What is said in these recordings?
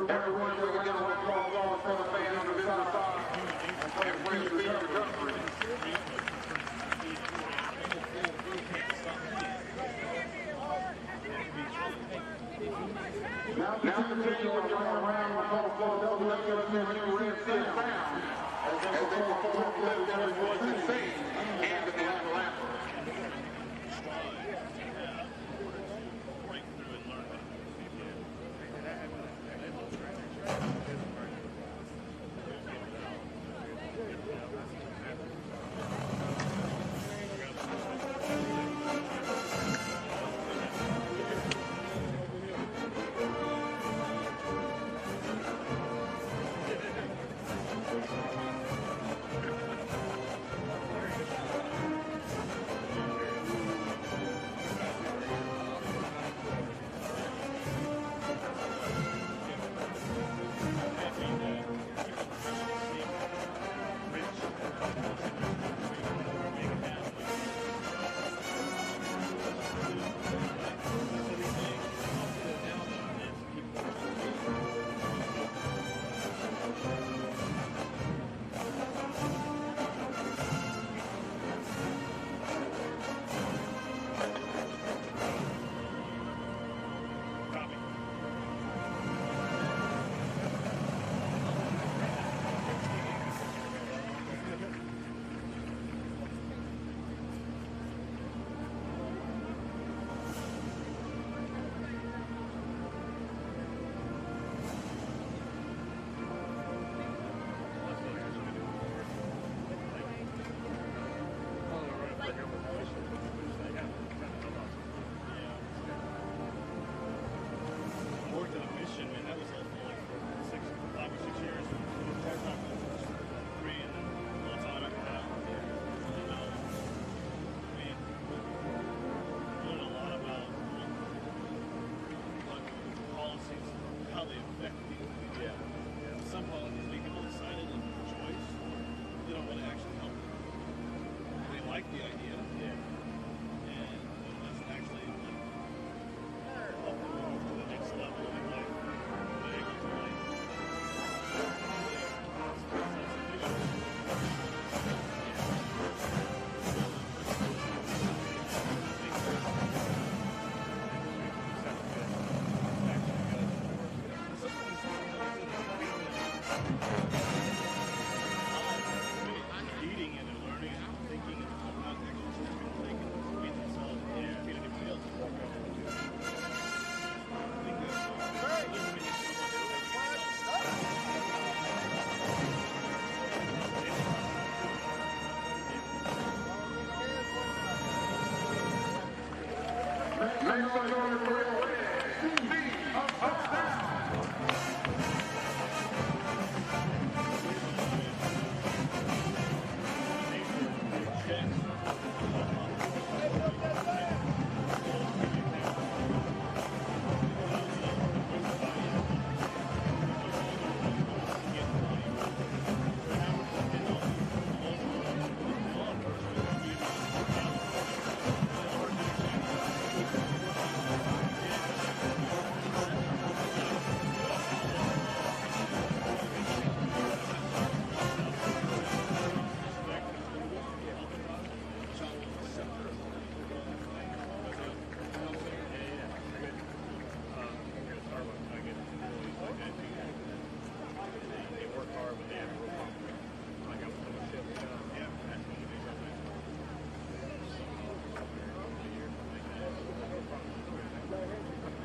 Everyone give a round of applause for the fans on the visitor side and for the speed recovery. Now continue with your round of applause for the WWF Red Sound as they perform legendary voices sing and the Atlanta Lamper.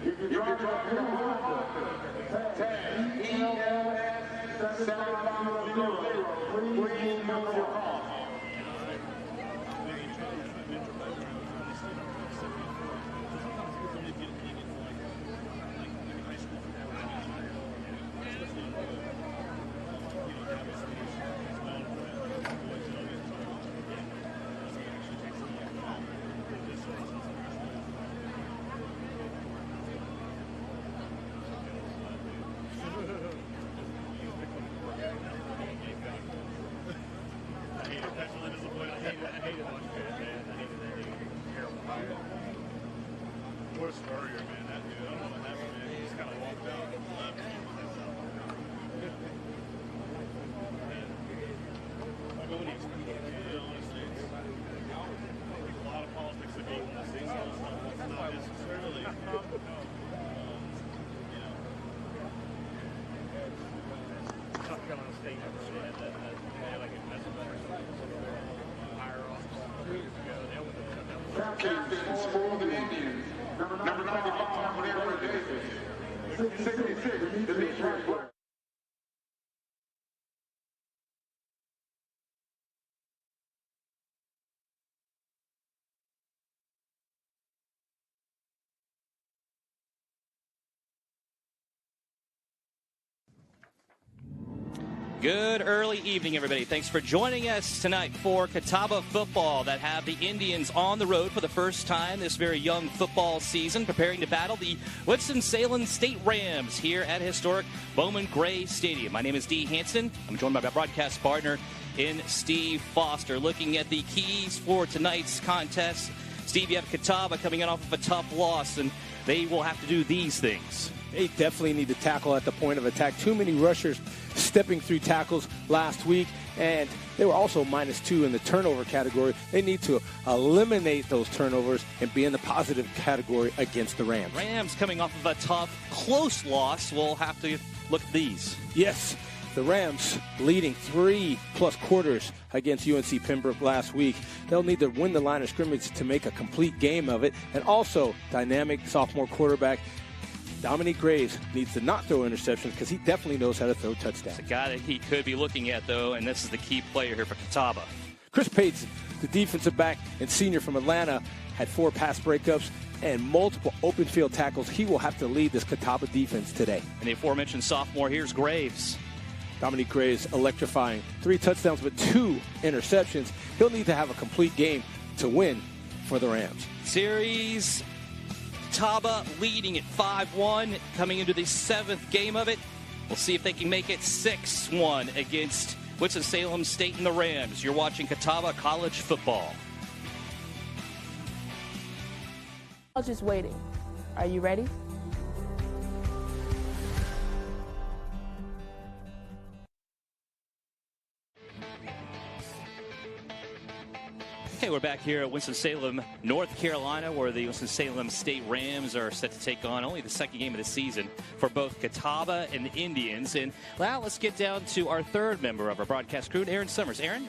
If you're driving a Honda, tag ELS 750, please move your car. Good early evening, everybody. Thanks for joining us tonight for Catawba football that have the Indians on the road for the first time this very young football season, preparing to battle the Winston-Salem State Rams here at historic Bowman Gray Stadium. My name is Dee Hanson. I'm joined by my broadcast partner in Steve Foster. Looking at the keys for tonight's contest, Steve, you have Catawba coming in off of a tough loss, and they will have to do these things. They definitely need to tackle at the point of attack. Too many rushers stepping through tackles last week, and they were also -2 in the turnover category. They need to eliminate those turnovers and be in the positive category against the Rams. Rams coming off of a tough, close loss. We'll have to look at these. Yes, the Rams leading 3+ quarters against UNC Pembroke last week. They'll need to win the line of scrimmage to make a complete game of it. And also, dynamic sophomore quarterback Dominique Graves needs to not throw interceptions because he definitely knows how to throw touchdowns. It's a guy that he could be looking at, though, and this is the key player here for Catawba. Chris Pates, the defensive back and senior from Atlanta, had 4 pass breakups and multiple open field tackles. He will have to lead this Catawba defense today. And the aforementioned sophomore, here's Graves. Dominique Graves electrifying. 3 touchdowns but 2 interceptions. He'll need to have a complete game to win for the Rams. Series Catawba leading at 5-1, coming into the 7th game of it. We'll see if they can make it 6-1 against Winston-Salem State and the Rams. You're watching Catawba College Football. College is waiting. Are you ready? Okay, we're back here at Winston-Salem, North Carolina, where the Winston-Salem State Rams are set to take on only the second game of the season for both Catawba and the Indians. And now let's get down to our third member of our broadcast crew, Aaron Summers. Aaron?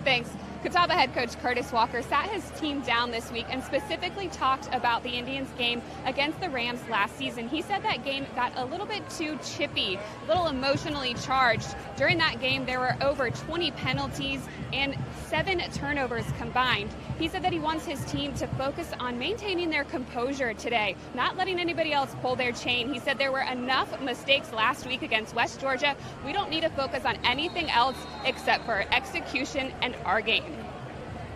Thanks. Catawba head coach Curtis Walker sat his team down this week and specifically talked about the Indians game against the Rams last season. He said that game got a little bit too chippy, a little emotionally charged. During that game, there were over 20 penalties and 7 turnovers combined. He said that he wants his team to focus on maintaining their composure today, not letting anybody else pull their chain. He said there were enough mistakes last week against West Georgia. We don't need to focus on anything else except for execution and our game.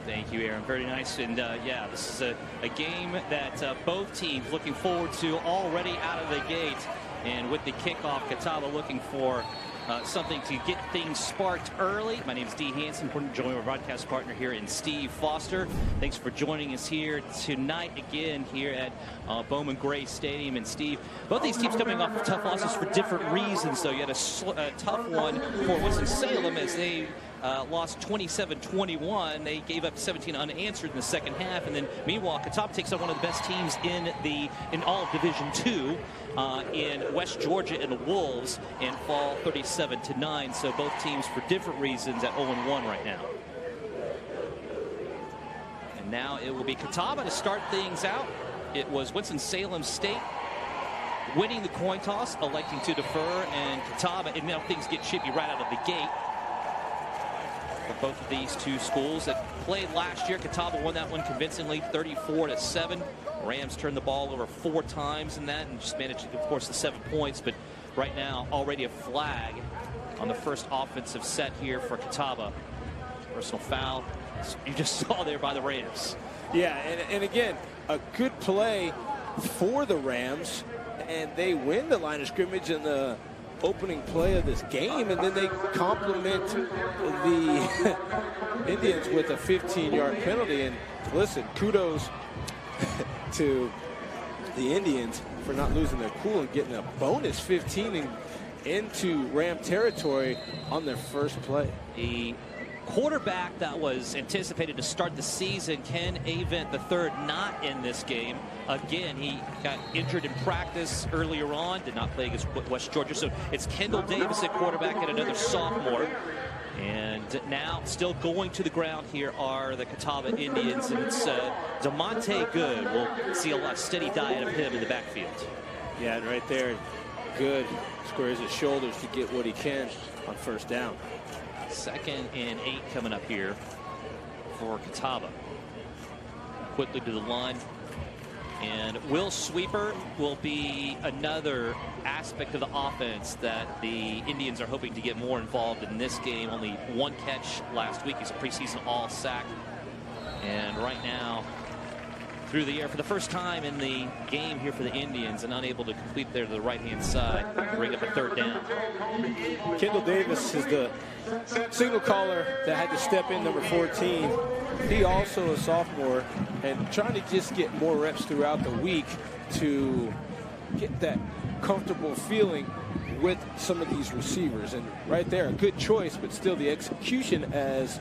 Thank you, Aaron. Very nice. And, yeah, this is a game that both teams looking forward to already out of the gate. And with the kickoff, Catawba looking for something to get things sparked early. My name is Dee Hanson. We're joining our broadcast partner here in Steve Foster. Thanks for joining us here tonight again here at Bowman Gray Stadium. And Steve, both these teams coming off of tough losses for different reasons. So you had a tough one for Winston-Salem as they lost 27-21. They gave up 17 unanswered in the second half. And then meanwhile, Catawba takes on one of the best teams in all of Division II in West Georgia and the Wolves and fall 37-9. So both teams for different reasons at 0-1 right now. And now it will be Catawba to start things out. It was Winston-Salem State winning the coin toss, electing to defer, and Catawba, and now things get chippy right out of the gate for both of these two schools that played last year. Catawba won that one convincingly, 34-7. Rams turned the ball over 4 times in that and just managed, of course, the 7 points. But right now, already a flag on the first offensive set here for Catawba. Personal foul, you just saw there by the Rams. Yeah, and again, a good play for the Rams, and they win the line of scrimmage in the opening play of this game, and then they compliment the Indians with a 15-yard penalty. And listen, kudos to the Indians for not losing their cool and getting a bonus 15 into Ram territory on their first play. The quarterback that was anticipated to start the season, Ken Avent III, not in this game. Again, he got injured in practice earlier on, did not play against West Georgia. So it's Kendall Davis at quarterback and another sophomore. And now still going to the ground here are the Catawba Indians, and it's DeMonte Good. We'll see a lot steady diet of him in the backfield. Yeah, and right there, Good squares his shoulders to get what he can on first down. 2nd and 8 coming up here for Catawba. Quickly to the line. And Will Sweeper will be another aspect of the offense that the Indians are hoping to get more involved in this game. Only 1 catch last week. He's a preseason all-sack. And right now, through the air for the first time in the game here for the Indians, and unable to complete there to the right-hand side, bring up a 3rd down. Kendall Davis is the signal caller that had to step in, number 14. He also a sophomore and trying to just get more reps throughout the week to get that comfortable feeling with some of these receivers. And right there, a good choice, but still the execution, as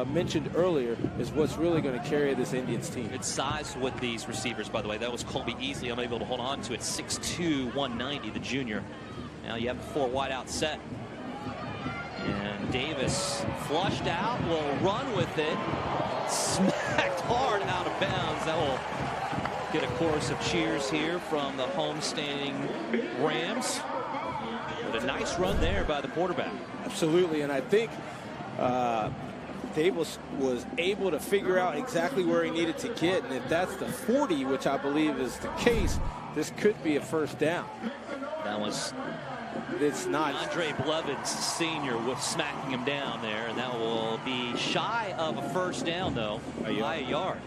mentioned earlier, is what's really going to carry this Indians team. Good size with these receivers, by the way. That was Colby Easley, unable to hold on to it. 6'2", 190, the junior. Now you have the 4 wide out set. And Davis flushed out, will run with it. Smacked hard out of bounds. That will get a chorus of cheers here from the homestanding Rams. But a nice run there by the quarterback. Absolutely, and I think Davis was able to figure out exactly where he needed to get, and if that's the 40, which I believe is the case, this could be a first down. That was It's not. Andre Blevins, senior, was smacking him down there, and that will be shy of a first down, though, by a yard.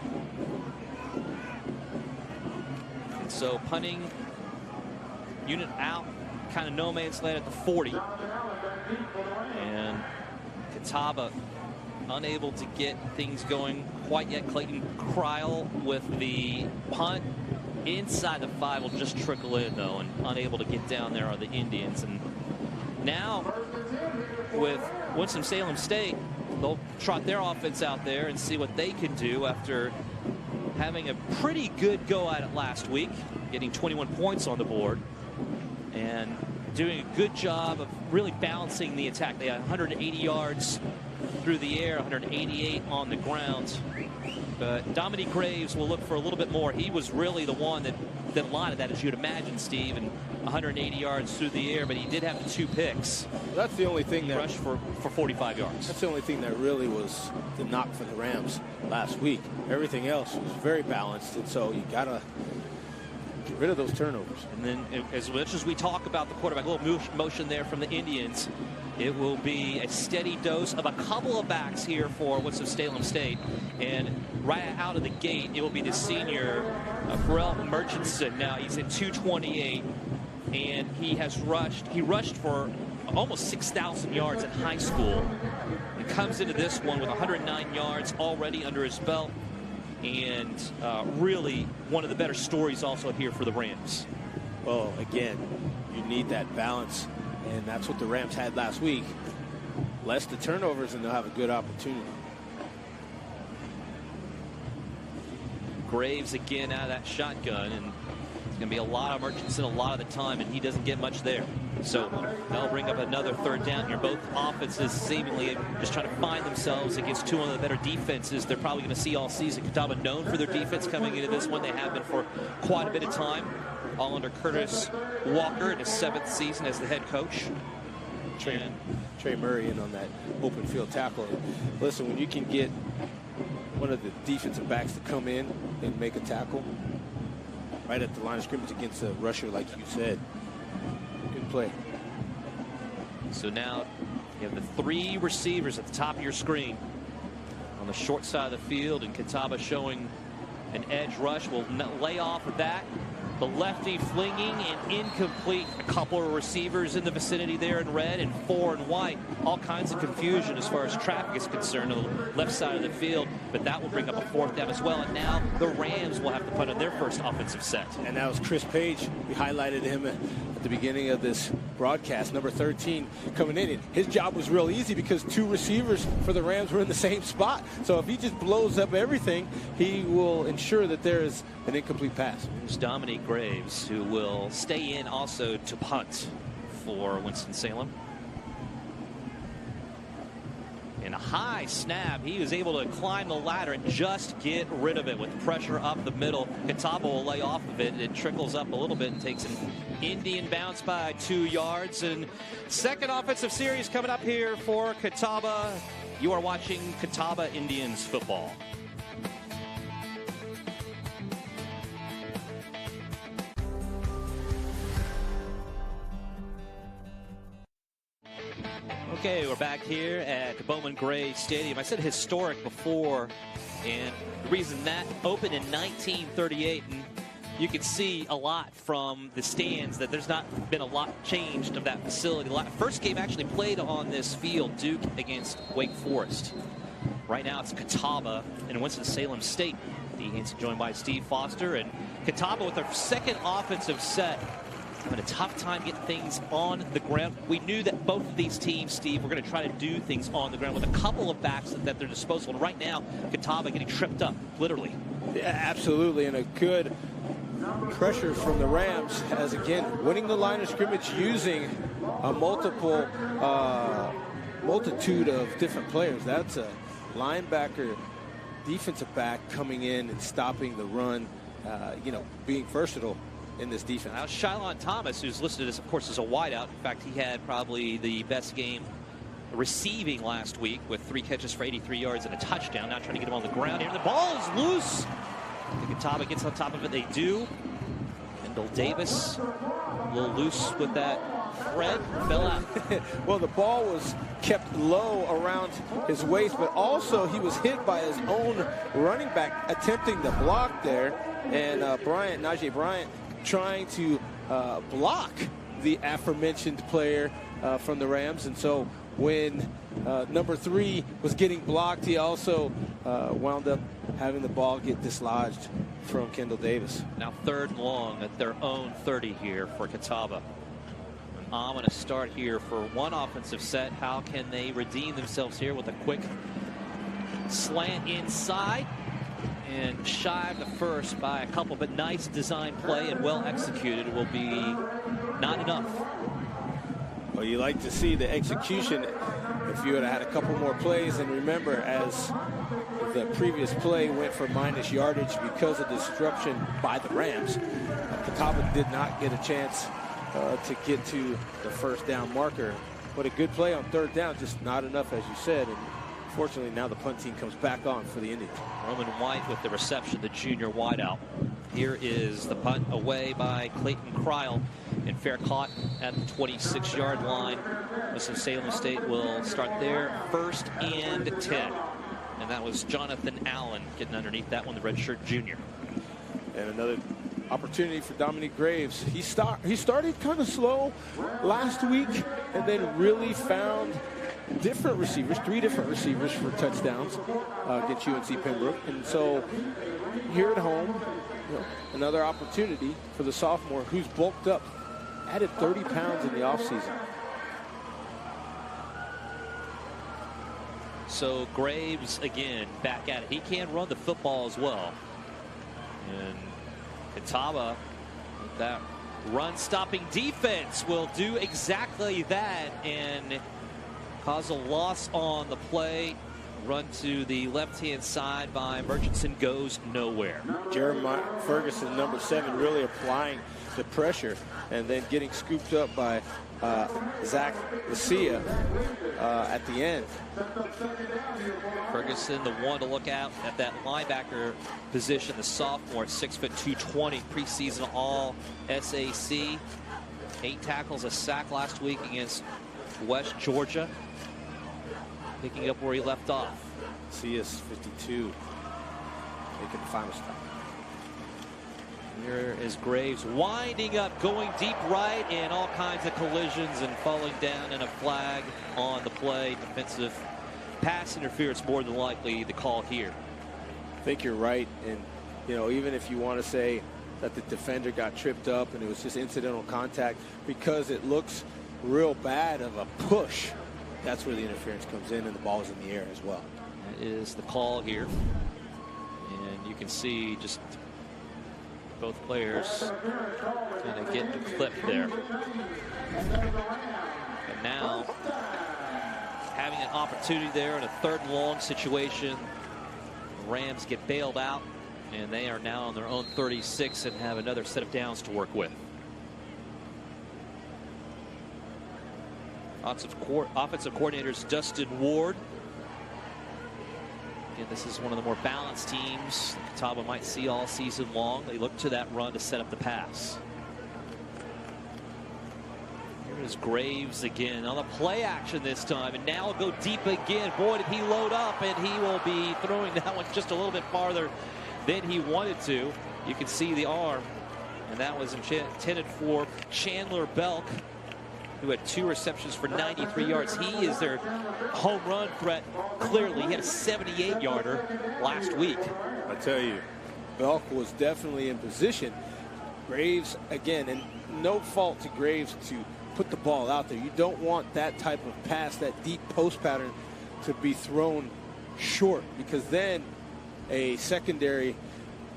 And so punting unit out, kind of no man's land at the 40. And Catawba unable to get things going quite yet. Clayton Kreil with the punt. Inside the 5 will just trickle in, though, and unable to get down there are the Indians. And now with Winston-Salem State, they'll trot their offense out there and see what they can do after having a pretty good go at it last week, getting 21 points on the board and doing a good job of really balancing the attack. They had 180 yards through the air, 188 on the ground. But Dominique Graves will look for a little bit more. He was really the one that allotted that, as you'd imagine, Steve, and 180 yards through the air, but he did have the 2 picks. That's the only thing that rushed for 45 yards. That's the only thing that really was the knock for the Rams last week. Everything else was very balanced, and so you gotta get rid of those turnovers. And then, as much as we talk about the quarterback, a little motion there from the Indians, it will be a steady dose of a couple of backs here for Winston-Salem State. And right out of the gate, it will be the senior, Pharrell Murchison. Now he's at 228, and he rushed for almost 6,000 yards in high school. He comes into this one with 109 yards already under his belt. And really one of the better stories also here for the Rams. Well, again, you need that balance, and that's what the Rams had last week. Less the turnovers, and they'll have a good opportunity. Graves again out of that shotgun, and it's going to be a lot of Murchison a lot of the time, and he doesn't get much there. So they'll bring up another 3rd down here. Both offenses seemingly just trying to find themselves against 2 of the better defenses they're probably going to see all season. Catawba known for their defense coming into this one. They have been for quite a bit of time, all under Curtis Walker in his 7th season as the head coach. Trey Murray in on that open field tackle. Listen, when you can get one of the defensive backs to come in and make a tackle right at the line of scrimmage against a rusher, like you said, good play. So now you have the 3 receivers at the top of your screen on the short side of the field, and Catawba showing an edge rush. Will lay off of that. The lefty flinging and incomplete. A couple of receivers in the vicinity there in red and 4 in white. All kinds of confusion as far as traffic is concerned on the left side of the field, but that will bring up a 4th down as well. And now the Rams will have to punt on their first offensive set. And that was Chris Page. We highlighted him at the beginning of this broadcast, number 13 coming in. His job was real easy because 2 receivers for the Rams were in the same spot. So if he just blows up everything, he will ensure that there is an incomplete pass. There's Dominique Graves, who will stay in also to punt for Winston-Salem. And a high snap. He was able to climb the ladder and just get rid of it with pressure up the middle. Catawba will lay off of it. It trickles up a little bit and takes an Indian bounce by 2 yards. And second offensive series coming up here for Catawba. You are watching Catawba Indians football. Okay, we're back here at the Bowman Gray Stadium. I said historic before, and the reason that opened in 1938, and you can see a lot from the stands that there's not been a lot changed of that facility. The first game actually played on this field, Duke against Wake Forest. Right now it's Catawba and Winston-Salem State. The Indians joined by Steve Foster, and Catawba with their second offensive set. Having a tough time getting things on the ground. We knew that both of these teams, Steve, were going to try to do things on the ground with a couple of backs at their disposal. And right now, Catawba getting tripped up, literally. Yeah, absolutely, and a good pressure from the Rams as, again, winning the line of scrimmage using a multitude of different players. That's a linebacker, defensive back coming in and stopping the run, being versatile in this defense. Now Shylon Thomas, who's listed as, of course, as a wideout. In fact, he had probably the best game receiving last week with 3 catches for 83 yards and a touchdown. Now trying to get him on the ground here. The ball is loose. The Catawba gets on top of it. They do. Kendall Davis a little loose with that thread. Fell out. Well, the ball was kept low around his waist, but also he was hit by his own running back attempting to block there. And Najee Bryant trying to block the aforementioned player from the Rams. And so when number 3 was getting blocked, he also wound up having the ball get dislodged from Kendall Davis. Now 3rd and long at their own 30 here for Catawba. I'm going to start here for one offensive set. How can they redeem themselves here with a quick slant inside? And shy of the first by a couple, but nice design play and well executed will be not enough. Well, you like to see the execution. If you had had a couple more plays, and remember, as the previous play went for minus yardage because of disruption by the Rams, Catawba did not get a chance to get to the first down marker. But a good play on 3rd down, just not enough, as you said. And fortunately, now the punt team comes back on for the Indians. Roman White with the reception, the junior wideout. Here is the punt away by Clayton Cryle, and fair caught at the 26-yard line. Winston-Salem State will start there, 1st and 10. And that was Jonathan Allen getting underneath that one, the redshirt junior. And another opportunity for Dominique Graves. He started kind of slow last week and then really found different receivers, 3 different receivers for touchdowns against UNC Pembroke. And so here at home, another opportunity for the sophomore who's bulked up, added 30 pounds in the offseason. So Graves again back at it. He can run the football as well. And Catawba with that run-stopping defense will do exactly that and cause a loss on the play. Run to the left-hand side by Murchison goes nowhere. Jeremiah Ferguson, number 7, really applying the pressure and then getting scooped up by Zach Lucia at the end. Ferguson, the one to look out at that linebacker position, the sophomore at 6', 220, preseason all SAC. 8 tackles, a sack last week against West Georgia. Picking up where he left off. CS 52 making the final stop. Here is Graves winding up, going deep right, and all kinds of collisions and falling down, and a flag on the play. Defensive pass interference, more than likely the call here. I think you're right, and even if you want to say that the defender got tripped up and it was just incidental contact, because it looks real bad of a push, that's where the interference comes in, and the ball is in the air as well. That is the call here. And you can see just both players kind of getting the clip there. And now having an opportunity there in a 3rd and long situation. The Rams get bailed out, and they are now on their own 36 and have another set of downs to work with. Offensive coordinators Dustin Ward. Again, this is one of the more balanced teams that Catawba might see all season long. They look to that run to set up the pass. Here is Graves again on the play action this time, and now he'll go deep again. Boy, did he load up, and he will be throwing that one just a little bit farther than he wanted to. You can see the arm, and that was intended for Chandler Belk, who had 2 receptions for 93 yards. He is their home run threat, clearly. He had a 78-yarder last week. I tell you, Belk was definitely in position. Graves, again, and no fault to Graves to put the ball out there. You don't want that type of pass, that deep post pattern, to be thrown short, because then a secondary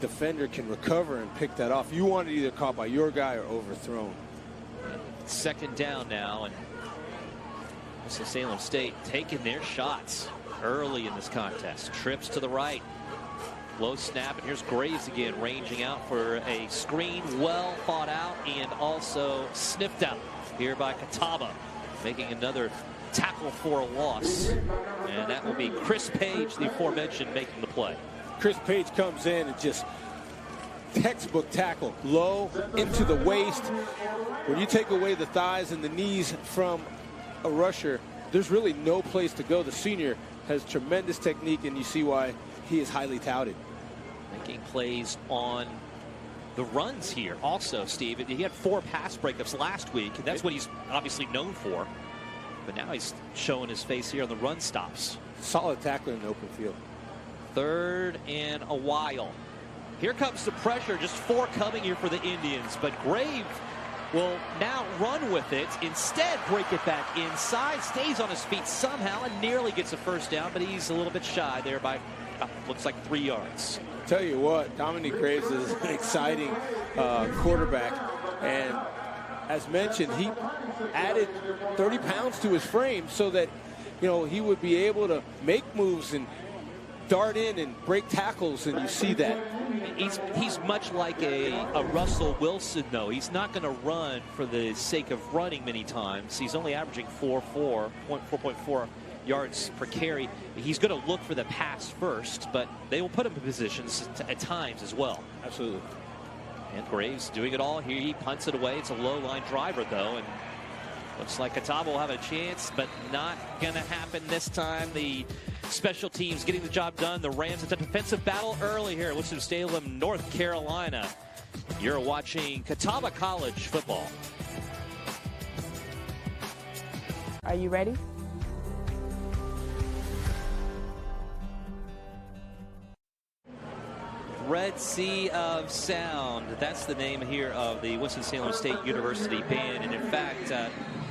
defender can recover and pick that off. You want it either caught by your guy or overthrown. 2nd down now, and Winston-Salem State taking their shots early in this contest. Trips to the right, low snap, and here's Graves again ranging out for a screen, well thought out and also sniffed out here by Catawba, making another tackle for a loss, and that will be Chris Page, the aforementioned, making the play. Chris Page comes in and just textbook tackle, low into the waist. When you take away the thighs and the knees from a rusher, there's really no place to go. The senior has tremendous technique, and you see why he is highly touted. Making plays on the runs here also, Steve. He had 4 pass breakups last week, and that's what he's obviously known for. But now he's showing his face here on the run stops. Solid tackler in the open field. 3rd and a while. Here comes the pressure, just 4 coming here for the Indians, but Graves will now run with it. Instead, break it back inside, stays on his feet somehow, and nearly gets a 1st down, but he's a little bit shy there by, looks like 3 yards. Tell you what, Dominique Graves is an exciting quarterback, and as mentioned, he added 30 pounds to his frame so that, you know, he would be able to make moves and dart in and break tackles, and you see that. He's much like a Russell Wilson, though. He's not going to run for the sake of running many times. He's only averaging 4.4 yards per carry. He's going to look for the pass first, but they will put him in positions at times as well. Absolutely. And Graves doing it all here. He punts it away. It's a low line driver, though, and looks like Catawba will have a chance, but not going to happen this time. The special teams getting the job done. The Rams, it's a defensive battle early here at Winston-Salem, North Carolina. You're watching Catawba College football. Are you ready? Red Sea of Sound. That's the name here of the Winston-Salem State University band. And in fact,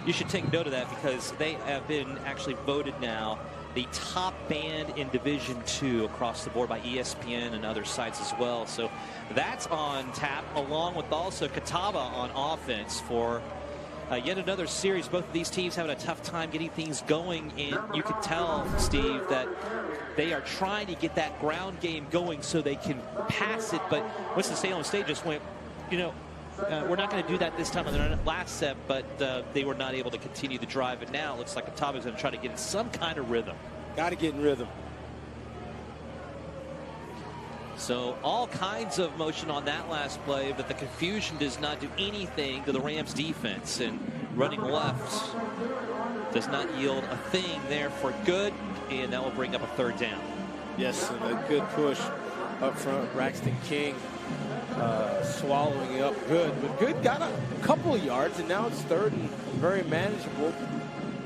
you should take note of that, because they have been actually voted now the top band in Division II across the board by ESPN and other sites as well. So that's on tap, along with also Catawba on offense for yet another series. Both of these teams having a tough time getting things going, and you can tell, Steve, that they are trying to get that ground game going so they can pass it. But Winston-Salem State just went, you know, we're not going to do that this time on the last set, but they were not able to continue the drive. And now it looks like Catawba is going to try to get in some kind of rhythm. Got to get in rhythm. So all kinds of motion on that last play, but the confusion does not do anything to the Rams defense. And running left does not yield a thing there for good, and that will bring up a 3rd down. Yes, and a good push up front. Braxton King swallowing it up good, but Good got a couple of yards, and now it's 3rd and very manageable.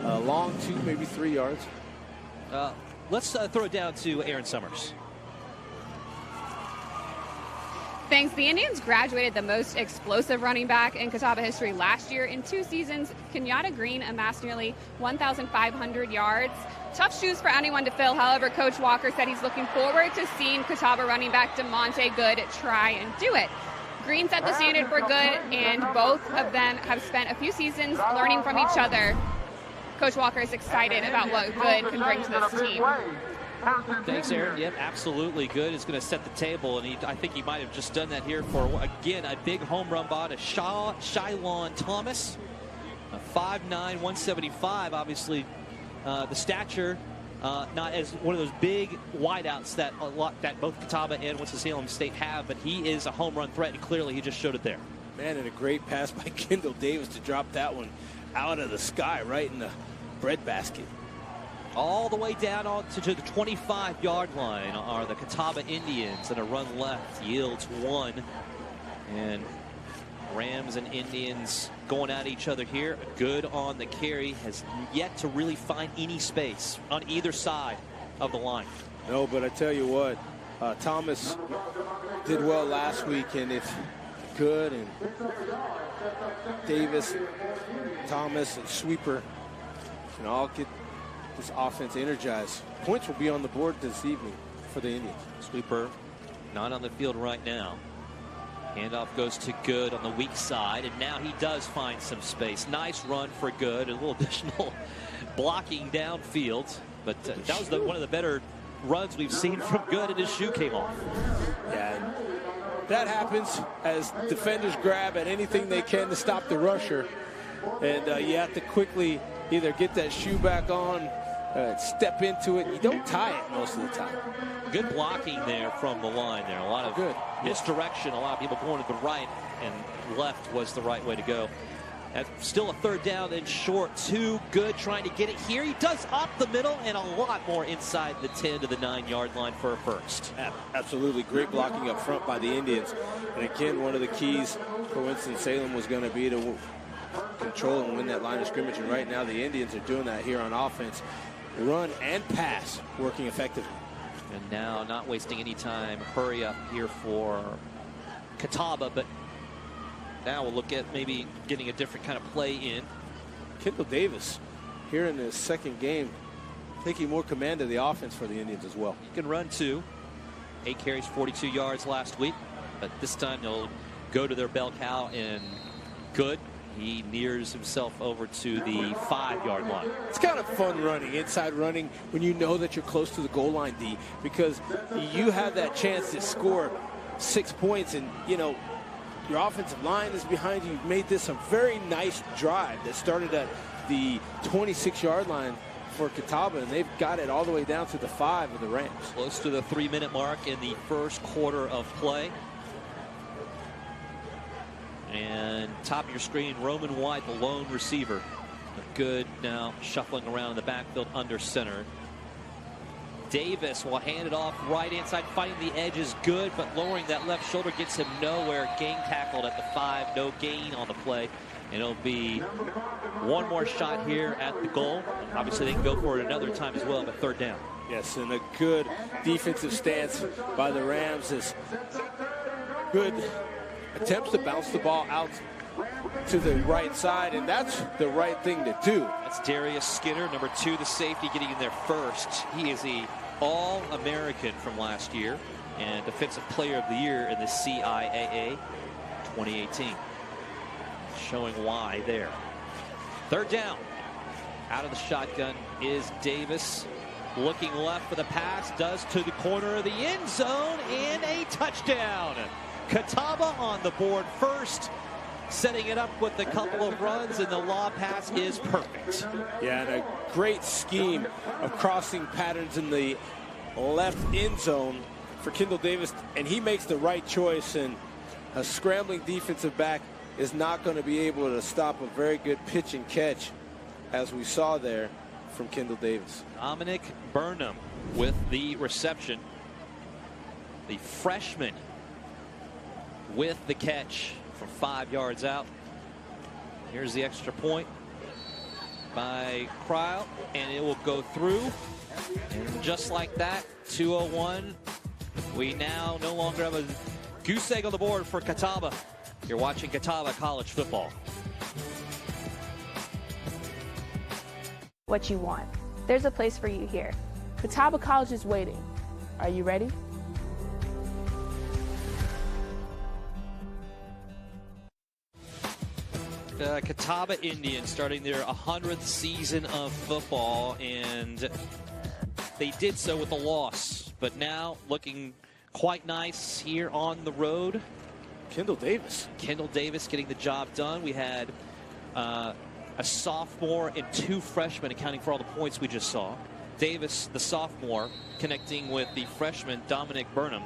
Long 2, maybe 3 yards. Let's throw it down to Aaron Summers. Thanks. The Indians graduated the most explosive running back in Catawba history last year. In 2 seasons, Kenyatta Green amassed nearly 1,500 yards. Tough shoes for anyone to fill. However, Coach Walker said he's looking forward to seeing Catawba running back DeMonte Good try and do it. Green set the standard for Good, and both of them have spent a few seasons learning from each other. Coach Walker is excited about what Good can bring to this team. Thanks, Aaron. Yep, absolutely. Good is going to set the table, and I think he might have just done that here for, again, a big home run ball to Shylon Thomas. 5'9", 175, obviously the stature, not as one of those big wideouts that both Catawba and Winston-Salem State have, but he is a home run threat, and clearly he just showed it there. Man, and a great pass by Kendall Davis to drop that one out of the sky right in the breadbasket. All the way down to the 25-yard line are the Catawba Indians, and a run left yields 1. And Rams and Indians going at each other here. Good on the carry, has yet to really find any space on either side of the line. No, but I tell you what, Thomas did well last week, and if Good and Davis, Thomas, and Sweeper can all get this offense energized, points will be on the board this evening for the Indians. Sweeper not on the field right now. Handoff goes to Good on the weak side, and now he does find some space. Nice run for Good, a little additional blocking downfield, but that was one of the better runs we've seen from Good, and his shoe came off. Yeah, and that happens as defenders grab at anything they can to stop the rusher, and you have to quickly either get that shoe back on, step into it. You don't tie it most of the time. Good blocking there from the line there. A lot of good misdirection. A lot of people going to the right, and left was the right way to go. That's still a third down and short. Too Good trying to get it here. He does up the middle and a lot more inside the 10 to the 9-yard line for a first. Absolutely great blocking up front by the Indians. And again, one of the keys for Winston-Salem was going to be to control and win that line of scrimmage. And right now the Indians are doing that here on offense. Run and pass working effectively. And now not wasting any time. Hurry up here for Catawba, but now we'll look at maybe getting a different kind of play in. Kendall Davis here in his second game taking more command of the offense for the Indians as well. He can run too. 8 carries, 42 yards last week, but this time they'll go to their bell cow, and Good. He nears himself over to the 5-yard line. It's kind of fun running, inside running, when you know that you're close to the goal line, D, because you have that chance to score 6 points, and, you know, your offensive line is behind you. You've made this a very nice drive that started at the 26-yard line for Catawba, and they've got it all the way down to the 5 of the Rams. Close to the 3-minute mark in the first quarter of play. And top of your screen, Roman White, the lone receiver. Good now shuffling around in the backfield under center. Davis will hand it off right inside, fighting the edge is Good, but lowering that left shoulder gets him nowhere. Gang tackled at the 5, no gain on the play. And it'll be one more shot here at the goal. Obviously they can go for it another time as well, but third down. Yes, and a good defensive stance by the Rams is Good. Attempts to bounce the ball out to the right side, and that's the right thing to do. That's Darius Skinner, number 2, the safety, getting in there first. He is a All-American from last year and Defensive Player of the Year in the CIAA 2018. Showing why there. Third down. Out of the shotgun is Davis. Looking left for the pass, does to the corner of the end zone, and a touchdown. Catawba on the board first, setting it up with a couple of runs, and the lob pass is perfect. Yeah, and a great scheme of crossing patterns in the left end zone for Kendall Davis, and he makes the right choice, and a scrambling defensive back is not going to be able to stop a very good pitch and catch, as we saw there from Kendall Davis. Dominic Burnham with the reception. The freshman with the catch from 5 yards out. Here's the extra point by Cryle, and it will go through. And just like that, 2:01. We now no longer have a goose egg on the board for Catawba. You're watching Catawba College Football. What you want. There's a place for you here. Catawba College is waiting. Are you ready? Catawba Indians starting their 100th season of football, and they did so with a loss, but now looking quite nice here on the road. Kendall Davis getting the job done. We had a sophomore and 2 freshmen accounting for all the points we just saw. Davis, the sophomore, connecting with the freshman Dominic Burnham,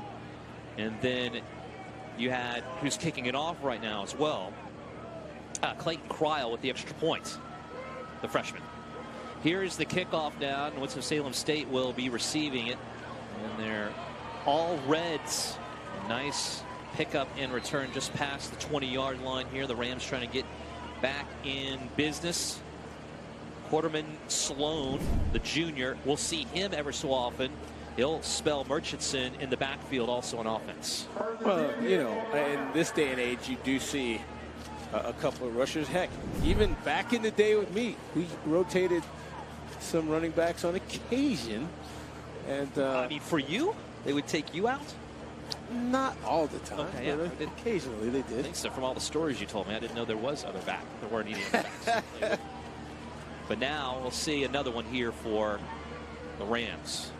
and then you had who's kicking it off right now as well, Clayton Cryle with the extra points, the freshman. Here is the kickoff now, and Winston-Salem State will be receiving it, and they're all Reds. Nice pickup and return just past the 20-yard line here. The Rams trying to get back in business. Quarterman Sloan, the junior, we'll see him ever so often. He'll spell Murchison in the backfield also on offense. Well, you know, in this day and age, you do see a couple of rushers. Heck, even back in the day with me, we rotated some running backs on occasion. And I mean, for you, they would take you out? Not all the time. Okay, yeah. Occasionally they did. I think so. From all the stories you told me, I didn't know there was other back. There weren't any other backs. But now we'll see another one here for the Rams.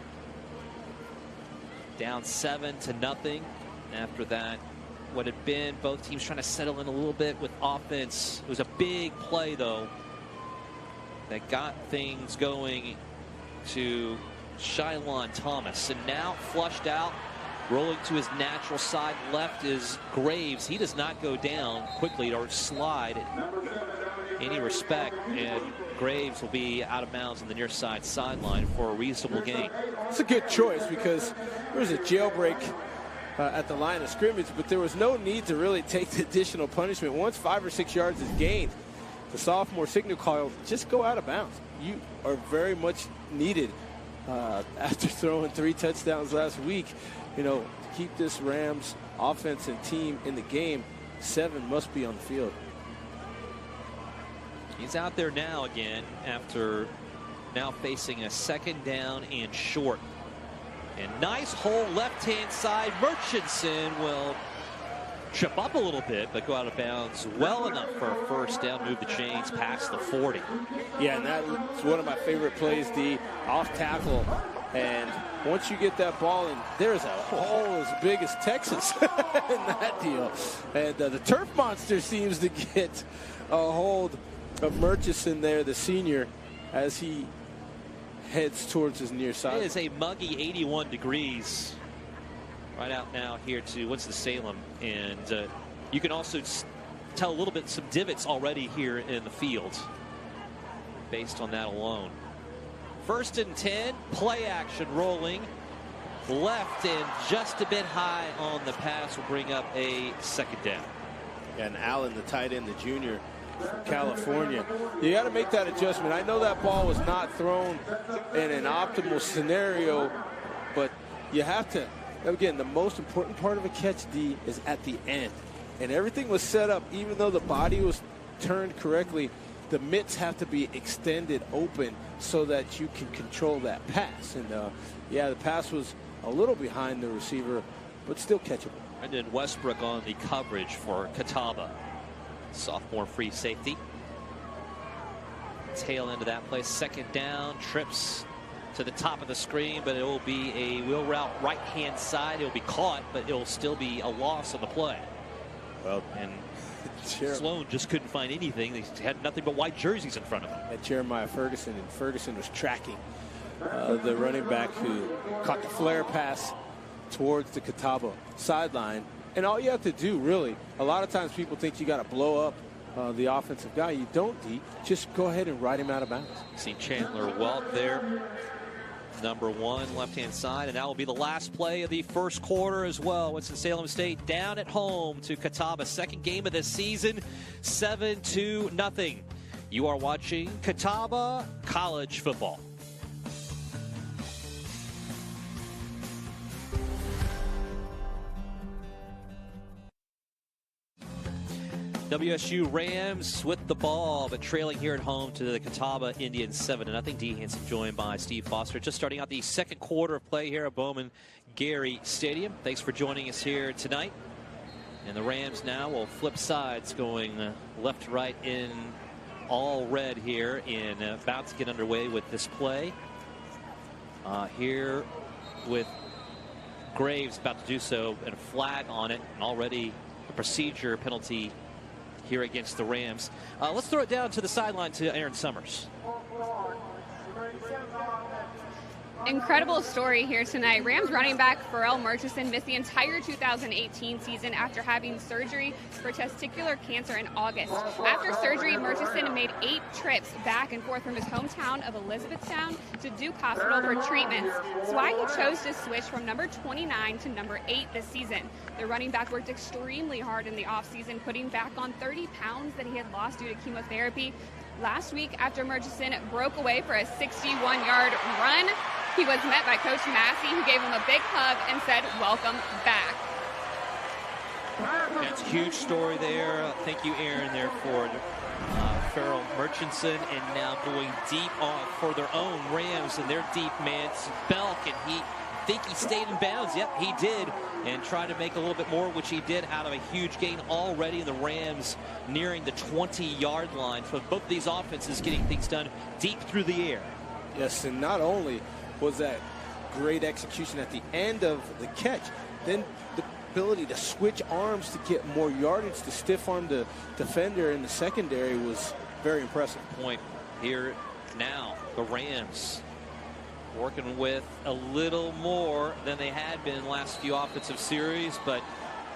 Down 7-0. After that, what had been both teams trying to settle in a little bit with offense. It was a big play, though, that got things going to Shylon Thomas. And now flushed out, rolling to his natural side left is Graves. He does not go down quickly or slide any respect, and Graves will be out of bounds on the near side sideline for a reasonable gain. It's a good choice because there was a jailbreak at the line of scrimmage, but there was no need to really take the additional punishment. Once 5 or 6 yards is gained, the sophomore signal call, just go out of bounds. You are very much needed after throwing 3 touchdowns last week. You know, keep this Rams offense and team in the game. 7 must be on the field. He's out there now again after now facing a 2nd down and short. And nice hole left-hand side. Murchison will trip up a little bit, but go out of bounds well enough for a 1st down, move the chains past the 40. Yeah, and that's one of my favorite plays, the off tackle. And once you get that ball in, there's a hole as big as Texas in that deal. And the turf monster seems to get a hold of Murchison there, the senior, as he heads towards his near side. It is a muggy 81 degrees right out now here to Winston-Salem. And you can also tell a little bit some divots already here in the field based on that alone. 1st and 10, play action rolling left and just a bit high on the pass will bring up a 2nd down. And Allen, the tight end, the junior from California, you got to make that adjustment. I know that ball was not thrown in an optimal scenario, but you have to, again, the most important part of a catch, D, is at the end. And everything was set up, even though the body was turned correctly, the mitts have to be extended open so that you can control that pass. And yeah, the pass was a little behind the receiver, but still catchable. Brendan Westbrook on the coverage for Catawba. Sophomore free safety. Tail end of that play. 2nd down, trips to the top of the screen, but it will be a wheel route right-hand side. It will be caught, but it will still be a loss on the play. Well, and Sloan just couldn't find anything. They had nothing but white jerseys in front of him. And Jeremiah Ferguson, and Ferguson was tracking the running back who caught the flare pass towards the Catawba sideline. And all you have to do, really, a lot of times people think you got to blow up the offensive guy. You don't, D. Just go ahead and ride him out of bounds. See Chandler Welk there, number 1, left-hand side, and that will be the last play of the 1st quarter as well. Winston-Salem State down at home to Catawba. 2nd game of the season, 7-0. You are watching Catawba College Football. WSU Rams with the ball, but trailing here at home to the Catawba Indians 7-0. D. Hanson joined by Steve Foster. Just starting out the 2nd quarter of play here at Bowman Gary Stadium. Thanks for joining us here tonight. And the Rams now will flip sides, going left to right in all red here, and about to get underway with this play. Here with Graves about to do so, and a flag on it, and already a procedure penalty here against the Rams. Let's throw it down to the sideline to Aaron Summers. Incredible story here tonight. Rams running back Pharrell Murchison missed the entire 2018 season after having surgery for testicular cancer in August. After surgery, Murchison made 8 trips back and forth from his hometown of Elizabethtown to Duke Hospital for treatments. That's why he chose to switch from number 29 to number 8 this season. The running back worked extremely hard in the offseason, putting back on 30 pounds that he had lost due to chemotherapy. Last week, after Murchison broke away for a 61-yard run, he was met by Coach Massey, who gave him a big hug and said, "Welcome back." That's a huge story there. Thank you, Aaron, there for Pharrell Murchison, and now going deep on for their own Rams and their deep man, Belk, and he stayed in bounds. Yep, he did, and tried to make a little bit more, which he did out of a huge gain already. The Rams nearing the 20-yard line for both of these offenses, getting things done deep through the air. Yes, and not only was that great execution at the end of the catch, then the ability to switch arms to get more yardage, to stiff arm the defender in the secondary was very impressive. Point here now, the Rams working with a little more than they had been in the last few offensive series, but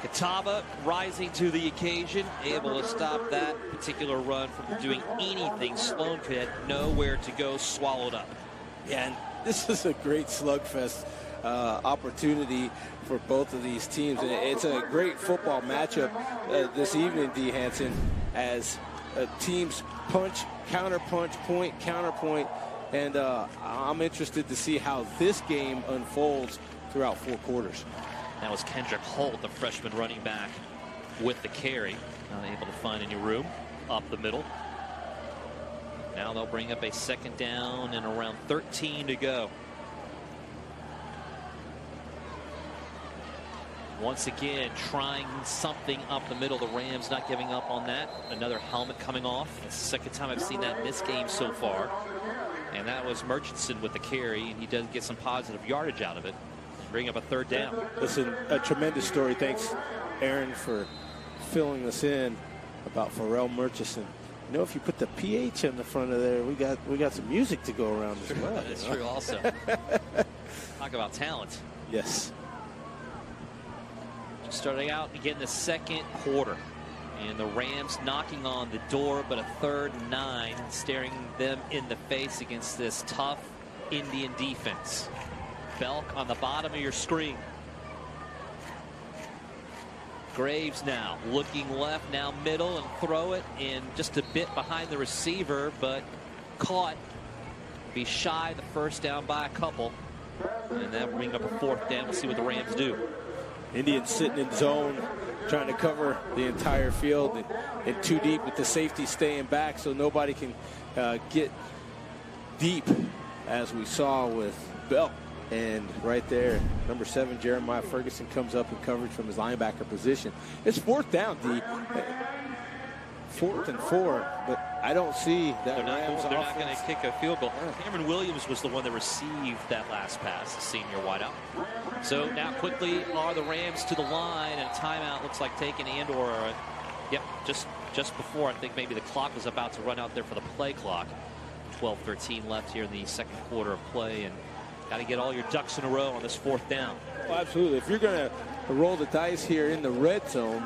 Catawba rising to the occasion, able to stop that particular run from doing anything. Sloan had nowhere to go, swallowed up. Yeah, and this is a great slugfest opportunity for both of these teams. And it's a great football matchup this evening, D. Hansen, as teams punch, counterpunch, point, counterpoint. And I'm interested to see how this game unfolds throughout 4 quarters. That was Kendrick Holt, the freshman running back, with the carry. Not able to find any room up the middle. Now they'll bring up a 2nd down and around 13 to go. Once again, trying something up the middle. The Rams not giving up on that. Another helmet coming off. It's the 2nd time I've seen that in this game so far. And that was Murchison with the carry, and he does get some positive yardage out of it. Bring up a 3rd down. Listen, a tremendous story. Thanks, Aaron, for filling us in about Pharrell Murchison. You know, if you put the PH in the front of there, we got some music to go around as well. That's true also. Talk about talent. Yes. Just starting out again the 2nd quarter. And the Rams knocking on the door, but a 3rd and 9 staring them in the face against this tough Indian defense. Belk on the bottom of your screen. Graves now looking left, now middle, and throw it in just a bit behind the receiver, but caught. Be shy the 1st down by a couple. And that will bring up a 4th down. We'll see what the Rams do. Indians sitting in zone, trying to cover the entire field and too deep with the safety staying back so nobody can get deep, as we saw with Belk. And right there, number 7, Jeremiah Ferguson, comes up in coverage from his linebacker position. It's 4th down, D. 4th and 4, but I don't see that. They're not going to kick a field goal. Cameron Williams was the one that received that last pass, the senior wideout. So now quickly are the Rams to the line, and a timeout looks like taken, and/or yep, just before. I think maybe the clock was about to run out there for the play clock. 12-13 left here in the 2nd quarter of play, and got to get all your ducks in a row on this 4th down. Well, absolutely. If you're going to roll the dice here in the red zone,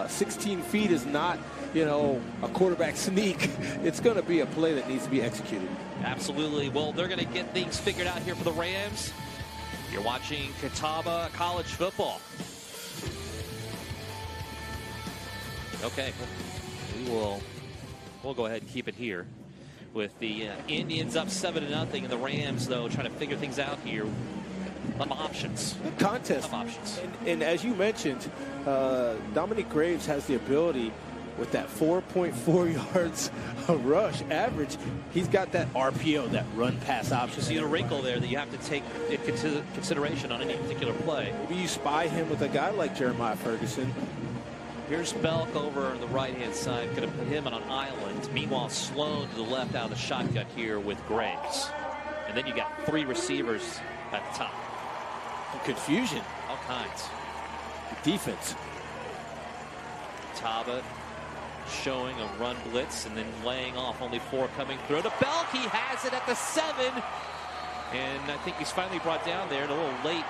16 feet is not, a quarterback sneak. It's going to be a play that needs to be executed. Absolutely. Well, they're going to get things figured out here for the Rams. You're watching Catawba College Football. Okay, we'll go ahead and keep it here with the Indians up 7-0, and the Rams, though, trying to figure things out here. Some options. Good contest. Some options. And as you mentioned, Dominic Graves has the ability with that 4.4 yards of rush average. He's got that RPO, that run-pass option. You see a wrinkle there that you have to take into consideration on any particular play. Maybe you spy him with a guy like Jeremiah Ferguson, Here's Belk over on the right-hand side. Going to put him on an island. Meanwhile, Sloan to the left out of the shotgun here with Graves. And then you got 3 receivers at the top. Confusion. All kinds. Defense. Catawba showing a run blitz and then laying off. Only 4 coming through to Belk. He has it at the 7. And I think he's finally brought down there. And a little late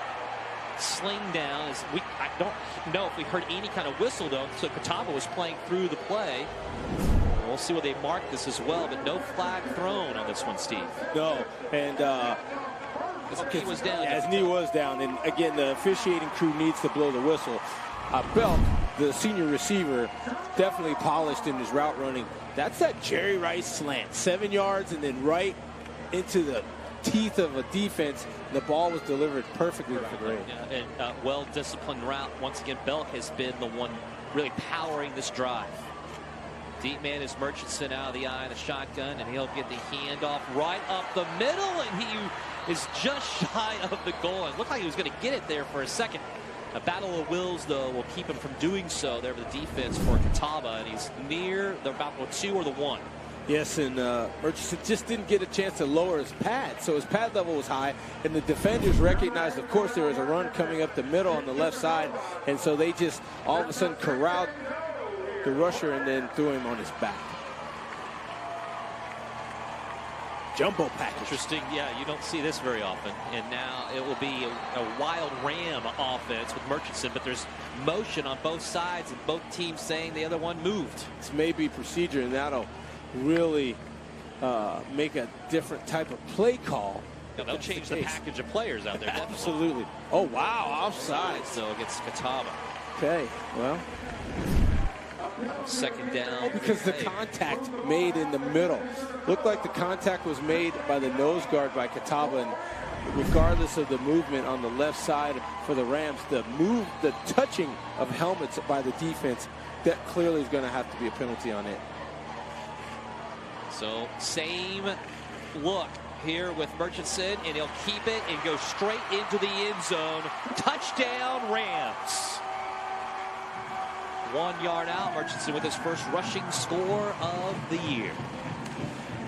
sling down. I don't know if we heard any kind of whistle, though. So Catawba was playing through the play. We'll see where they mark this as well. But no flag thrown on this one, Steve. No. And his knee was down. Yeah, his knee was down. And again, the officiating crew needs to blow the whistle. Belk, the senior receiver, definitely polished in his route running. That's that Jerry Rice slant. 7 yards and then right into the teeth of a defense. The ball was delivered perfectly for grade. Yeah, and well-disciplined route. Once again, Belk has been the one really powering this drive. Deep man is Murchison out of the eye of the shotgun, and he'll get the handoff right up the middle, and he is just shy of the goal line. Looked like he was going to get it there for a second. A battle of wills, though, will keep him from doing so there with the defense for Catawba, and he's near about the 2 or the 1. Yes, and Murchison just didn't get a chance to lower his pad, so his pad level was high, and the defenders recognized, of course, there was a run coming up the middle on the left side, and so they just all of a sudden corralled the rusher and then threw him on his back. Jumbo package. Interesting. Yeah, you don't see this very often. And now it will be a wild Ram offense with Murchison, but there's motion on both sides and both teams saying the other one moved. This may be procedure, and that'll really make a different type of play call. Yeah, they'll change the package of players out there. Absolutely. Oh, wow. Offside. So against Catawba. Okay, well. Second down. Because the contact made in the middle. Looked like the contact was made by the nose guard by Catawba, and regardless of the movement on the left side for the Rams, the touching of helmets by the defense, that clearly is going to have to be a penalty on it. So same look here with Murchison, and he'll keep it and go straight into the end zone. Touchdown Rams. 1 yard out. Murchison with his first rushing score of the year.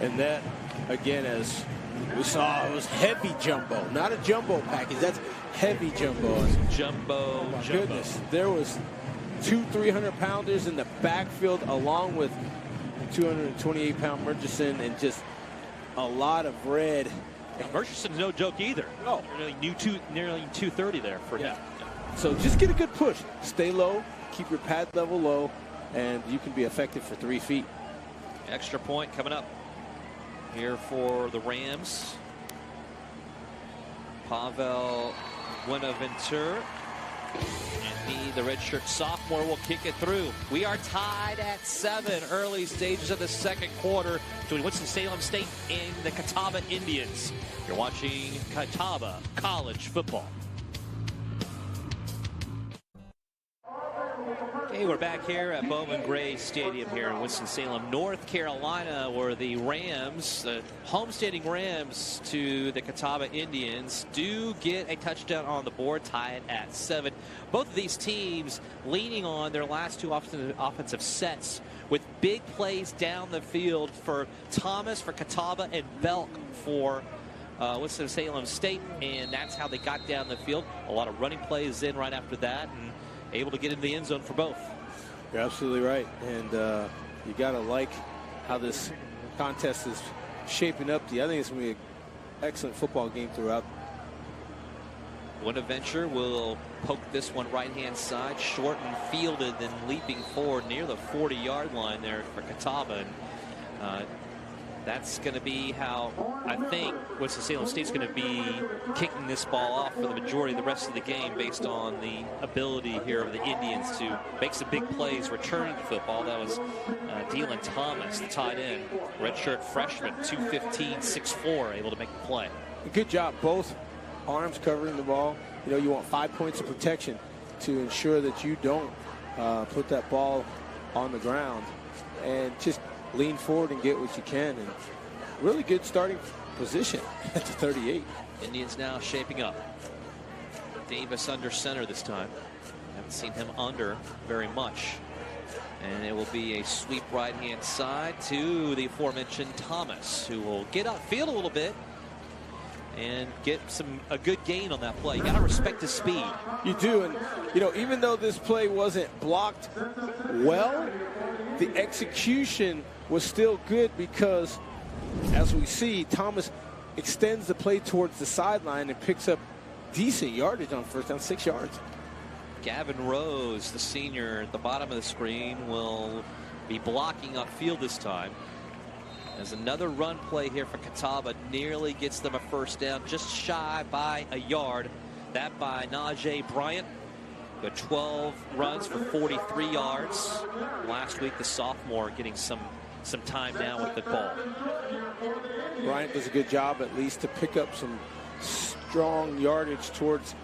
And that, again, as we saw, it was heavy jumbo. Not a jumbo package. That's heavy jumbo. Jumbo. Oh, my goodness. There was 2 300-pounders in the backfield along with 228-pound Murchison, and just a lot of red. And Murchison's no joke either. No. Nearly 230 there for him. So just get a good push. Stay low. Keep your pad level low, and you can be effective for 3 feet. Extra point coming up here for the Rams. Pavel Buenaventure. And he, the redshirt sophomore, will kick it through. We are tied at 7, early stages of the second quarter between Winston-Salem State and the Catawba Indians. You're watching Catawba College Football. Hey, we're back here at Bowman Gray Stadium here in Winston-Salem, North Carolina, where the Rams, the homesteading Rams to the Catawba Indians, do get a touchdown on the board, tied at 7. Both of these teams leaning on their last 2 offensive sets with big plays down the field for Thomas for Catawba and Belk for Winston-Salem State, and that's how they got down the field. A lot of running plays in right after that, and able to get into the end zone for both. You're absolutely right, and you got to like how this contest is shaping up. I think it's going to be an excellent football game throughout. Buenaventure will poke this one right-hand side, short and fielded, then leaping forward near the 40-yard line there for Catawba. And, that's going to be how I think Winston-Salem State's going to be kicking this ball off for the majority of the rest of the game, based on the ability here of the Indians to make some big plays returning the football. That was Dylan Thomas, the tight end, redshirt freshman, 215, 6'4", able to make the play. Good job, both arms covering the ball. You know, you want 5 points of protection to ensure that you don't put that ball on the ground, and just lean forward and get what you can. And really good starting position at the 38. Indians now shaping up. Davis under center this time. Haven't seen him under very much. And it will be a sweep right-hand side to the aforementioned Thomas, who will get upfield a little bit and get a good gain on that play. You got to respect his speed. You do, and even though this play wasn't blocked well, the execution was still good because, as we see, Thomas extends the play towards the sideline and picks up decent yardage on first down, 6 yards. Gavin Rose, the senior at the bottom of the screen, will be blocking upfield this time. As another run play here for Catawba nearly gets them a first down, just shy by a yard. That by Najee Bryant. Got 12 runs for 43 yards. Last week, the sophomore getting some time now with the ball. Bryant does a good job at least to pick up some strong yardage towards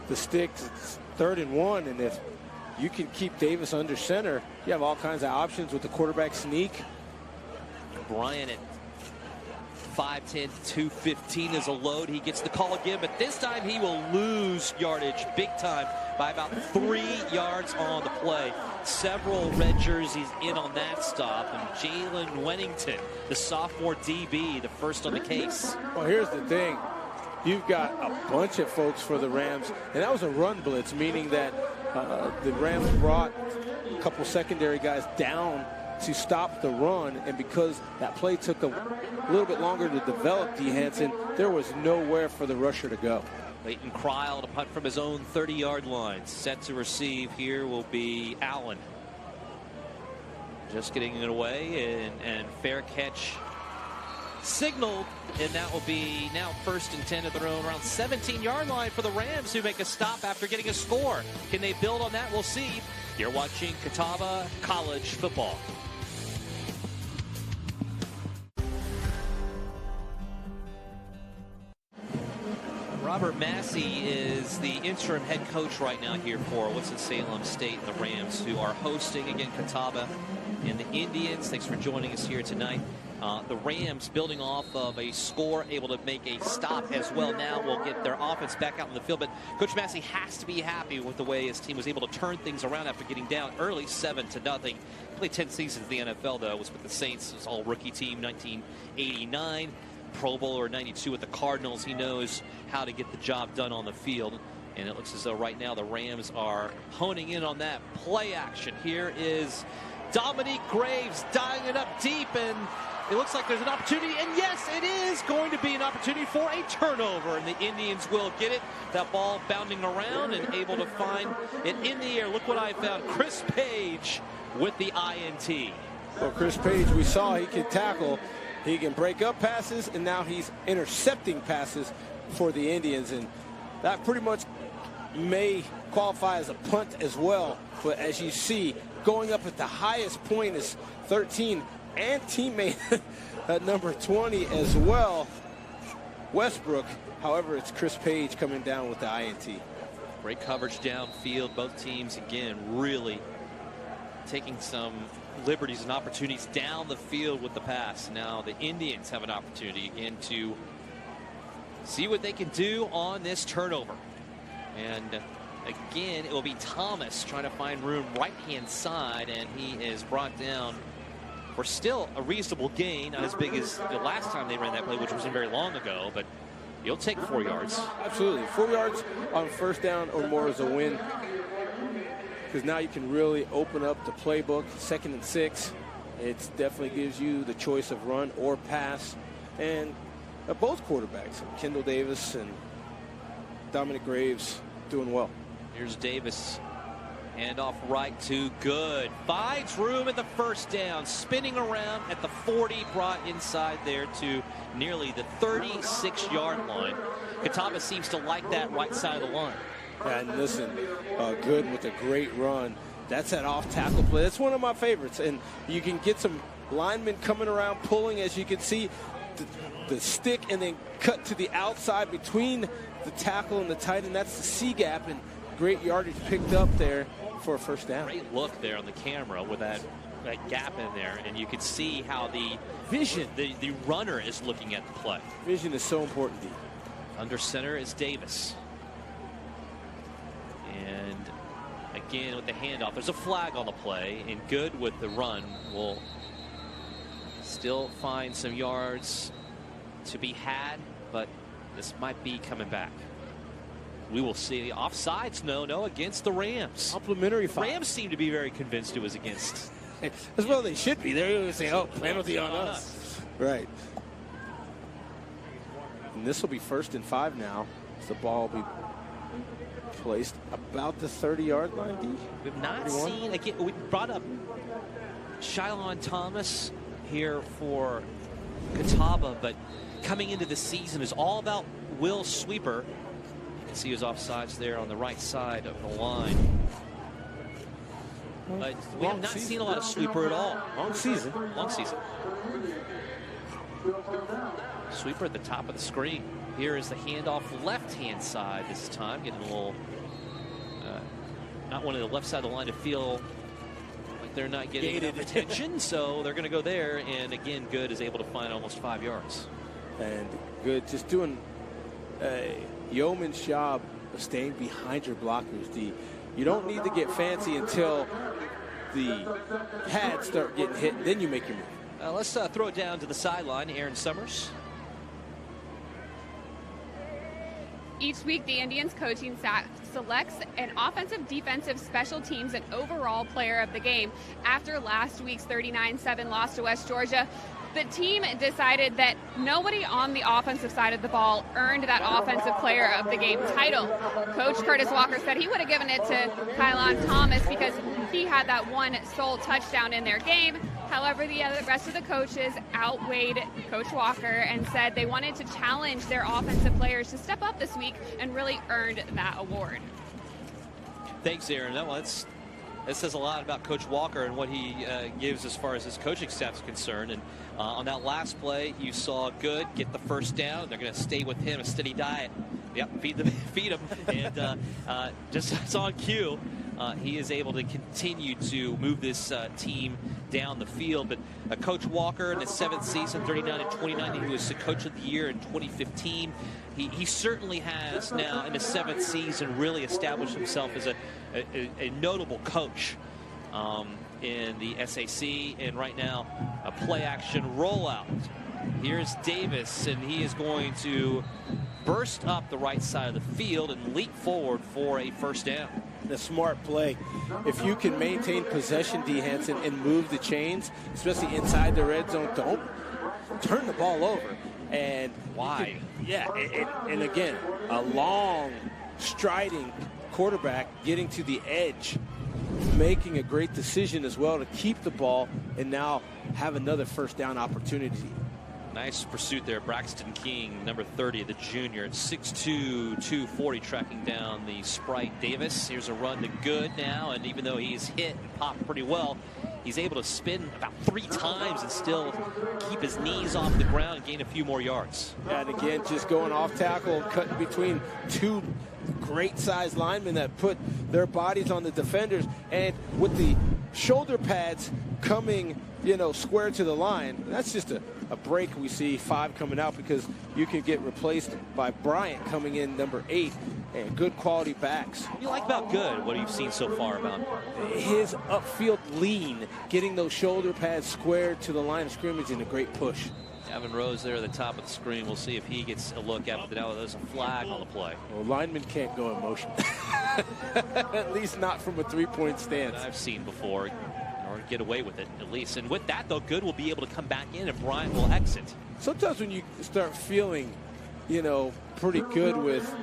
the sticks. It's 3rd and 1, and if you can keep Davis under center, you have all kinds of options with the quarterback sneak. Bryant at 5'10", 215 is a load. He gets the call again, but this time he will lose yardage big time by about 3 yards on the play. Several red jerseys in on that stop, and Jalen Wennington, the sophomore DB, the first on the case. Well, here's the thing. You've got a bunch of folks for the Rams, and that was a run blitz, meaning that the Rams brought a couple secondary guys down to stop the run, and because that play took a little bit longer to develop, D. Hansen, there was nowhere for the rusher to go. Leighton Cryle to punt from his own 30-yard line. Set to receive here will be Allen. Just getting it away, and fair catch signaled, and that will be now 1st and 10 at their own around 17-yard line for the Rams, who make a stop after getting a score. Can they build on that? We'll see. You're watching Catawba College Football. Robert Massey is the interim head coach right now here for Winston-Salem State and the Rams, who are hosting again Catawba and the Indians. Thanks for joining us here tonight. The Rams, building off of a score, able to make a stop as well. Now will get their offense back out in the field. But Coach Massey has to be happy with the way his team was able to turn things around after getting down early 7-0. Played 10 seasons in the NFL, though. Was with the Saints. It was all rookie team, 1989. Pro Bowler 92 with the Cardinals. He knows how to get the job done on the field. And it looks as though right now the Rams are honing in on that play action. Here is Dominique Graves dialing it up deep, and it looks like there's an opportunity, and yes, it is going to be an opportunity for a turnover, and the Indians will get it. That ball bounding around and able to find it in the air. Look what I found. Chris Page with the INT. Well, Chris Page, we saw he can tackle. He can break up passes, and now he's intercepting passes for the Indians, and that pretty much may qualify as a punt as well. But as you see, going up at the highest point is 13, and teammate at number 20 as well, Westbrook. However, it's Chris Page coming down with the INT. Great coverage downfield. Both teams, again, really taking some liberties and opportunities down the field with the pass. Now the Indians have an opportunity again to see what they can do on this turnover. And again, it will be Thomas trying to find room right-hand side, and he is brought down for still a reasonable gain, not as big as the last time they ran that play, which wasn't very long ago, but you'll take 4 yards. Absolutely. 4 yards on first down or more is a win, because now you can really open up the playbook. 2nd and 6. It definitely gives you the choice of run or pass. And both quarterbacks, Kendall Davis and Dominic Graves, doing well. Here's Davis. Handoff right to Good. Finds room at the first down. Spinning around at the 40. Brought inside there to nearly the 36-yard line. Catawba seems to like that right side of the line. And listen, Good with a great run. That's that off-tackle play. That's one of my favorites. And you can get some linemen coming around pulling, as you can see, the stick, and then cut to the outside between the tackle and the tight end. That's the C gap, and great yardage picked up there for a first down. Great look there on the camera with that gap in there, and you can see how the vision, the runner is looking at the play. Vision is so important, Dean. Under center is Davis. And Again with the handoff. There's a flag on the play, and Good with the run will still find some yards to be had, but this might be coming back. We will see. Offsides, no, against the Rams. Complimentary foul. Rams seem to be very convinced it was against. As well they should be. They're going to say, oh, penalty on us. Right. And this will be 1st and 5 now. So the ball will be placed about the 30-yard line. We've not 31. seen, again, we brought up Shylon Thomas here for Catawba, but coming into the season is all about Will Sweeper. You can see his offsides there on the right side of the line. But we have not seen a lot of Sweeper at all. Long season. Long season. Sweeper at the top of the screen. Here is the handoff left-hand side this time. Getting a little, not one of the left side of the line to feel like they're not getting enough attention. So they're going to go there. And again, Good is able to find almost 5 yards. And Good just doing a yeoman's job of staying behind your blockers. You don't need to get fancy until the pads start getting hit, and then you make your move. Let's throw it down to the sideline. Aaron Summers. Each week, the Indians coaching staff selects an offensive, defensive, special teams, and overall player of the game. After last week's 39-7 loss to West Georgia, the team decided that nobody on the offensive side of the ball earned that offensive player of the game title. Coach Curtis Walker said he would have given it to Shylon Thomas because he had that one sole touchdown in their game. However, the rest of the coaches outweighed Coach Walker and said they wanted to challenge their offensive players to step up this week and really earned that award. Thanks, Aaron. That says a lot about Coach Walker and what he gives as far as his coaching staff is concerned. And on that last play, you saw Good get the first down. They're going to stay with him, a steady diet. Yep, feed him. And just as on cue, he is able to continue to move this team down the field. But Coach Walker in his 7th season, 39-29, he was the Coach of the Year in 2015. He certainly has now in his 7th season really established himself as a notable coach in the SAC, and right now a play-action rollout. Here's Davis, and he is going to burst up the right side of the field and leap forward for a first down. The smart play. If you can maintain possession, D. Hansen, and move the chains, especially inside the red zone, don't turn the ball over. And why? And again, a long, striding quarterback getting to the edge, making a great decision as well to keep the ball and now have another first down opportunity. Nice pursuit there. Braxton King, number 30, the junior, at 6'2", 240, tracking down the Sprite Davis. Here's a run to Good now, and even though he's hit and popped pretty well, he's able to spin about 3 times and still keep his knees off the ground and gain a few more yards. Yeah, and again, just going off tackle, cutting between 2 great-sized linemen that put their bodies on the defenders, and with the shoulder pads coming, square to the line, that's just a break. We see 5 coming out because you can get replaced by Bryant coming in, number 8, and good quality backs. What do you like about Good? What have you seen so far about his upfield lean, getting those shoulder pads squared to the line of scrimmage, and a great push. Gavin Rose there at the top of the screen. We'll see if he gets a look at it. Now there's a flag on the play. Well, linemen can't go in motion. At least not from a 3-point stance. That I've seen before, or get away with it at least. And with that, though, Good will be able to come back in and Bryant will exit. Sometimes when you start feeling, pretty good with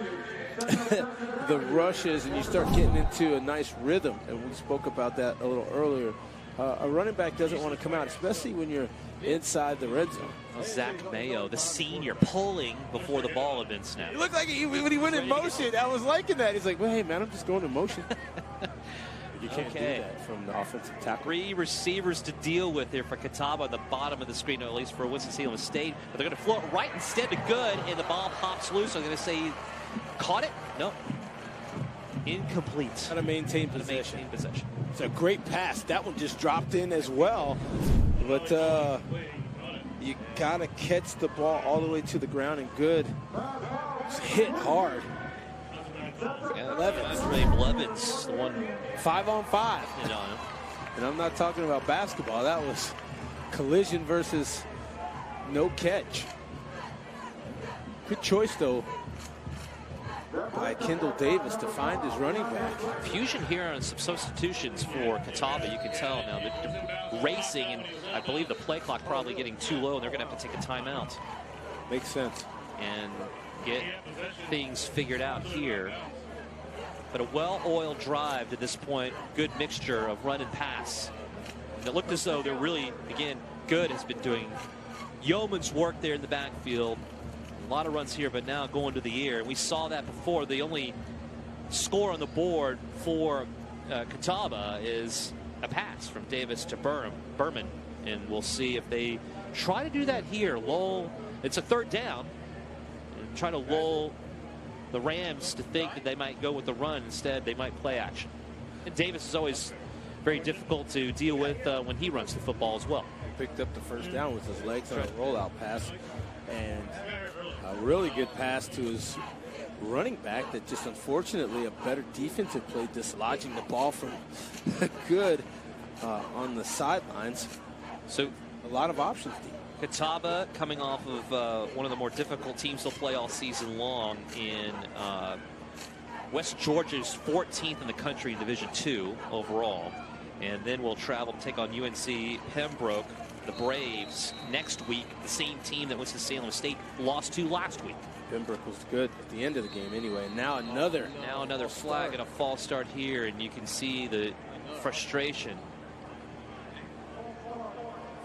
the rushes and you start getting into a nice rhythm, and we spoke about that a little earlier, a running back doesn't want to come out, especially when you're inside the red zone. Zach Mayo, the senior, pulling before the ball had been snapped. It looked like when he went in motion, I was liking that. He's like, well, hey, man, I'm just going in motion. You can't do that from the offensive tackle. 3 receivers to deal with there for Catawba at the bottom of the screen, or at least for Winston-Salem State. But they're going to float right instead to Good, and the ball pops loose. I'm going to say he caught it. No. Incomplete. Got to maintain possession. It's a great pass. That one just dropped in as well. But you got to catch the ball all the way to the ground, and Good. It's hit hard. Yeah, Blevins. Blevins, the one 5-on-5. hit on him. And I'm not talking about basketball. That was collision versus no catch. Good choice, though, by Kendall Davis to find his running back. Fusion here on some substitutions for Catawba. You can tell now they're racing, and I believe the play clock probably getting too low, and they're going to have to take a timeout Makes sense. and get things figured out here. But a well-oiled drive to this point. Good mixture of run and pass. And it looked as though they're really, again, Good has been doing yeoman's work there in the backfield. A lot of runs here, but now going to the air. And we saw that before. The only score on the board for Catawba is a pass from Davis to Berman. And we'll see if they try to do that here. Lull. It's a third down. And try to lull the Rams to think that they might go with the run. Instead, they might play action. And Davis is always very difficult to deal with when he runs the football as well. Picked up the first down with his legs on a rollout pass. And a really good pass to his running back that just unfortunately a better defensive play dislodging the ball from Good on the sidelines. So a lot of options. Catawba coming off of one of the more difficult teams they'll play all season long in West Georgia's 14th in the country, Division II overall. And then we'll travel to take on UNC Pembroke, the Braves, next week. The same team that Winston-Salem State lost to last week. Pembroke was good at the end of the game anyway. And now another flag and a false start here, and you can see the frustration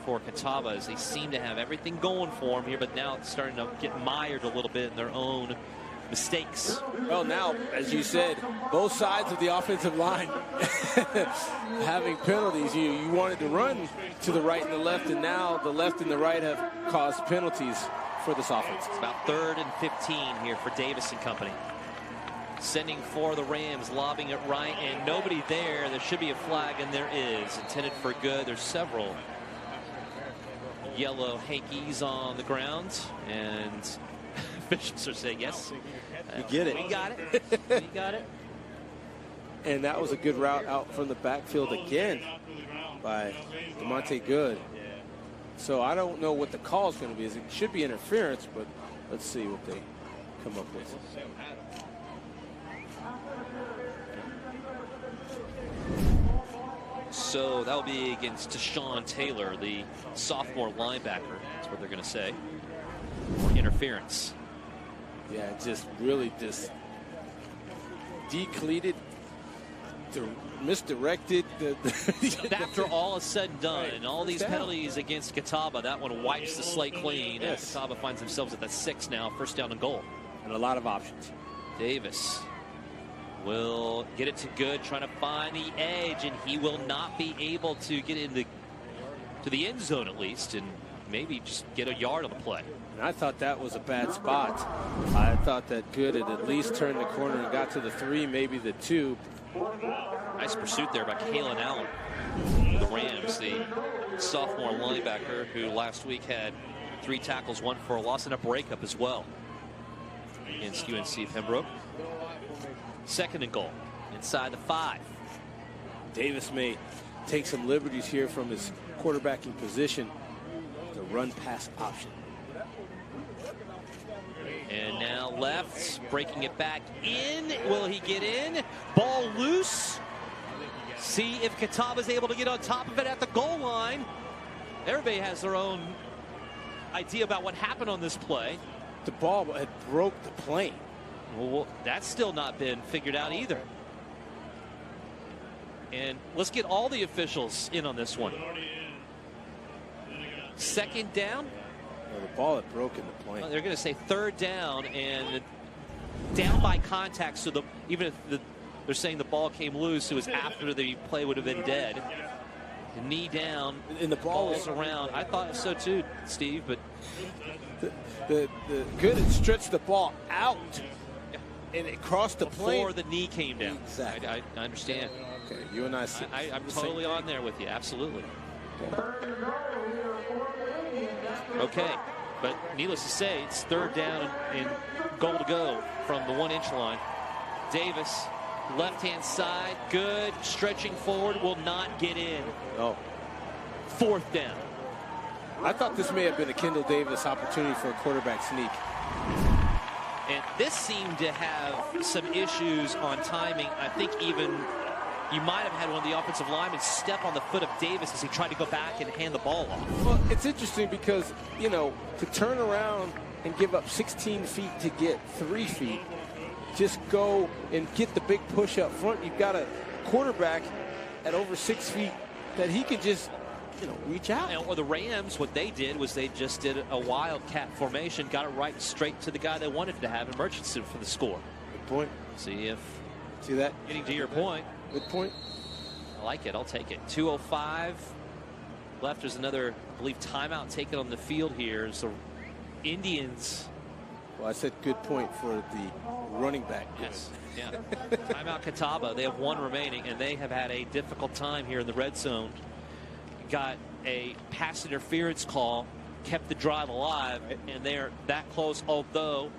for Catawba as they seem to have everything going for them here, but now it's starting to get mired a little bit in their own mistakes. Well, now, as you said, both sides of the offensive line having penalties. You wanted to run to the right and the left, and now the left and the right have caused penalties for this offense. It's about 3rd and 15 here for Davis and company. Sending for the Rams, lobbing it right, and nobody there. There should be a flag, and there is. Intended for Good. There's several yellow hankies on the ground, and officials are saying yes. You get it. We got it. We got it. And that was a good route out from the backfield again by DeMonte Good. So I don't know what the call is going to be. It should be interference, but let's see what they come up with. So that'll be against Deshaun Taylor, the sophomore linebacker. That's what they're going to say. Interference. Yeah, just really just decleated, misdirected. After all is said and done, and all these penalties against Catawba, that one wipes the slate clean. Yes. Catawba finds themselves at the 6 now, 1st down and goal. And a lot of options. Davis will get it to Good, trying to find the edge, and he will not be able to get to the end zone at least, and maybe just get a yard on the play. And I thought that was a bad spot. I thought that Good had at least turned the corner and got to the 3, maybe the 2. Nice pursuit there by Kalen Allen. The Rams, the sophomore linebacker who last week had 3 tackles, 1 for a loss, and a breakup as well against UNC Pembroke. 2nd and goal inside the 5. Davis may take some liberties here from his quarterbacking position. The run pass option. And now left, breaking it back in. Will he get in? Ball loose. See if Catawba's able to get on top of it at the goal line. Everybody has their own idea about what happened on this play. The ball had broke the plane. Well, that's still not been figured out either. And let's get all the officials in on this one. 2nd down. Well, the ball had broken the plane. Well, they're going to say 3rd down and down by contact. So even if they're saying the ball came loose, it was after the play would have been dead. The knee down, and the ball was around. I thought so too, Steve, but the Good had stretched the ball out, and it crossed the plane before the knee came down. Exactly. I understand. Okay, you and I. I'm totally on there with you. Absolutely. Okay, but needless to say, it's 3rd down and goal to go from the 1-inch line. Davis, left-hand side, good, stretching forward, will not get in. Oh. 4th down. I thought this may have been a Kendall Davis opportunity for a quarterback sneak. And this seemed to have some issues on timing. I think even you might have had one of the offensive linemen step on the foot of Davis as he tried to go back and hand the ball off. Well, it's interesting because, you know, to turn around and give up 16 feet to get 3 feet, just go and get the big push up front. You've got a quarterback at over 6 feet that he can just, you know, reach out. And or the Rams, what they did was they just did a wildcat formation, got it right straight to the guy they wanted to have in Murchison for the score. Good point. See that? Getting to your point. Good point. I like it. I'll take it. 2:05 left. There's another, I believe, timeout taken on the field here. So Indians. Well, I said good point for the running back. Yes. Yeah. Timeout Catawba. They have 1 remaining, and they have had a difficult time here in the red zone. Got a pass interference call, kept the drive alive, and they're that close, although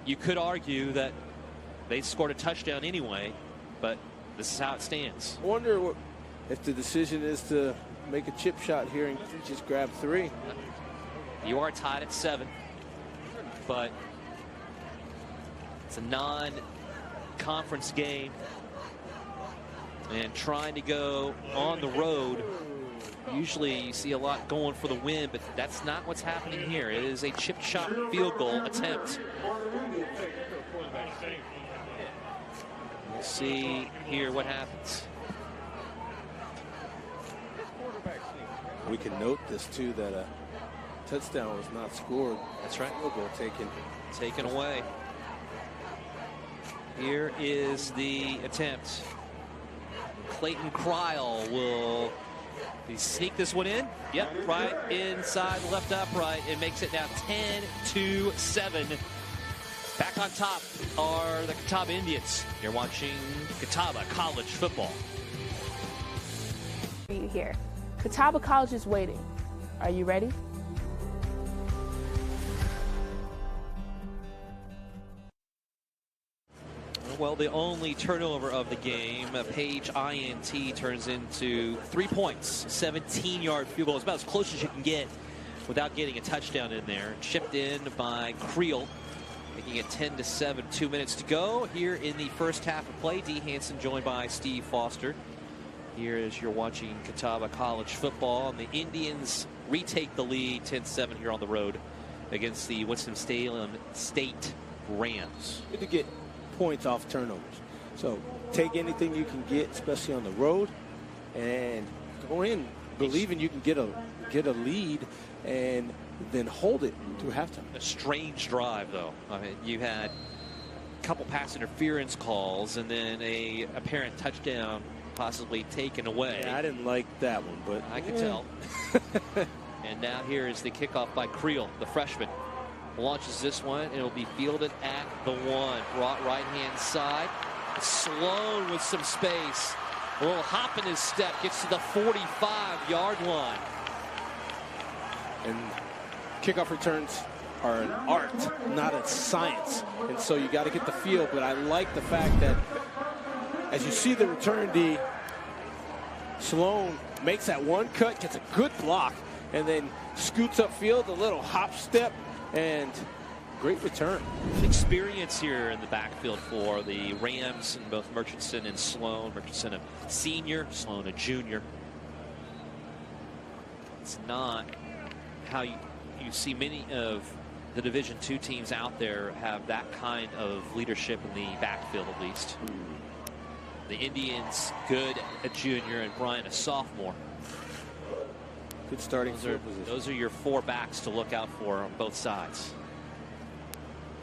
you could argue that they scored a touchdown anyway, but this is how it stands. I wonder if the decision is to make a chip shot here and just grab 3. You are tied at 7, but it's a non-conference game, and trying to go on the road. Usually you see a lot going for the win, but that's not what's happening here. It is a chip shot field goal attempt. We'll see here what happens. We can note this too, that a touchdown was not scored. That's right. Field goal taken away. Here is the attempt. Clayton Cryle will sneak this one in. Yep, right inside left upright. It makes it now 10-7. Back on top are the Catawba Indians. You're watching Catawba College Football. Are you here? Catawba College is waiting. Are you ready? Well, the only turnover of the game, Page INT turns into 3 points, 17-yard field goal. It's about as close as you can get without getting a touchdown in there. Chipped in by Creel, making it 10-7, 2 minutes to go here in the first half of play. D. Hansen joined by Steve Foster. Here as you're watching Catawba College Football, and the Indians retake the lead 10-7 here on the road against the Winston-Salem State Rams. Good to get points off turnovers. So take anything you can get, especially on the road, and go in believing you can get a lead and then hold it through halftime. A strange drive, though. I mean, you had a couple pass interference calls and then a apparent touchdown possibly taken away. Yeah, I didn't like that one, but I could tell. And now here is the kickoff by Creel, the freshman. Launches this one, and it'll be fielded at the 1. Brought right-hand side. Sloan with some space. A little hop in his step. Gets to the 45-yard line. And kickoff returns are an art, not a science. And so you got to get the feel. But I like the fact that as you see the return, D, Sloan makes that one cut, gets a good block, and then scoots upfield, a little hop step. And great return. Experience here in the backfield for the Rams, and both Murchison and Sloan. Murchison a senior, Sloan a junior. It's not how you see many of the Division II teams out there have that kind of leadership in the backfield, at least. The Indians, good a junior, and Brian a sophomore. Good starting field position. Those are your 4 backs to look out for on both sides.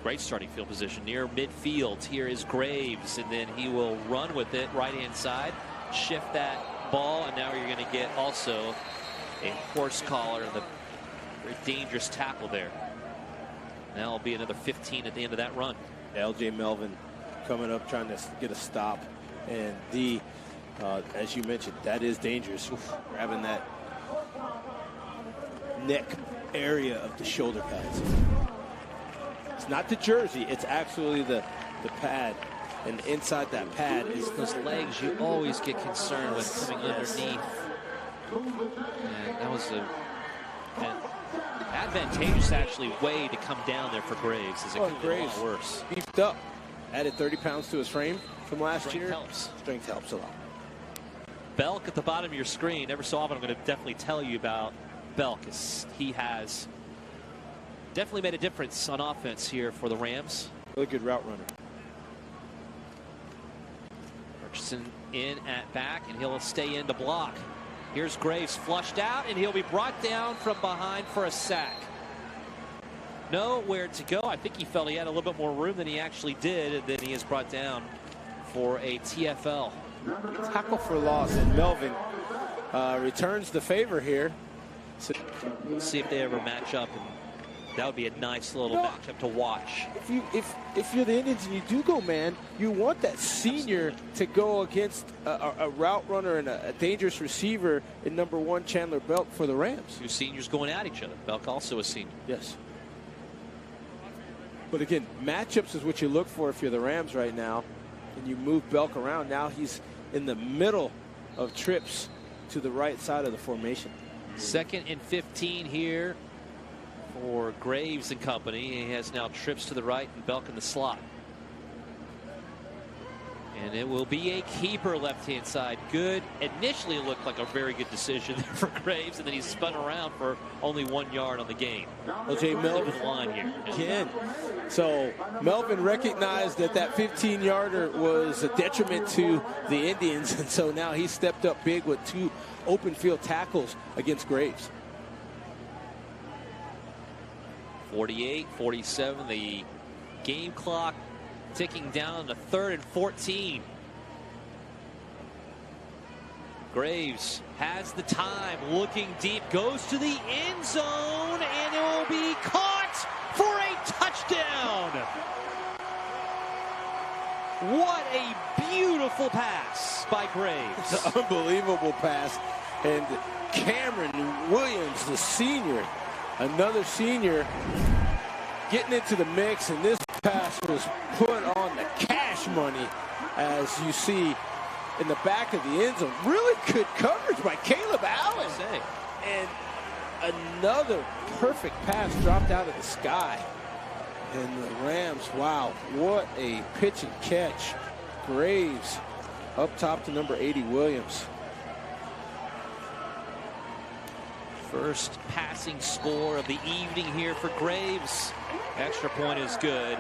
Great starting field position near midfield. Here is Graves, and then he will run with it right-hand side, shift that ball, and now you're going to get also a horse collar and the very dangerous tackle there. Now it'll be another 15 at the end of that run. L.J. Melvin coming up trying to get a stop, and as you mentioned, that is dangerous. Grabbing that neck area of the shoulder pads. It's not the jersey, it's actually the pad and inside that pad is those legs you always get concerned with coming underneath. And that was an advantageous actually way to come down there for Graves, as it could be a lot worse. Beefed up, added 30 pounds to his frame from last year. Helps. Strength helps a lot. Belk at the bottom of your screen. Every so often I'm going to definitely tell you about Belk, as he has definitely made a difference on offense here for the Rams. Really good route runner. Richardson in at back, and he'll stay in to block. Here's Graves flushed out, and he'll be brought down from behind for a sack. Nowhere to go. I think he felt he had a little bit more room than he actually did, and then he is brought down for a TFL. Tackle for loss, and Melvin returns the favor here. So, let's see if they ever match up, and that would be a nice little matchup to watch. If you're the Indians and you do go man, you want that senior to go against a route runner and a dangerous receiver in #1 Chandler Belk for the Rams. Two seniors going at each other. Belk also a senior. Yes. But again, matchups is what you look for if you're the Rams right now. And you move Belk around. Now he's in the middle of trips to the right side of the formation. 2nd and 15 here for Graves and company. He has now trips to the right and Belk in the slot. And it will be a keeper left-hand side. Good. Initially it looked like a very good decision there for Graves, and then he spun around for only 1 yard on the game. O.J. Melvin line here. Again. So Melvin recognized that 15-yarder was a detriment to the Indians, and so now he stepped up big with 2 open field tackles against Graves. 48-47, the game clock ticking down to 3rd and 14. Graves has the time, looking deep, goes to the end zone, and it will be caught for a touchdown. What a beautiful pass by Graves. Unbelievable pass. And Cameron Williams, the senior, another senior, getting into the mix, and this pass was put on the cash money, as you see in the back of the end zone. Really good coverage by Caleb Allen. And another perfect pass dropped out of the sky. And the Rams, wow, what a pitch and catch. Graves up top to number 80, Williams. First passing score of the evening here for Graves. Extra point is good.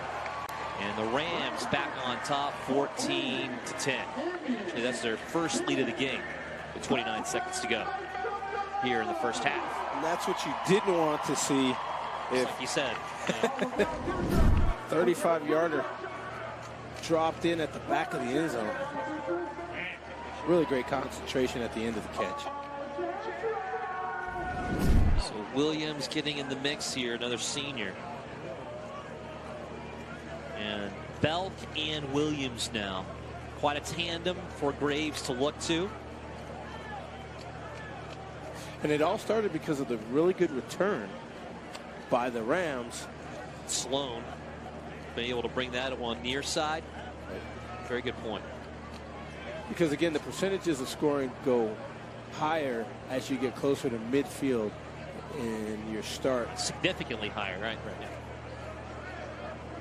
And the Rams back on top, 14-10. Actually, that's their first lead of the game with 29 seconds to go here in the first half. And that's what you didn't want to see. If like you said. 35-yarder dropped in at the back of the end zone. Really great concentration at the end of the catch. So Williams getting in the mix here, another senior. And Belk and Williams now. Quite a tandem for Graves to look to. And it all started because of the really good return by the Rams. Sloan being able to bring that on near side. Very good point. Because again, the percentages of scoring go higher as you get closer to midfield in your start. Significantly higher, right? Yeah.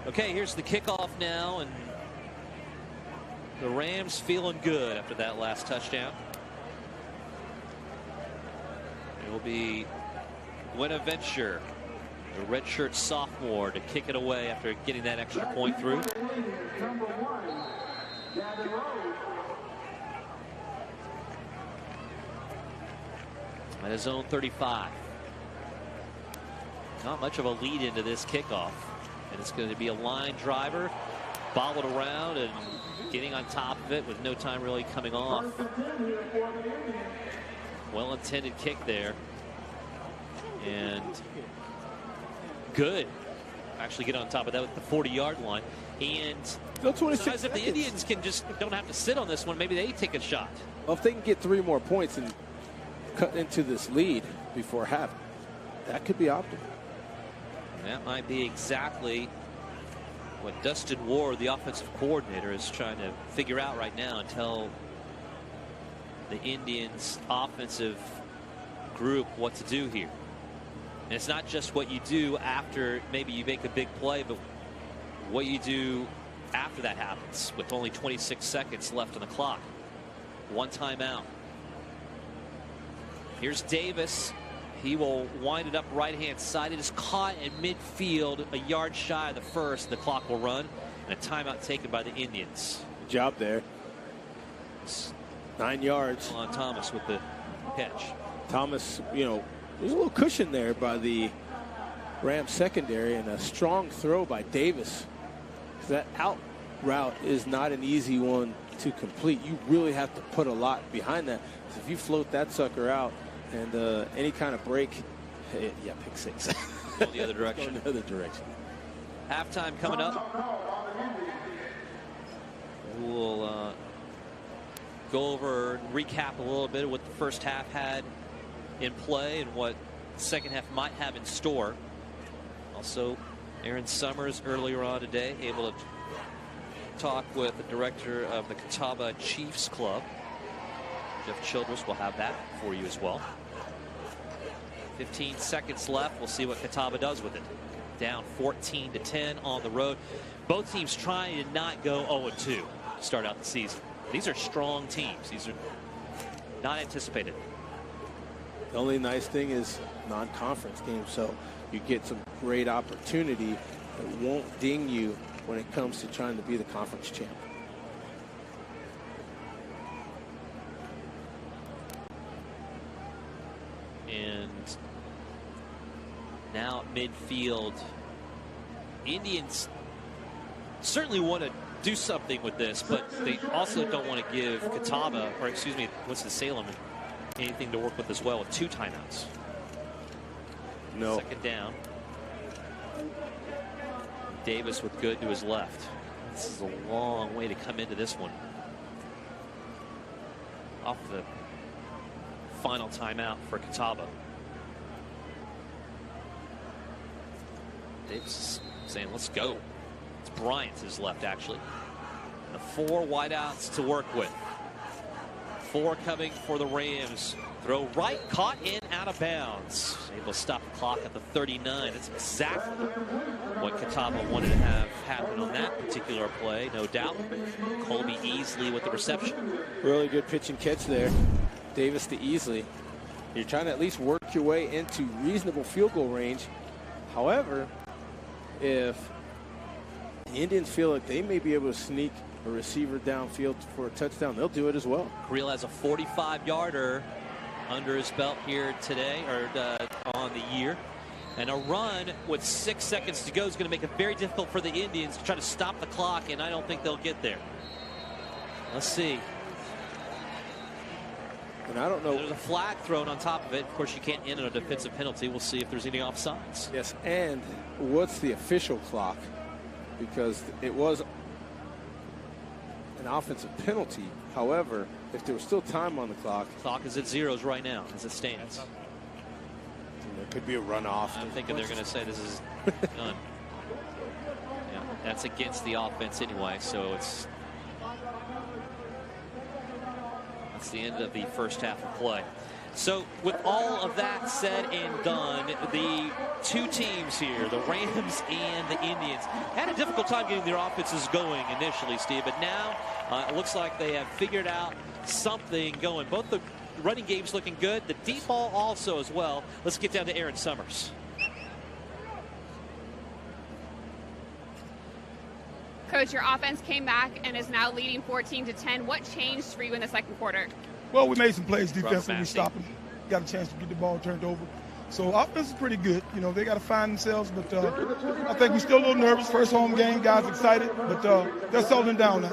Okay, here's the kickoff now, and the Rams feeling good after that last touchdown. It will be Buenaventure, the redshirt sophomore, to kick it away after getting that extra point through. At his own 35. Not much of a lead into this kickoff. And it's going to be a line driver, bobbled around and getting on top of it with no time really coming off. Well-intended kick there. And good. Actually get on top of that with the 40-yard line. And so if the Indians can don't have to sit on this one, maybe they take a shot. Well, if they can get 3 more points and cut into this lead before half, that could be optimal. That might be exactly what Dustin Ward, the offensive coordinator, is trying to figure out right now and tell the Indians offensive group what to do here. And it's not just what you do after maybe you make a big play, but what you do after that happens with only 26 seconds left on the clock. One timeout. Here's Davis. He will wind it up right-hand side. It is caught in midfield, a yard shy of the first. The clock will run, and a timeout taken by the Indians. Good job there. 9 yards. On Thomas with the catch. Thomas, you know, there's a little cushion there by the Rams secondary, and a strong throw by Davis. That out route is not an easy one to complete. You really have to put a lot behind that. If you float that sucker out and any kind of break, yeah, pick six. Go the other direction. Go the other direction. Halftime coming up. We'll go over and recap a little bit of what the first half had in play and what the second half might have in store. Also, Aaron Summers earlier on today able to talk with the director of the Catawba Chiefs Club. Jeff Childress will have that for you as well. 15 seconds left. We'll see what Catawba does with it. Down 14-10 on the road. Both teams trying to not go 0-2 to start out the season. These are strong teams. These are not anticipated. The only nice thing is non-conference games, so you get some great opportunity that won't ding you when it comes to trying to be the conference champ. And now at midfield, Indians certainly want to do something with this, but they also don't want to give Catawba, or excuse me, Winston-Salem, anything to work with as well with 2 timeouts. No. Second down. Davis with good to his left. This is a long way to come into this one. Off the final timeout for Catawba. Davis is saying, let's go. It's Bryant to his left, actually. The 4 wideouts to work with. 4 coming for the Rams. Throw right, caught in, out of bounds. Able to stop the clock at the 39. That's exactly what Catawba wanted to have happen on that particular play, no doubt. Colby Easley with the reception. Really good pitch and catch there. Davis to Easley. You're trying to at least work your way into reasonable field goal range. However, if the Indians feel like they may be able to sneak a receiver downfield for a touchdown, they'll do it as well. Creel has a 45-yarder under his belt here today, or on the year. And a run with 6 seconds to go is going to make it very difficult for the Indians to try to stop the clock, and I don't think they'll get there. Let's see. And I don't know. There's a flag thrown on top of it. Of course, you can't end on a defensive penalty. We'll see if there's any offsides. Yes, and what's the official clock? Because it was an offensive penalty. However, if there was still time on the clock. Clock is at zeros right now as it stands. There could be a runoff. I'm thinking they're going to say this is done. Yeah, that's against the offense anyway, so it's that's the end of the first half of play. So with all of that said and done, the 2 teams here, the Rams and the Indians, had a difficult time getting their offenses going initially, Steve, but now it looks like they have figured out something going. Both the running game's looking good, the deep ball also as well. Let's get down to Aaron Summers. Coach, your offense came back and is now leading 14-10. What changed for you in the second quarter? Well, we made some plays defensively. We stopped them. Got a chance to get the ball turned over. So offense is pretty good. You know, they got to find themselves, but I think we're still a little nervous. First home game, guys excited, but they're settling down now.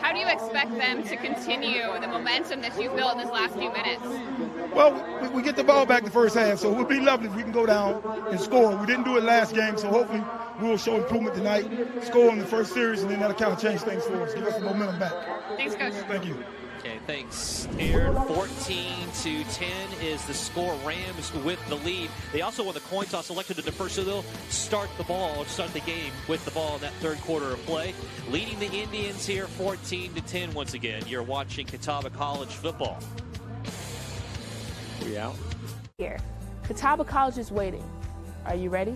How do you expect them to continue the momentum that you've built in this last few minutes? Well, we get the ball back the first half, so it would be lovely if we can go down and score. We didn't do it last game, so hopefully we'll show improvement tonight, score in the first series, and then that'll kind of change things for us, give us the momentum back. Thanks, Coach. Thank you. Okay, thanks, Aaron. 14-10 is the score. Rams with the lead. They also won the coin toss, elected to defer, so they'll start the game with the ball in that third quarter of play. Leading the Indians here 14-10 once again. You're watching Catawba College football. We out? Here, Catawba College is waiting. Are you ready?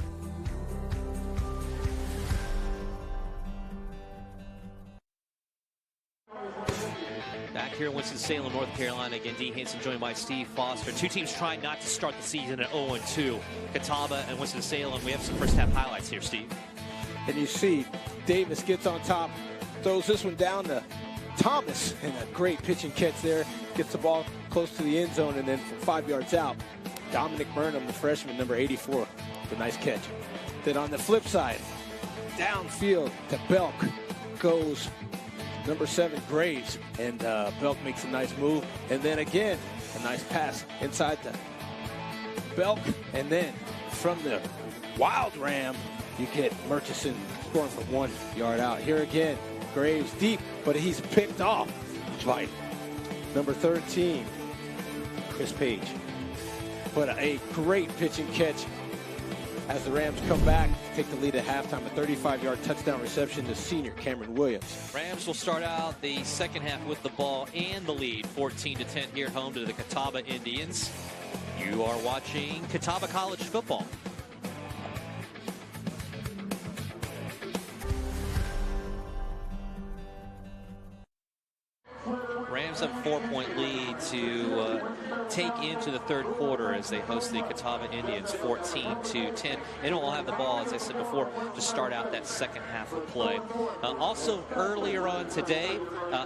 Back here in Winston-Salem, North Carolina. Again, Dee Hanson joined by Steve Foster. Two teams trying not to start the season at 0-2. Catawba and Winston-Salem. We have some first half highlights here, Steve. And you see Davis gets on top, throws this one down to Thomas, and a great pitch and catch there. Gets the ball close to the end zone, and then from 5 yards out, Dominic Burnham, the freshman, number 84, with a nice catch. Then on the flip side, downfield to Belk goes number 7, Graves, and Belk makes a nice move. And then again, a nice pass inside to Belk. And then from the wild ram, you get Murchison scoring from 1 yard out. Here again, Graves deep, but he's picked off by number 13, Chris Page. But a great pitch and catch as the Rams come back, take the lead at halftime. A 35-yard touchdown reception to senior Cameron Williams. Rams will start out the second half with the ball and the lead, 14-10 here home to the Catawba Indians. You are watching Catawba College football. Rams have a 4-point lead to take into the third quarter as they host the Catawba Indians 14-10. And will have the ball, as I said before, to start out that second half of play. Also, earlier on today,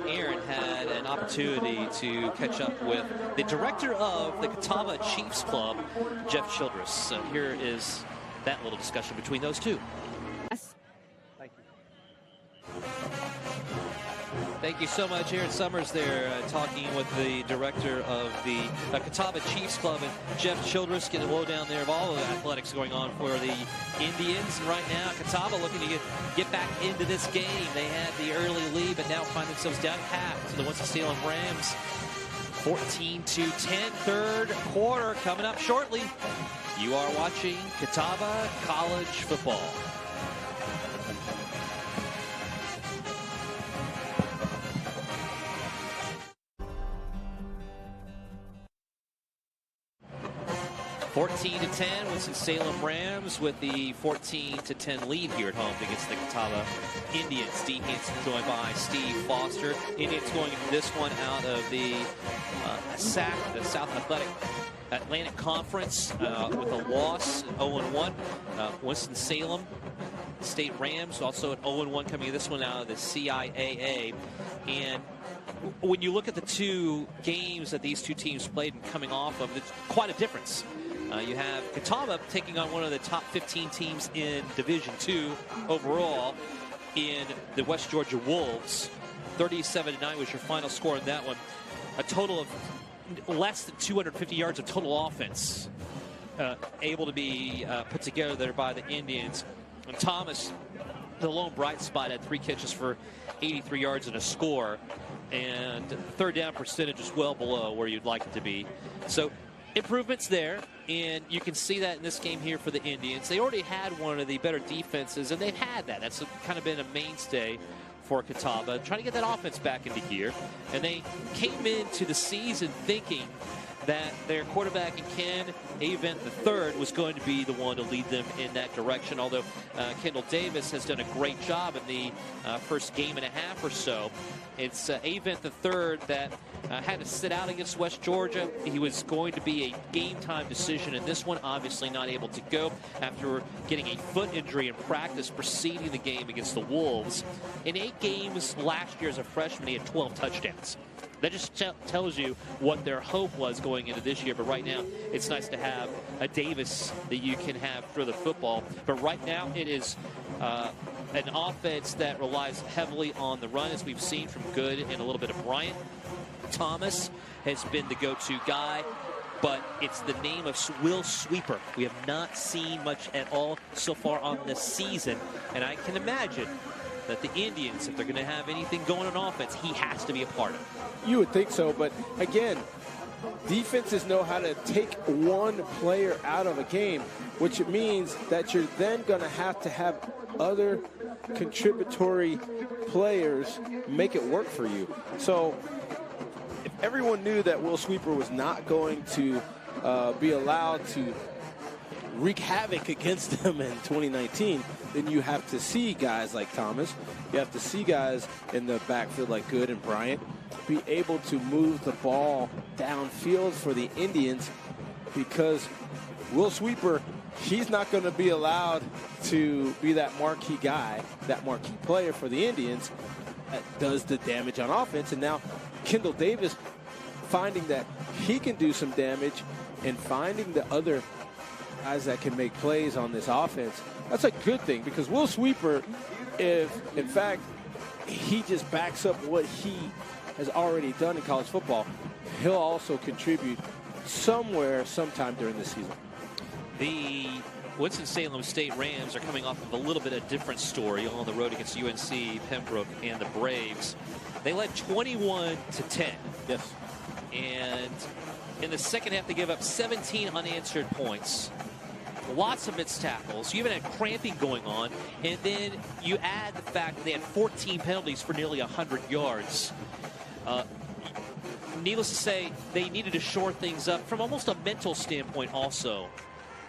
Aaron had an opportunity to catch up with the director of the Catawba Chiefs Club, Jeff Childress. So here is that little discussion between those two. Thank you so much, Aaron Summers there, talking with the director of the Catawba Chiefs Club, and Jeff Childress getting a lowdown there of all of the athletics going on for the Indians. And right now, Catawba looking to get back into this game. They had the early lead, but now find themselves down half to the Winston-Salem Rams. 14-10, third quarter coming up shortly. You are watching Catawba College football. (14-10) Winston-Salem Rams with the 14-10 lead here at home against the Catawba Indians. Dee Hanson joined by Steve Foster. Indians going into this one out of the SAC, the South Atlantic Conference, with a loss, 0-1. Winston-Salem State Rams also at 0-1 coming in this one out of the CIAA. And when you look at the two games that these two teams played and coming off of, it's quite a difference. You have Catawba taking on one of the top 15 teams in Division II overall in the West Georgia Wolves. 37-9 was your final score in that one. A total of less than 250 yards of total offense able to be put together there by the Indians. And Thomas, the lone bright spot, had 3 catches for 83 yards and a score. And third down percentage is well below where you'd like it to be. So improvements there, and you can see that in this game here for the Indians. They already had one of the better defenses, and they've had that. That's kind of been a mainstay for Catawba, trying to get that offense back into gear. And they came into the season thinking that their quarterback in Ken Avent III was going to be the one to lead them in that direction, although Kendall Davis has done a great job in the first game and a half or so. It's Avent III that had to sit out against West Georgia. He was going to be a game-time decision in this one, obviously not able to go after getting a foot injury in practice preceding the game against the Wolves. In 8 games last year as a freshman, he had 12 touchdowns. That just tells you what their hope was going into this year. But right now, it's nice to have a Davis that you can have for the football. But right now, it is an offense that relies heavily on the run, as we've seen from Good and a little bit of Bryant. Thomas has been the go-to guy. but it's the name of Will Sweeper. We have not seen much at all so far on this season, and I can imagine that the Indians, if they're going to have anything going on offense, he has to be a part of it. You would think so, but again, defenses know how to take one player out of a game, which means that you're then going to have other contributory players make it work for you. So if everyone knew that Will Sweeper was not going to be allowed to wreak havoc against them in 2019, then you have to see guys like Thomas, you have to see guys in the backfield like Good and Bryant be able to move the ball downfield for the Indians, because Will Sweeper, he's not going to be allowed to be that marquee guy, that marquee player for the Indians that does the damage on offense. And now Kendall Davis finding that he can do some damage and finding the other guys that can make plays on this offense. That's a good thing, because Will Sweeper, if in fact he just backs up what he has already done in college football, he'll also contribute somewhere, sometime during the season. The Winston-Salem State Rams are coming off of a little bit of a different story on the road against UNC, Pembroke, and the Braves. They led 21-10. Yes. And in the second half, they gave up 17 unanswered points. Lots of missed tackles. You even had cramping going on. And then you add the fact that they had 14 penalties for nearly 100 yards. Needless to say, they needed to shore things up from almost a mental standpoint also,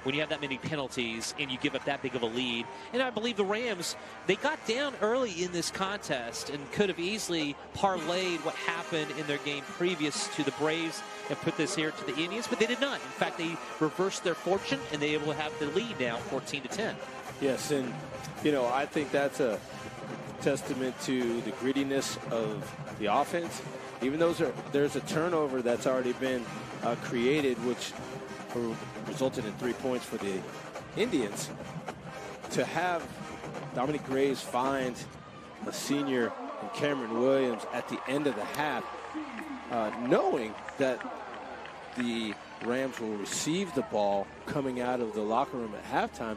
when you have that many penalties and you give up that big of a lead. And I believe the Rams, they got down early in this contest and could have easily parlayed what happened in their game previous to the Braves and put this here to the Indians, but they did not. In fact, they reversed their fortune and they were able to have the lead now 14-10. Yes, and I think that's a testament to the grittiness of the offense. Even though there's a turnover that's already been created, which resulted in 3 points for the Indians, to have Dominic Graves find a senior and Cameron Williams at the end of the half, knowing that the Rams will receive the ball coming out of the locker room at halftime,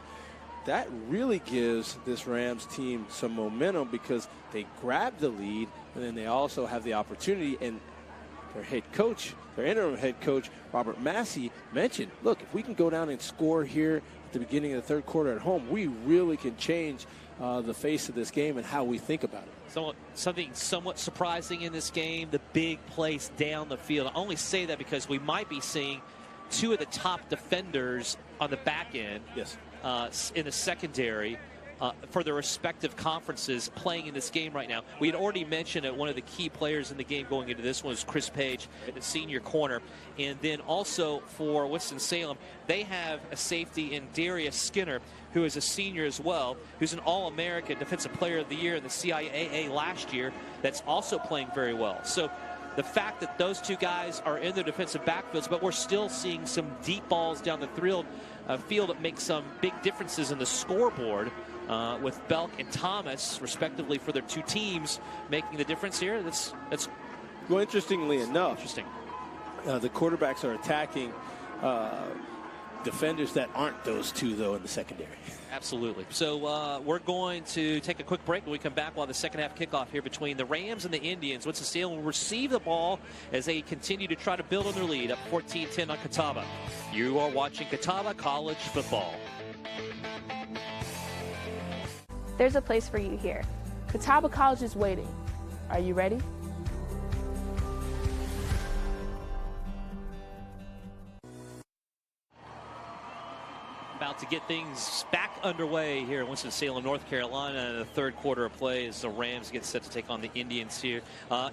that really gives this Rams team some momentum, because they grab the lead and then they also have the opportunity. And their head coach, their interim head coach, Robert Massey, mentioned, look, if we can go down and score here at the beginning of the third quarter at home, we really can change the face of this game and how we think about it. Something somewhat surprising in this game, the big plays down the field. I only say that because we might be seeing two of the top defenders on the back end, yes, in the secondary, for their respective conferences playing in this game right now. We had already mentioned that one of the key players in the game going into this one was Chris Page at the senior corner. And then also for Winston-Salem, they have a safety in Darius Skinner, who is a senior as well, who's an All-American Defensive Player of the Year in the CIAA last year, that's also playing very well. So the fact that those two guys are in their defensive backfields, but we're still seeing some deep balls down the field that make some big differences in the scoreboard, with Belk and Thomas, respectively, for their two teams, making the difference here. That's well, interestingly enough, the quarterbacks are attacking defenders that aren't those two, though, in the secondary. Absolutely. So we're going to take a quick break. When we come back, we'll have the second half kickoff here between the Rams and the Indians. Winston-Salem will receive the ball as they continue to try to build on their lead, up 14-10 on Catawba. You are watching Catawba College Football. There's a place for you here. Catawba College is waiting. Are you ready? About to get things back underway here in Winston-Salem, North Carolina, in the third quarter of play as the Rams get set to take on the Indians here.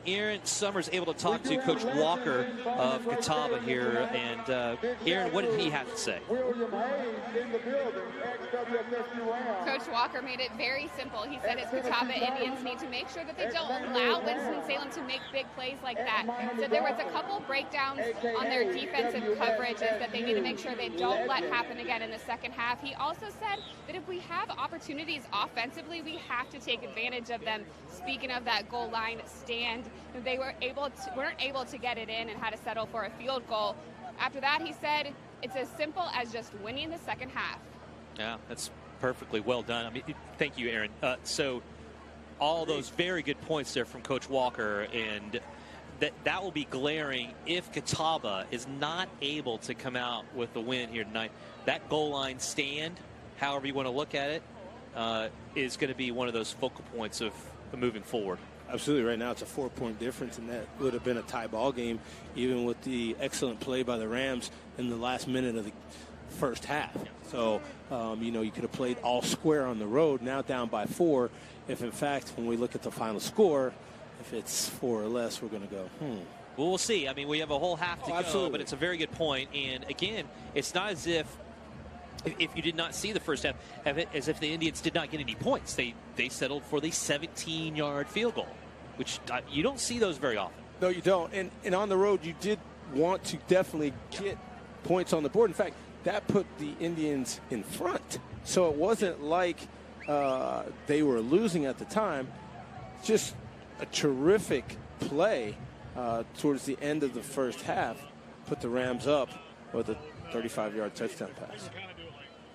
Aaron Summers able to talk to Coach Walker of Catawba here. And Aaron, what did he have to say? Coach Walker made it very simple. He said his Catawba Indians need to make sure that they don't allow Winston-Salem to make big plays like that. So there was a couple breakdowns on their defensive coverages that they need to make sure they don't let happen again in the second half. He also said that if we have opportunities offensively, we have to take advantage of them. Speaking of that goal line stand, they weren't able to get it in and had to settle for a field goal. After that, he said, it's as simple as just winning the second half. Yeah, that's perfectly well done. I mean, thank you, Aaron. So all those very good points there from Coach Walker, and that will be glaring if Catawba is not able to come out with the win here tonight. That goal line stand, however you want to look at it, is going to be one of those focal points of moving forward. Absolutely. Right now it's a 4-point difference, and that would have been a tie ball game, even with the excellent play by the Rams in the last minute of the first half. So, you could have played all square on the road, now down by 4. If, in fact, when we look at the final score, if it's 4 or less, we're going to go, Well, we'll see. I mean, we have a whole half to go, absolutely. But it's a very good point. And, again, it's not as if you did not see the first half, as if the Indians did not get any points. They settled for the 17-yard field goal, which you don't see those very often. No, you don't. And on the road, you did want to definitely get points on the board. In fact, that put the Indians in front. So it wasn't like they were losing at the time. Just a terrific play towards the end of the first half put the Rams up with a 35-yard touchdown pass.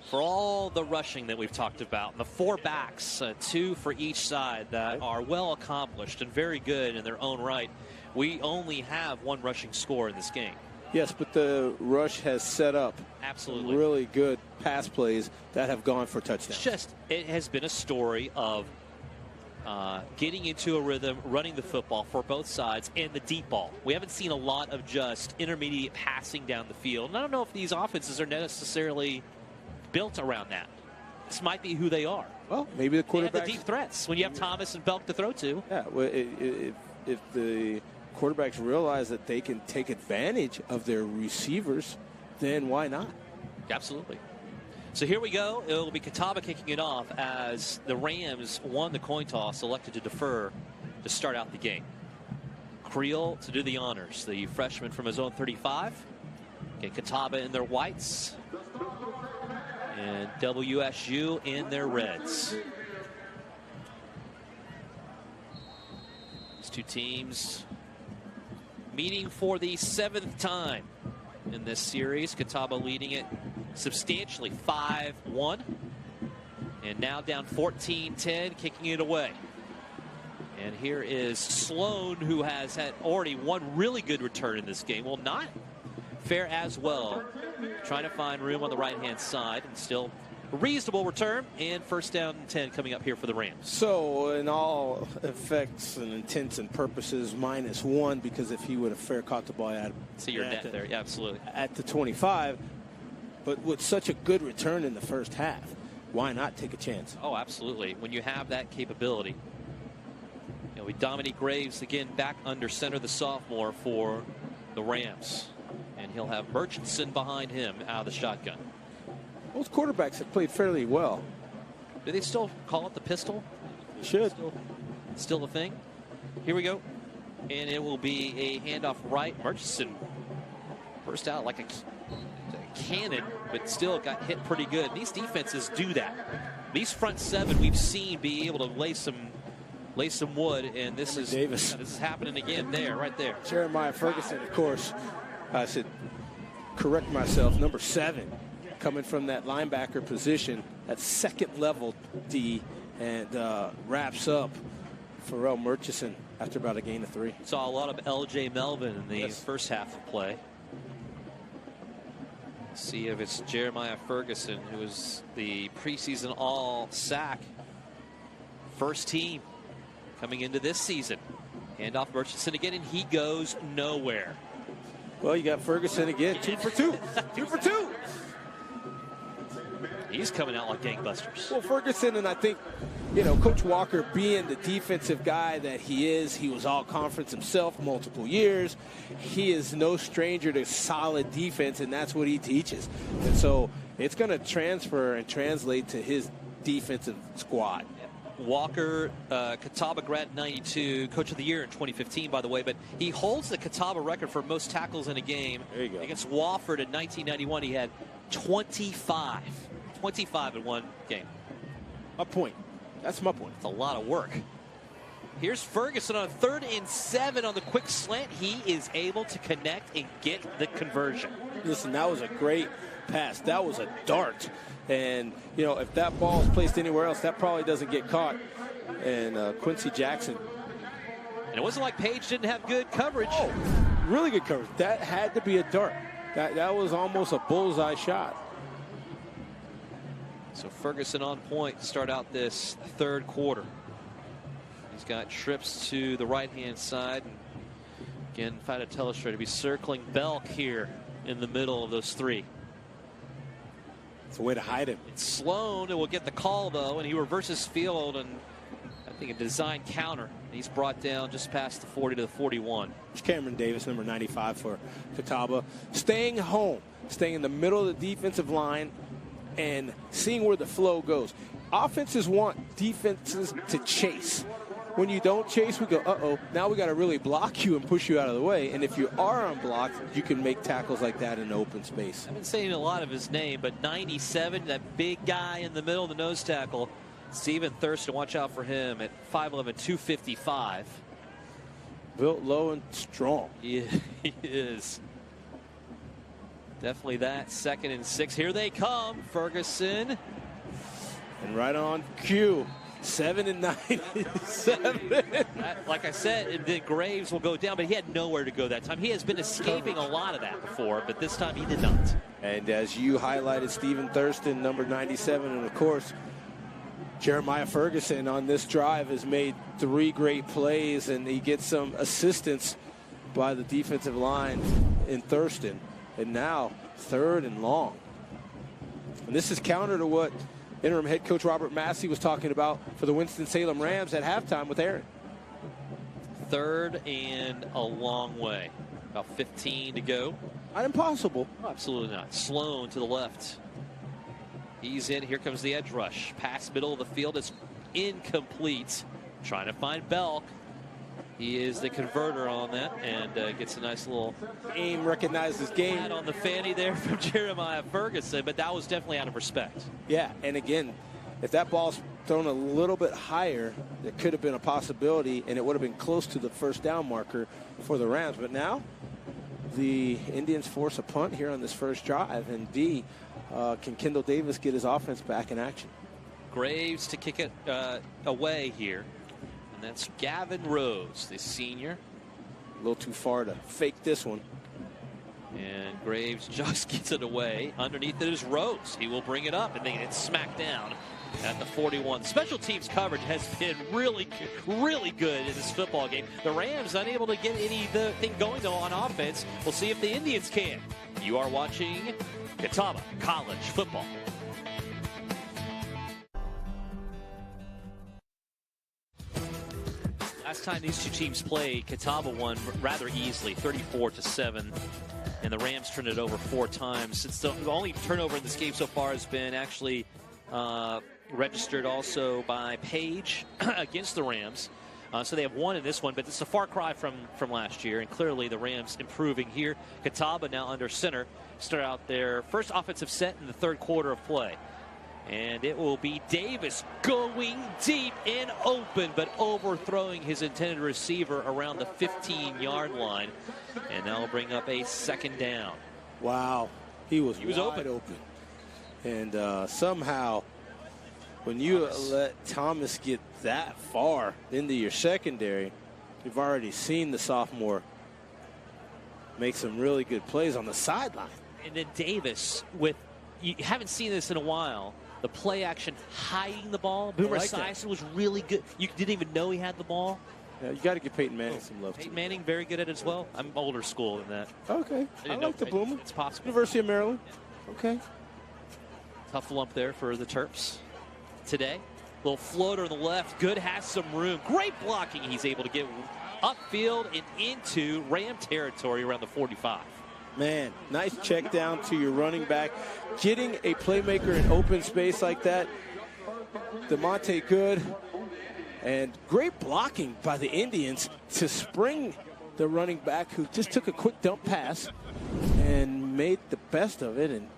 For all the rushing that we've talked about, the 4 backs, 2 for each side that are well accomplished and very good in their own right, we only have 1 rushing score in this game. Yes, but the rush has set up absolutely really good pass plays that have gone for touchdowns. It has been a story of getting into a rhythm, running the football for both sides, and the deep ball. We haven't seen a lot of just intermediate passing down the field. And I don't know if these offenses are necessarily built around that. This might be who they are. Well, maybe the quarterbacks. They have the deep threats when you have Thomas and Belk to throw to. Yeah, well, if the quarterbacks realize that they can take advantage of their receivers, then why not? Absolutely. So here we go. It will be Catawba kicking it off as the Rams won the coin toss, elected to defer to start out the game. Creel to do the honors, the freshman from his own 35. Okay, Catawba in their whites. And WSU in their reds. These two teams meeting for the 7th time in this series. Catawba leading it substantially 5-1. And now down 14-10, kicking it away. And here is Sloan, who has had already one really good return in this game. Well, not fair as well. Trying to find room on the right-hand side, and still a reasonable return. And first down and 10 coming up here for the Rams. So in all effects and intents and purposes, -1, because if he would have fair caught the ball at see your net there. Yeah, absolutely. At the 25, but with such a good return in the first half, why not take a chance? Oh, absolutely. When you have that capability. You know, we Dominique Graves again back under center, the sophomore for the Rams. And he'll have Murchison behind him out of the shotgun. Both quarterbacks have played fairly well. Do they still call it the pistol? Should. Still a thing. Here we go. And it will be a handoff right. Murchison burst out like a cannon, but still got hit pretty good. These defenses do that. These front 7 we've seen be able to lay some wood, and this is happening again there, right there. Jeremiah Ferguson, of course. I should correct myself. Number 7, coming from that linebacker position, that second level D, and wraps up Pharrell Murchison after about a gain of 3. Saw a lot of L.J. Melvin in the first half of play. See if it's Jeremiah Ferguson, who is the preseason all-sack first team coming into this season. Handoff Murchison again, and he goes nowhere. Well, you got Ferguson again, 2 for 2. 2 for 2. He's coming out like gangbusters. Well, Ferguson, and I think, Coach Walker being the defensive guy that he is, he was all conference himself multiple years. He is no stranger to solid defense, and that's what he teaches. And so it's going to transfer and translate to his defensive squad. Walker, Catawba grad 92, Coach of the Year in 2015, by the way, but he holds the Catawba record for most tackles in a game. There you go. Against Wofford in 1991, he had 25 in one game. My point. That's my point. It's a lot of work. Here's Ferguson on 3rd and 7 on the quick slant. He is able to connect and get the conversion. Listen, that was a great pass. That was a dart. And, you know, if that ball is placed anywhere else, that probably doesn't get caught. And Quincy Jackson. And it wasn't like Page didn't have good coverage. Oh, really good coverage. That had to be a dart. That was almost a bullseye shot. So Ferguson on point to start out this 3rd quarter. He's got trips to the right-hand side. Again, Fida Telestra to be circling Belk here in the middle of those 3. It's a way to hide him. It's Sloan who will get the call, though, and he reverses field, and I think a design counter. He's brought down just past the 40 to the 41. It's Cameron Davis, number 95 for Catawba. Staying home, staying in the middle of the defensive line and seeing where the flow goes. Offenses want defenses to chase. When you don't chase, we go, uh-oh, now we got to really block you and push you out of the way. And if you are unblocked, you can make tackles like that in open space. I've been saying a lot of his name, but 97, that big guy in the middle of the nose tackle, Steven Thurston, watch out for him at 5'11", 255. Built low and strong. He is. Definitely that. 2nd and 6. Here they come. Ferguson. And right on cue. 7 and 97. Like I said, then Graves will go down, but he had nowhere to go that time. He has been escaping a lot of that before, but this time he did not. And as you highlighted, Steven Thurston, number 97, and of course, Jeremiah Ferguson on this drive has made 3 great plays, and he gets some assistance by the defensive line in Thurston. And now 3rd and long. And this is counter to what interim head coach Robert Massey was talking about for the Winston-Salem Rams at halftime with Aaron. 3rd and a long way. About 15 to go. Not impossible. Oh, absolutely not. Sloan to the left. He's in. Here comes the edge rush. Pass middle of the field. It's incomplete. Trying to find Belk. He is the converter on that and gets a nice little game, recognizes game on the fanny there from Jeremiah Ferguson, but that was definitely out of respect. Yeah, and again, if that ball's thrown a little bit higher, it could have been a possibility, and it would have been close to the 1st down marker for the Rams. But now the Indians force a punt here on this first drive, and can Kendall Davis get his offense back in action? Graves to kick it away here. And that's Gavin Rose, the senior. A little too far to fake this one. And Graves just gets it away. Underneath it is Rose. He will bring it up, and then it's smacked down at the 41. Special teams coverage has been really good in this football game. The Rams unable to get anything going on offense. We'll see if the Indians can. You are watching Catawba College Football. Last time these 2 teams played, Catawba won rather easily, 34-7, and the Rams turned it over 4 times. It's the only turnover in this game so far has been actually registered also by Page against the Rams. So they have 1 in this one, but it's a far cry from last year, and clearly the Rams improving here. Catawba now under center, start out their first offensive set in the 3rd quarter of play. And it will be Davis going deep and open, but overthrowing his intended receiver around the 15-yard line. And that'll bring up a 2nd down. Wow. He was wide open. And somehow, when you let Thomas get that far into your secondary, you've already seen the sophomore make some really good plays on the sideline. And then Davis, you haven't seen this in a while, the play action hiding the ball. Boomer Esiason was really good. You didn't even know he had the ball. Yeah, you got to give Peyton Manning some love. Peyton Manning, very good at it as well. I'm older school than that. Okay. I like the Boomer. It's possible. University of Maryland. Yeah. Okay. Tough lump there for the Terps today. Little floater on the left. Good, has some room. Great blocking. He's able to get upfield and into Ram territory around the 45. Man, nice check down to your running back. Getting a playmaker in open space like that. DeMonte Good. And great blocking by the Indians to spring the running back, who just took a quick dump pass and made the best of it and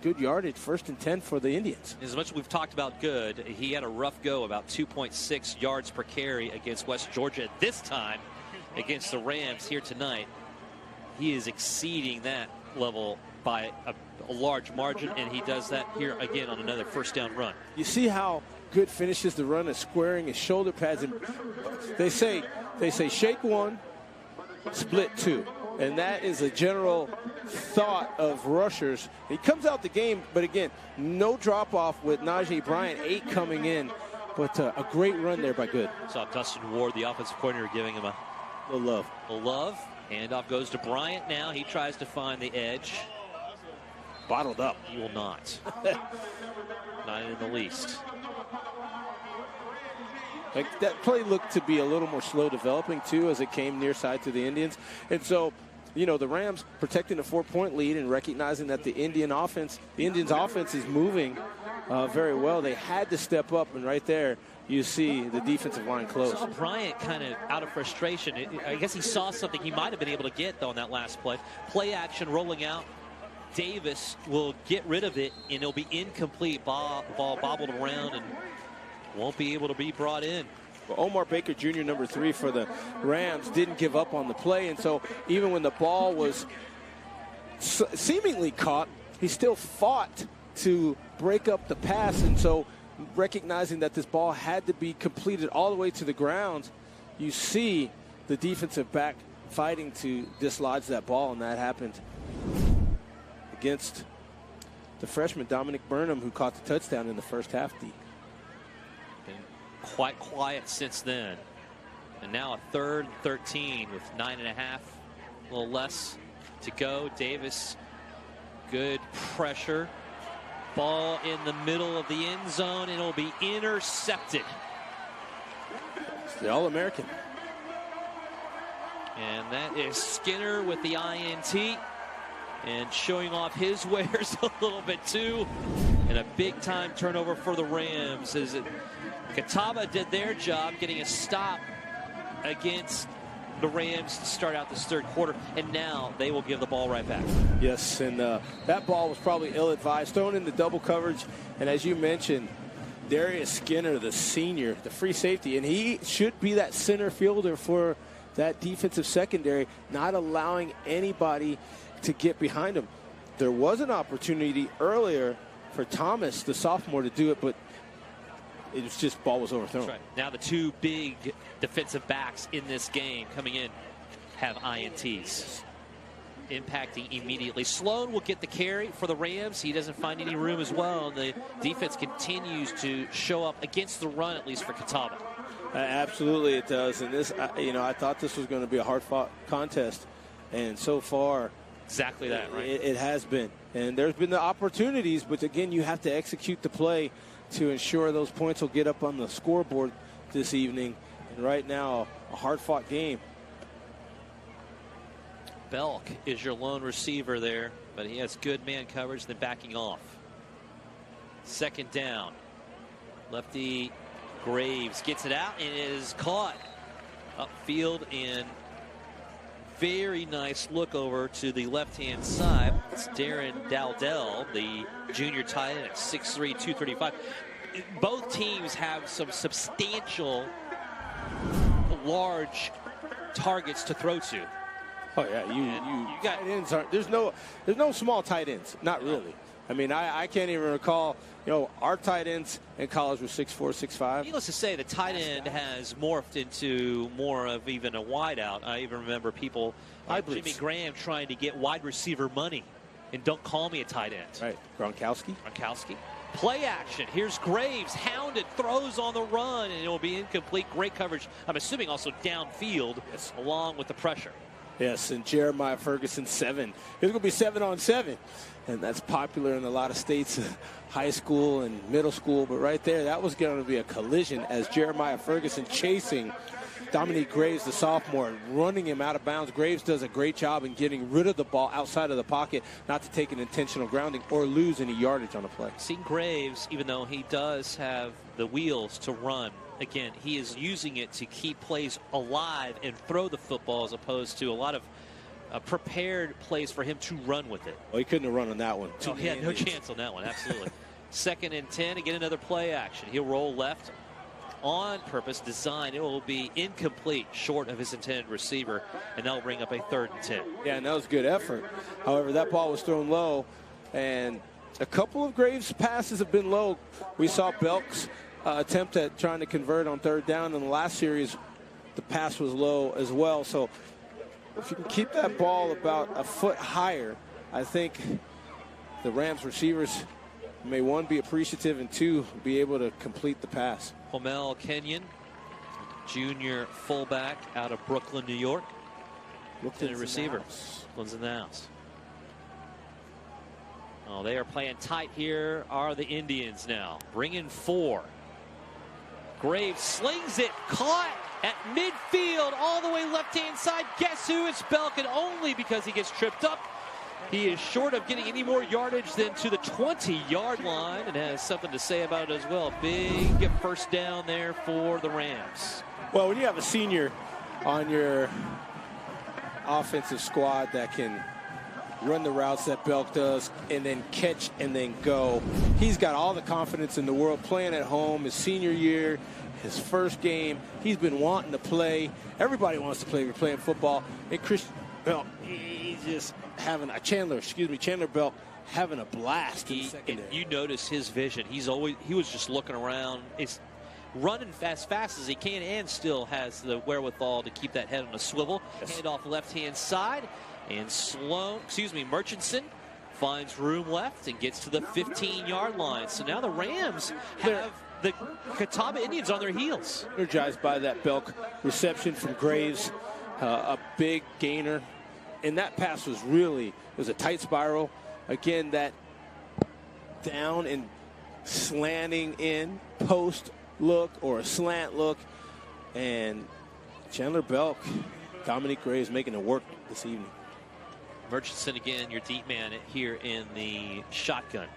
good yardage, 1st and 10 for the Indians. As much as we've talked about good, he had a rough go, about 2.6 yards per carry against West Georgia. This time against the Rams here tonight, he is exceeding that level by a large margin, and he does that here again on another 1st down run. You see how good finishes the run is squaring his shoulder pads, and they say shake 1, split 2. And that is a general thought of rushers. He comes out the game, but again, no drop-off with Najee Bryant, 8 coming in. But a great run there by Good. Saw Dustin Ward, the offensive coordinator, giving him a little love. A love. Handoff goes to Bryant now. He tries to find the edge. Bottled up. He will not. Not in the least. Like, that play looked to be a little more slow developing, too, as it came near side to the Indians. And so, you know, the Rams protecting a 4-point lead and recognizing that the Indians' offense is moving very well. They had to step up, and right there you see the defensive line close. Saw Bryant kind of out of frustration. I guess he saw something he might have been able to get, though, on that last play. Play action rolling out. Davis will get rid of it, and it'll be incomplete. Ball bobbled around and won't be able to be brought in. Well, Omar Baker Jr., number 3 for the Rams, didn't give up on the play. And so even when the ball was seemingly caught, he still fought to break up the pass. And so recognizing that this ball had to be completed all the way to the ground, you see the defensive back fighting to dislodge that ball. And that happened against the freshman Dominic Burnham, who caught the touchdown in the first half. Been quite quiet since then. And now a 3rd and 13 with 9.5, a little less to go. Davis, good pressure. Ball in the middle of the end zone, and it'll be intercepted. It's the All-American. And that is Skinner with the INT. And showing off his wares a little bit too. And a big-time turnover for the Rams. As Catawba did their job getting a stop against the Rams to start out this 3rd quarter. And now they will give the ball right back. Yes, and that ball was probably ill-advised, thrown into double coverage. And as you mentioned, Darius Skinner, the senior, the free safety, and he should be that center fielder for that defensive secondary, not allowing anybody to get behind him. There was an opportunity earlier for Thomas, the sophomore, to do it, but it was just ball was overthrown. That's right. Now the 2 big defensive backs in this game coming in have INTs. Impacting immediately. Sloan will get the carry for the Rams. He doesn't find any room as well. And the defense continues to show up against the run, at least for Catawba. Absolutely it does. And this, I thought this was going to be a hard-fought contest. And so far, exactly that, right? It has been. And there's been the opportunities, but again, you have to execute the play to ensure those points will get up on the scoreboard this evening. And right now, a hard-fought game. Belk is your lone receiver there, but he has good man coverage, then backing off. 2nd down. Lefty Graves gets it out and it is caught upfield, and very nice look over to the left-hand side. It's Darren Dowdell, the junior tight end at 6'3", 235. Both teams have some substantial, large targets to throw to. Oh yeah, you got tight ends aren't. There's no small tight ends, not really. I mean, I can't even recall. Our tight ends in college were 6'4", 6'5". Needless to say, the tight end has morphed into more of even a wideout. I even remember people like Jimmy Graham trying to get wide receiver money, and don't call me a tight end. Right, Gronkowski. Play action. Here's Graves, hounded, throws on the run, and it will be incomplete. Great coverage. I'm assuming also downfield, along with the pressure. Yes, and Jeremiah Ferguson 7. It's going to be 7-on-7, and that's popular in a lot of states, high school and middle school. But right there, that was going to be a collision as Jeremiah Ferguson chasing Dominique Graves, the sophomore, running him out of bounds. Graves does a great job in getting rid of the ball outside of the pocket, not to take an intentional grounding or lose any yardage on a play. Seeing Graves, even though he does have the wheels to run, again, he is using it to keep plays alive and throw the football, as opposed to a lot of prepared plays for him to run with it. Well, he couldn't have run on that one. Oh, he had no chance on that one, absolutely. 2nd and 10, again another play action. He'll roll left on purpose, design. It will be incomplete, short of his intended receiver, and that'll bring up a 3rd and 10. Yeah, and that was good effort. However, that ball was thrown low, and a couple of Graves passes have been low. We saw Belk's attempt at trying to convert on 3rd down in the last series. The pass was low as well. So if you can keep that ball about a foot higher, I think the Rams receivers may, 1, be appreciative, and 2, be able to complete the pass. Homel Kenyon, junior fullback out of Brooklyn, New York. Brooklyn receiver. Brooklyn's in the house. Oh, they are playing tight here, are the Indians now. Bringing 4. Graves slings it, caught at midfield, all the way left-hand side. Guess who? It's Belk, and only because he gets tripped up. He is short of getting any more yardage than to the 20-yard line, and has something to say about it as well. Big first down there for the Rams. Well, when you have a senior on your offensive squad that can run the routes that Belk does and then catch and then go, he's got all the confidence in the world, playing at home, his senior year, his first game. He's been wanting to play. Everybody wants to play if you're playing football. And Christian Belk, he's just having a Chandler Belk having a blast in secondary. You notice his vision. He was just looking around. He's running as fast as he can, and still has the wherewithal to keep that head on a swivel. Yes. Hand off left-hand side, and Murchison finds room left and gets to the 15-yard line. So now the Rams have the Catawba Indians on their heels. Energized by that Belk reception from Graves, a big gainer. And that pass was it was a tight spiral. Again, that down and slanting in post look or a slant look. And Chandler Belk, Dominique Graves making it work this evening. Murchison again, your deep man here in the shotgun.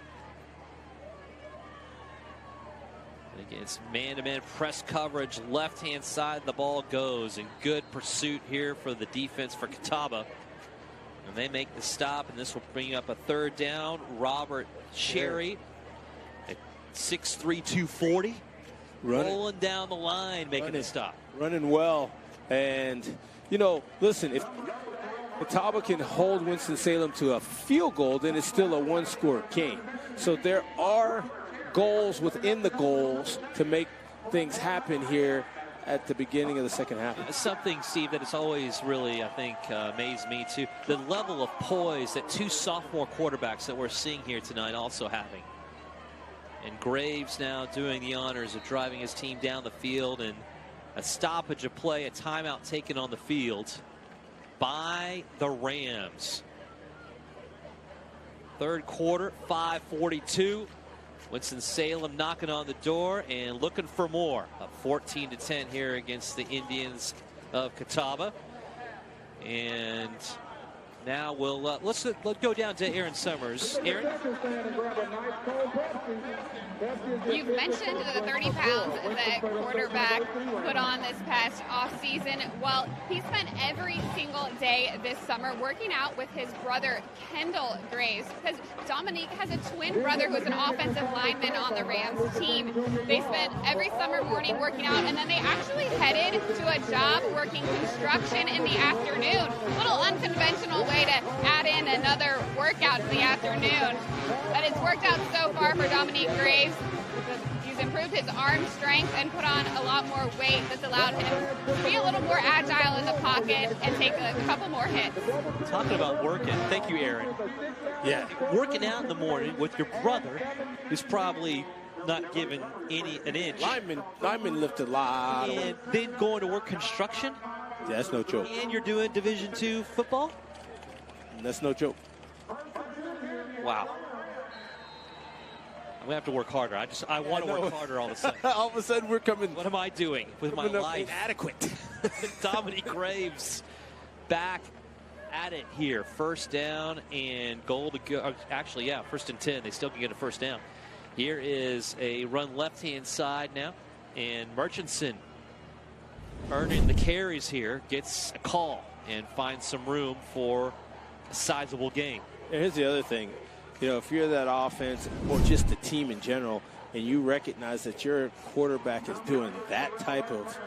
And again, it's man-to-man press coverage, left-hand side, the ball goes, and good pursuit here for the defense for Catawba. And they make the stop, and this will bring up a 3rd down. Robert Cherry at 6'3", 240. Rolling down the line, making the stop. Running well. And, you know, listen, if Catawba can hold Winston-Salem to a field goal, then it's still a 1-score game. So there are goals within the goals to make things happen here at the beginning of the second half. Something, Steve, that has always really, I think, amazed me too. The level of poise that 2 sophomore quarterbacks that we're seeing here tonight also having. And Graves now doing the honors of driving his team down the field, and a stoppage of play, a timeout taken on the field by the Rams. 3rd quarter, 5:42. Winston-Salem knocking on the door and looking for more. Up 14-10 here against the Indians of Catawba. And now we'll let's go down to Aaron Summers. Aaron? You've mentioned the 30 pounds that quarterback put on this past offseason. Well, he spent every single day this summer working out with his brother, Kendall Graves, because Dominique has a twin brother who's an offensive lineman on the Rams team. They spent every summer morning working out, and then they actually headed to a job working construction in the afternoon. A little unconventional way to add in another workout in the afternoon. But it's worked out so far for Dominique Graves. He's improved his arm strength and put on a lot more weight that's allowed him to be a little more agile in the pocket and take a couple more hits. Talking about working, thank you, Aaron. Yeah, working out in the morning with your brother is probably not given an inch. Lineman lift a lot. And then going to work construction. Yeah, that's no joke. And you're doing Division II football. That's no joke. Wow. I'm gonna have to work harder. I want to work harder all of a sudden. All of a sudden we're coming. What am I doing with my life? Inadequate. Dominique Graves back at it here. 1st down and goal to go. Actually, yeah, 1st and 10. They still can get a 1st down. Here is a run left-hand side now, and Murchison earning the carries here, gets a call. and find some room for a sizable game. And here's the other thing. You know, if you're that offense or just the team in general, and you recognize that your quarterback is doing that type of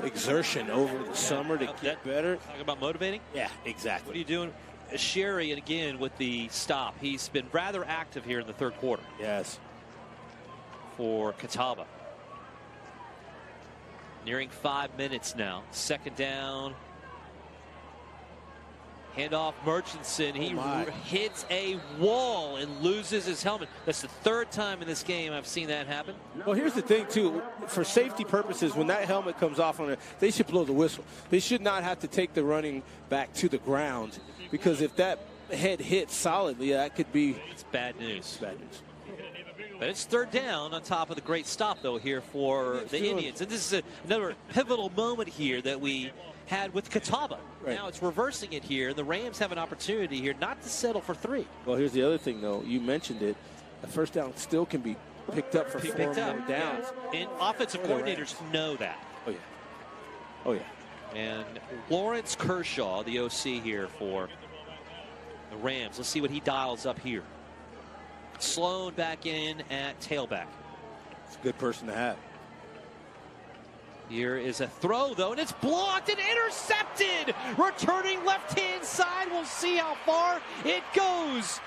exertion over the summer to get better. Talking about motivating? Yeah, exactly. What are you doing? Sherry, and again with the stop. He's been rather active here in the third quarter. Yes. For Catawba. Nearing 5 minutes now. Second down. Handoff Murchison. He hits a wall and loses his helmet. That's the third time in this game I've seen that happen. Well, here's the thing, too. For safety purposes, when that helmet comes off on it, they should blow the whistle. They should not have to take the running back to the ground, because if that head hits solidly, that could be... It's bad news. Bad news. But it's third down on top of the great stop, though, here for the Indians. And this is another pivotal moment here that we had with Catawba. Right. Now it's reversing it here. The Rams have an opportunity here not to settle for 3. Well, here's the other thing, though. You mentioned it. A first down still can be picked up for 4 more downs. Yeah. And offensive coordinators know that. Oh, yeah. Oh, yeah. And Lawrence Kershaw, the OC here for the Rams. Let's see what he dials up here. Sloan back in at tailback. It's a good person to have. Here is a throw, though, and it's blocked and intercepted. Returning left-hand side. We'll see how far it goes.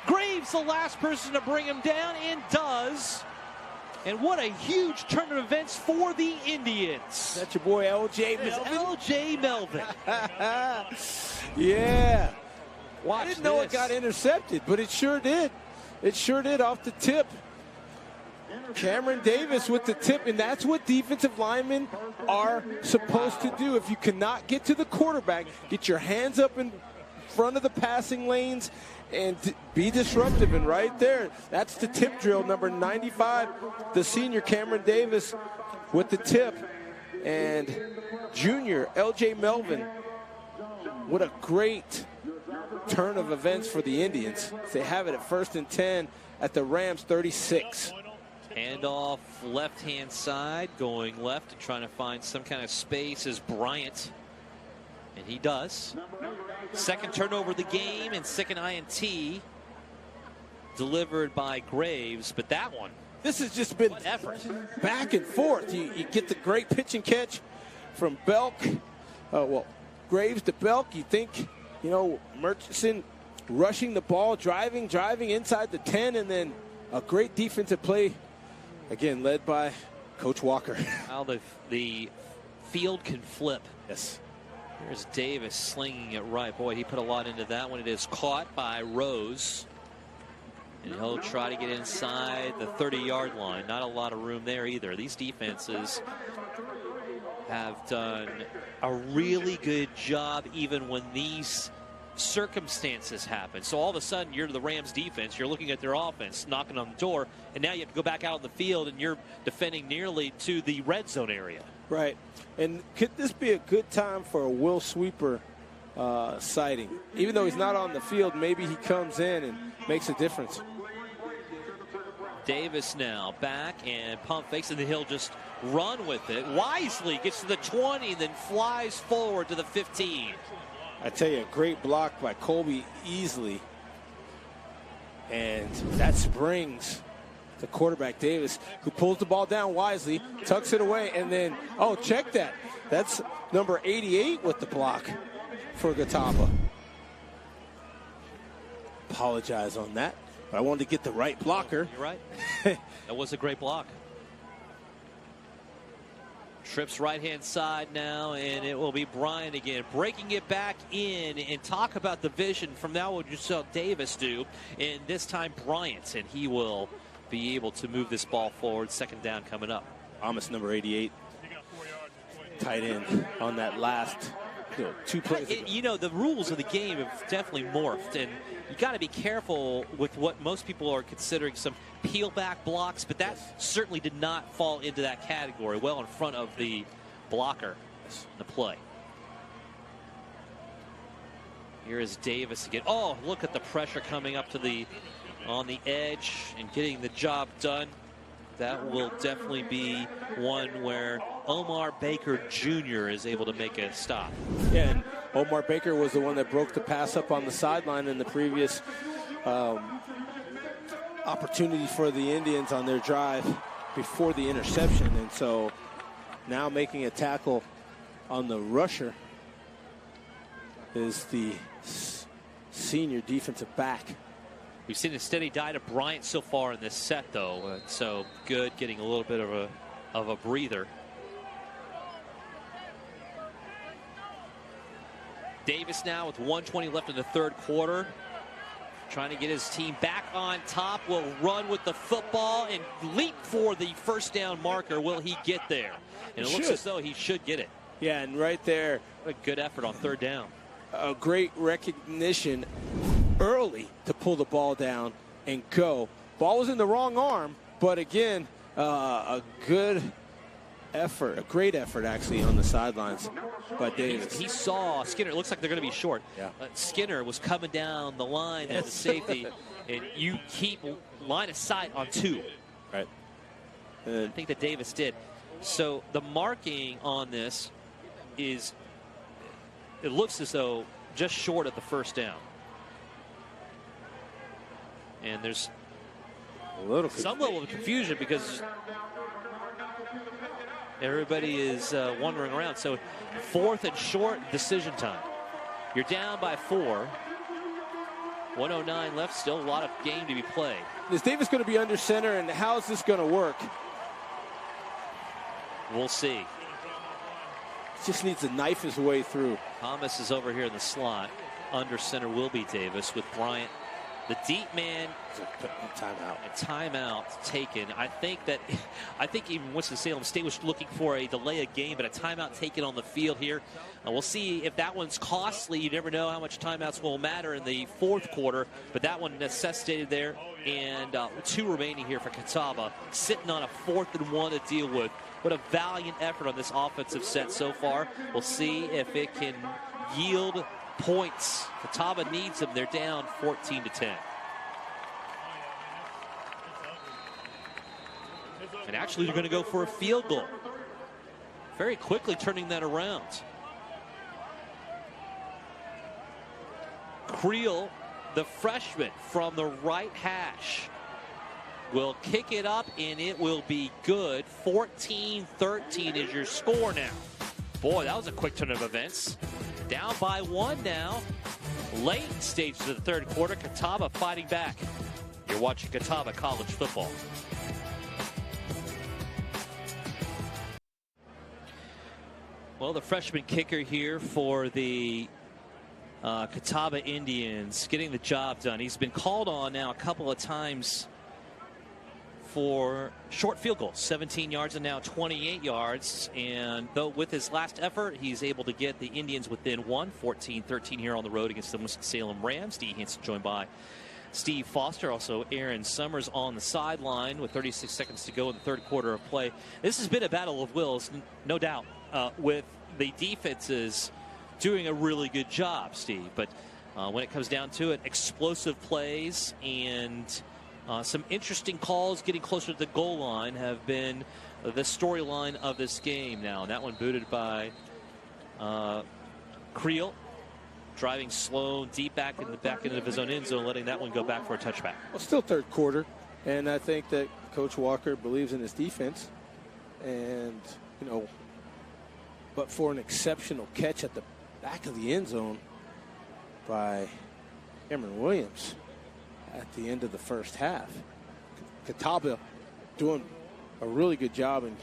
Graves, the last person to bring him down, and does. And what a huge turn of events for the Indians. That's your boy, L.J. Melvin. L.J. Melvin. Yeah. Watch I didn't know it got intercepted, but it sure did. It sure did off the tip. Cameron Davis with the tip, and that's what defensive linemen are supposed to do. If you cannot get to the quarterback, get your hands up in front of the passing lanes and be disruptive. And right there, that's the tip drill, number 95, the senior Cameron Davis with the tip. And junior L.J. Melvin, what a great turn of events for the Indians. They have it at 1st and 10 at the Rams 36. Handoff left-hand side, going left and trying to find some kind of space is Bryant. And he does. Second turnover of the game and second INT delivered by Graves. But that one, this has just been effort. Back and forth. You get the great pitch and catch from Belk. Graves to Belk. You think, you know, Murchison rushing the ball, driving inside the 10, and then a great defensive play. Again, led by Coach Walker. How the field can flip. Yes. Here's Davis slinging it right. Boy, he put a lot into that one. It is caught by Rose. And he'll try to get inside the 30-yard line. Not a lot of room there either. These defenses have done a really good job even when these circumstances happen. So all of a sudden you're the Rams defense, you're looking at their offense, knocking on the door, and now you have to go back out on the field and you're defending nearly to the red zone area. Right. And could this be a good time for a Will Sweeper sighting? Even though he's not on the field, maybe he comes in and makes a difference. Davis now back and pump fakes, and then he'll just run with it. Wisely gets to the 20, then flies forward to the 15. I tell you, a great block by Colby Easley. And that springs the quarterback Davis, who pulls the ball down wisely, tucks it away, and then, oh, check that. That's number 88 with the block for Catawba. Apologize on that, but I wanted to get the right blocker. You're right. That was a great block. Trips right-hand side now, and it will be Bryant again, breaking it back in. And talk about the vision from now what you saw Davis do, and this time Bryant, and he will be able to move this ball forward. Second down coming up. Thomas, number 88, tight end on that last 2 plays ago. You know, the rules of the game have definitely morphed, and you got to be careful with what most people are considering some peel back blocks, but that certainly did not fall into that category. Well in front of the blocker in the play. Here is Davis again. Oh, look at the pressure coming up to on the edge and getting the job done. That will definitely be one where Omar Baker Jr. is able to make a stop. Yeah, and Omar Baker was the one that broke the pass up on the sideline in the previous opportunity for the Indians on their drive before the interception. And so now making a tackle on the rusher is the senior defensive back. We've seen a steady diet of Bryant so far in this set, though. So good, getting a little bit of a breather. Davis now with 1:20 left in the third quarter, trying to get his team back on top. Will run with the football and leap for the first down marker. Will he get there? And it looks as though he should get it. Yeah, and right there, what a good effort on third down. A great recognition early to pull the ball down and go. Ball was in the wrong arm, but again, a good effort, a great effort actually on the sidelines by Davis. He saw Skinner. It looks like they're going to be short. Yeah. Skinner was coming down the line as a safety, and you keep line of sight on two. Right. I think that Davis did. So the marking on this is, it looks as though just short of the first down. And there's some level of confusion because everybody is wandering around. So 4th and short, decision time. You're down by 4. 1:09 left, still a lot of game to be played. Is Davis going to be under center, and how is this going to work? We'll see. Just needs to knife his way through. Thomas is over here in the slot. Under center will be Davis with Bryant. The deep man. Timeout. A timeout taken. I think even Winston-Salem State was looking for a delay of game, but a timeout taken on the field here. We'll see if that one's costly. You never know how much timeouts will matter in the fourth quarter, but that one necessitated there. And 2 remaining here for Catawba, sitting on a 4th and 1 to deal with. What a valiant effort on this offensive set so far. We'll see if it can yield points. Catawba needs them. They're down 14-10. And actually, they're going to go for a field goal. Very quickly turning that around. Creel, the freshman from the right hash, will kick it up, and it will be good. 14-13 is your score now. Boy, that was a quick turn of events. Down by 1 now. Late stage of the third quarter. Catawba fighting back. You're watching Catawba College Football. Well, the freshman kicker here for the Catawba Indians getting the job done. He's been called on now a couple of times for short field goals, 17 yards and now 28 yards. And though with his last effort, he's able to get the Indians within 1, 14-13 here on the road against the Winston-Salem Rams. Dee Hanson joined by Steve Foster, also Aaron Summers on the sideline with 36 seconds to go in the third quarter of play. This has been a battle of wills, no doubt, with the defenses doing a really good job, Steve. But when it comes down to it, explosive plays and some interesting calls getting closer to the goal line have been the storyline of this game now. And that one booted by Creel, driving slow, deep back into his own end zone, letting that one go back for a touchback. Well, still third quarter, and I think that Coach Walker believes in his defense. And, you know, but for an exceptional catch at the back of the end zone by Cameron Williams at the end of the first half. Catawba doing a really good job in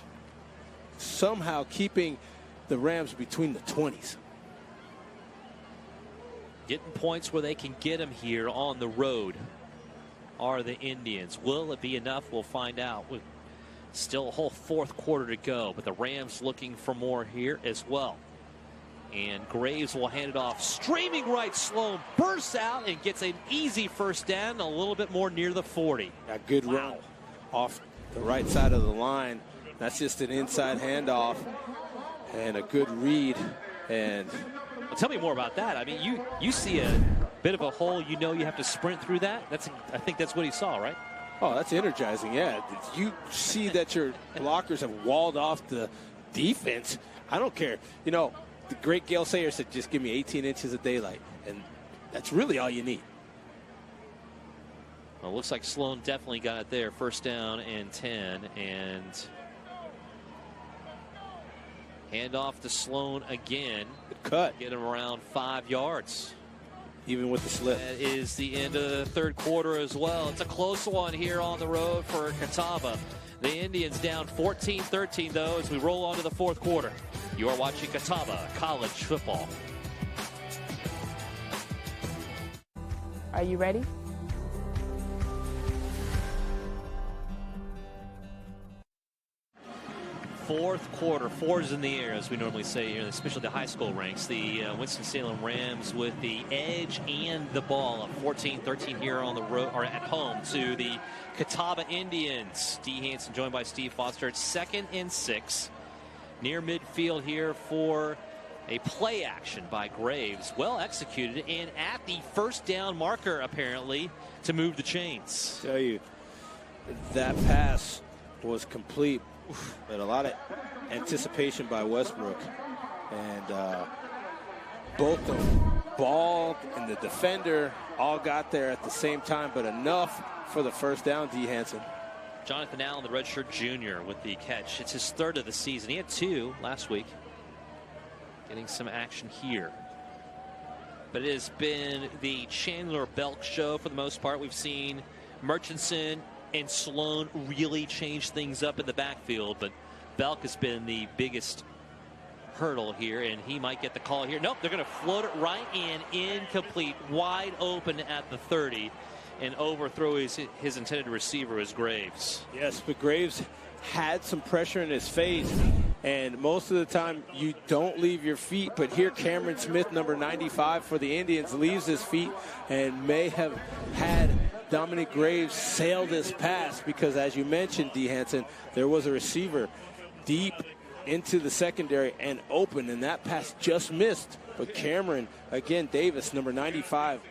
somehow keeping the Rams between the 20s. Getting points where they can get them here on the road are the Indians. Will it be enough? We'll find out. With still a whole fourth quarter to go, but the Rams looking for more here as well. And Graves will hand it off. Streaming right, Sloan bursts out and gets an easy first down, a little bit more near the 40. A good run off the right side of the line. That's just an inside handoff and a good read. And well, tell me more about that. I mean, you see a bit of a hole. You know you have to sprint through that. I think that's what he saw, right? Oh, that's energizing. Yeah, you see that your blockers have walled off the defense, I don't care. You know, the great Gale Sayers said, just give me 18 inches of daylight. And that's really all you need. Well, it looks like Sloan definitely got it there. First down and 10. And hand off to Sloan again. Good cut. Get him around 5 yards. Even with the slip. That is the end of the third quarter as well. It's a close one here on the road for Catawba. The Indians down 14-13, though, as we roll on to the fourth quarter. You are watching Catawba College Football. Are you ready? Fourth quarter, fours in the air, as we normally say here, especially the high school ranks. The Winston-Salem Rams with the edge and the ball, up 14-13 here on the road, or at home, to the Catawba Indians. D. Hanson joined by Steve Foster. It's 2nd and 6, near midfield here for a play action by Graves, well executed, and at the first down marker apparently to move the chains. I tell you, that pass was complete. But a lot of anticipation by Westbrook, and both the ball and the defender all got there at the same time, but enough for the first down. D. Hanson. Jonathan Allen, the redshirt junior, with the catch. It's his 3rd of the season. He had 2 last week. Getting some action here. But it has been the Chandler Belk show for the most part. We've seen Murchison and Sloan really changed things up in the backfield, but Belk has been the biggest hurdle here, and he might get the call here. Nope, they're going to float it right in, incomplete, wide open at the 30, and overthrow his intended receiver is Graves. Yes, but Graves had some pressure in his face, and most of the time you don't leave your feet, but here Cameron Smith, number 95 for the Indians, leaves his feet and may have had Dominic Graves sail this pass, because as you mentioned, D. Hanson, there was a receiver deep into the secondary and open, and that pass just missed. But Cameron, again, Davis, number 95,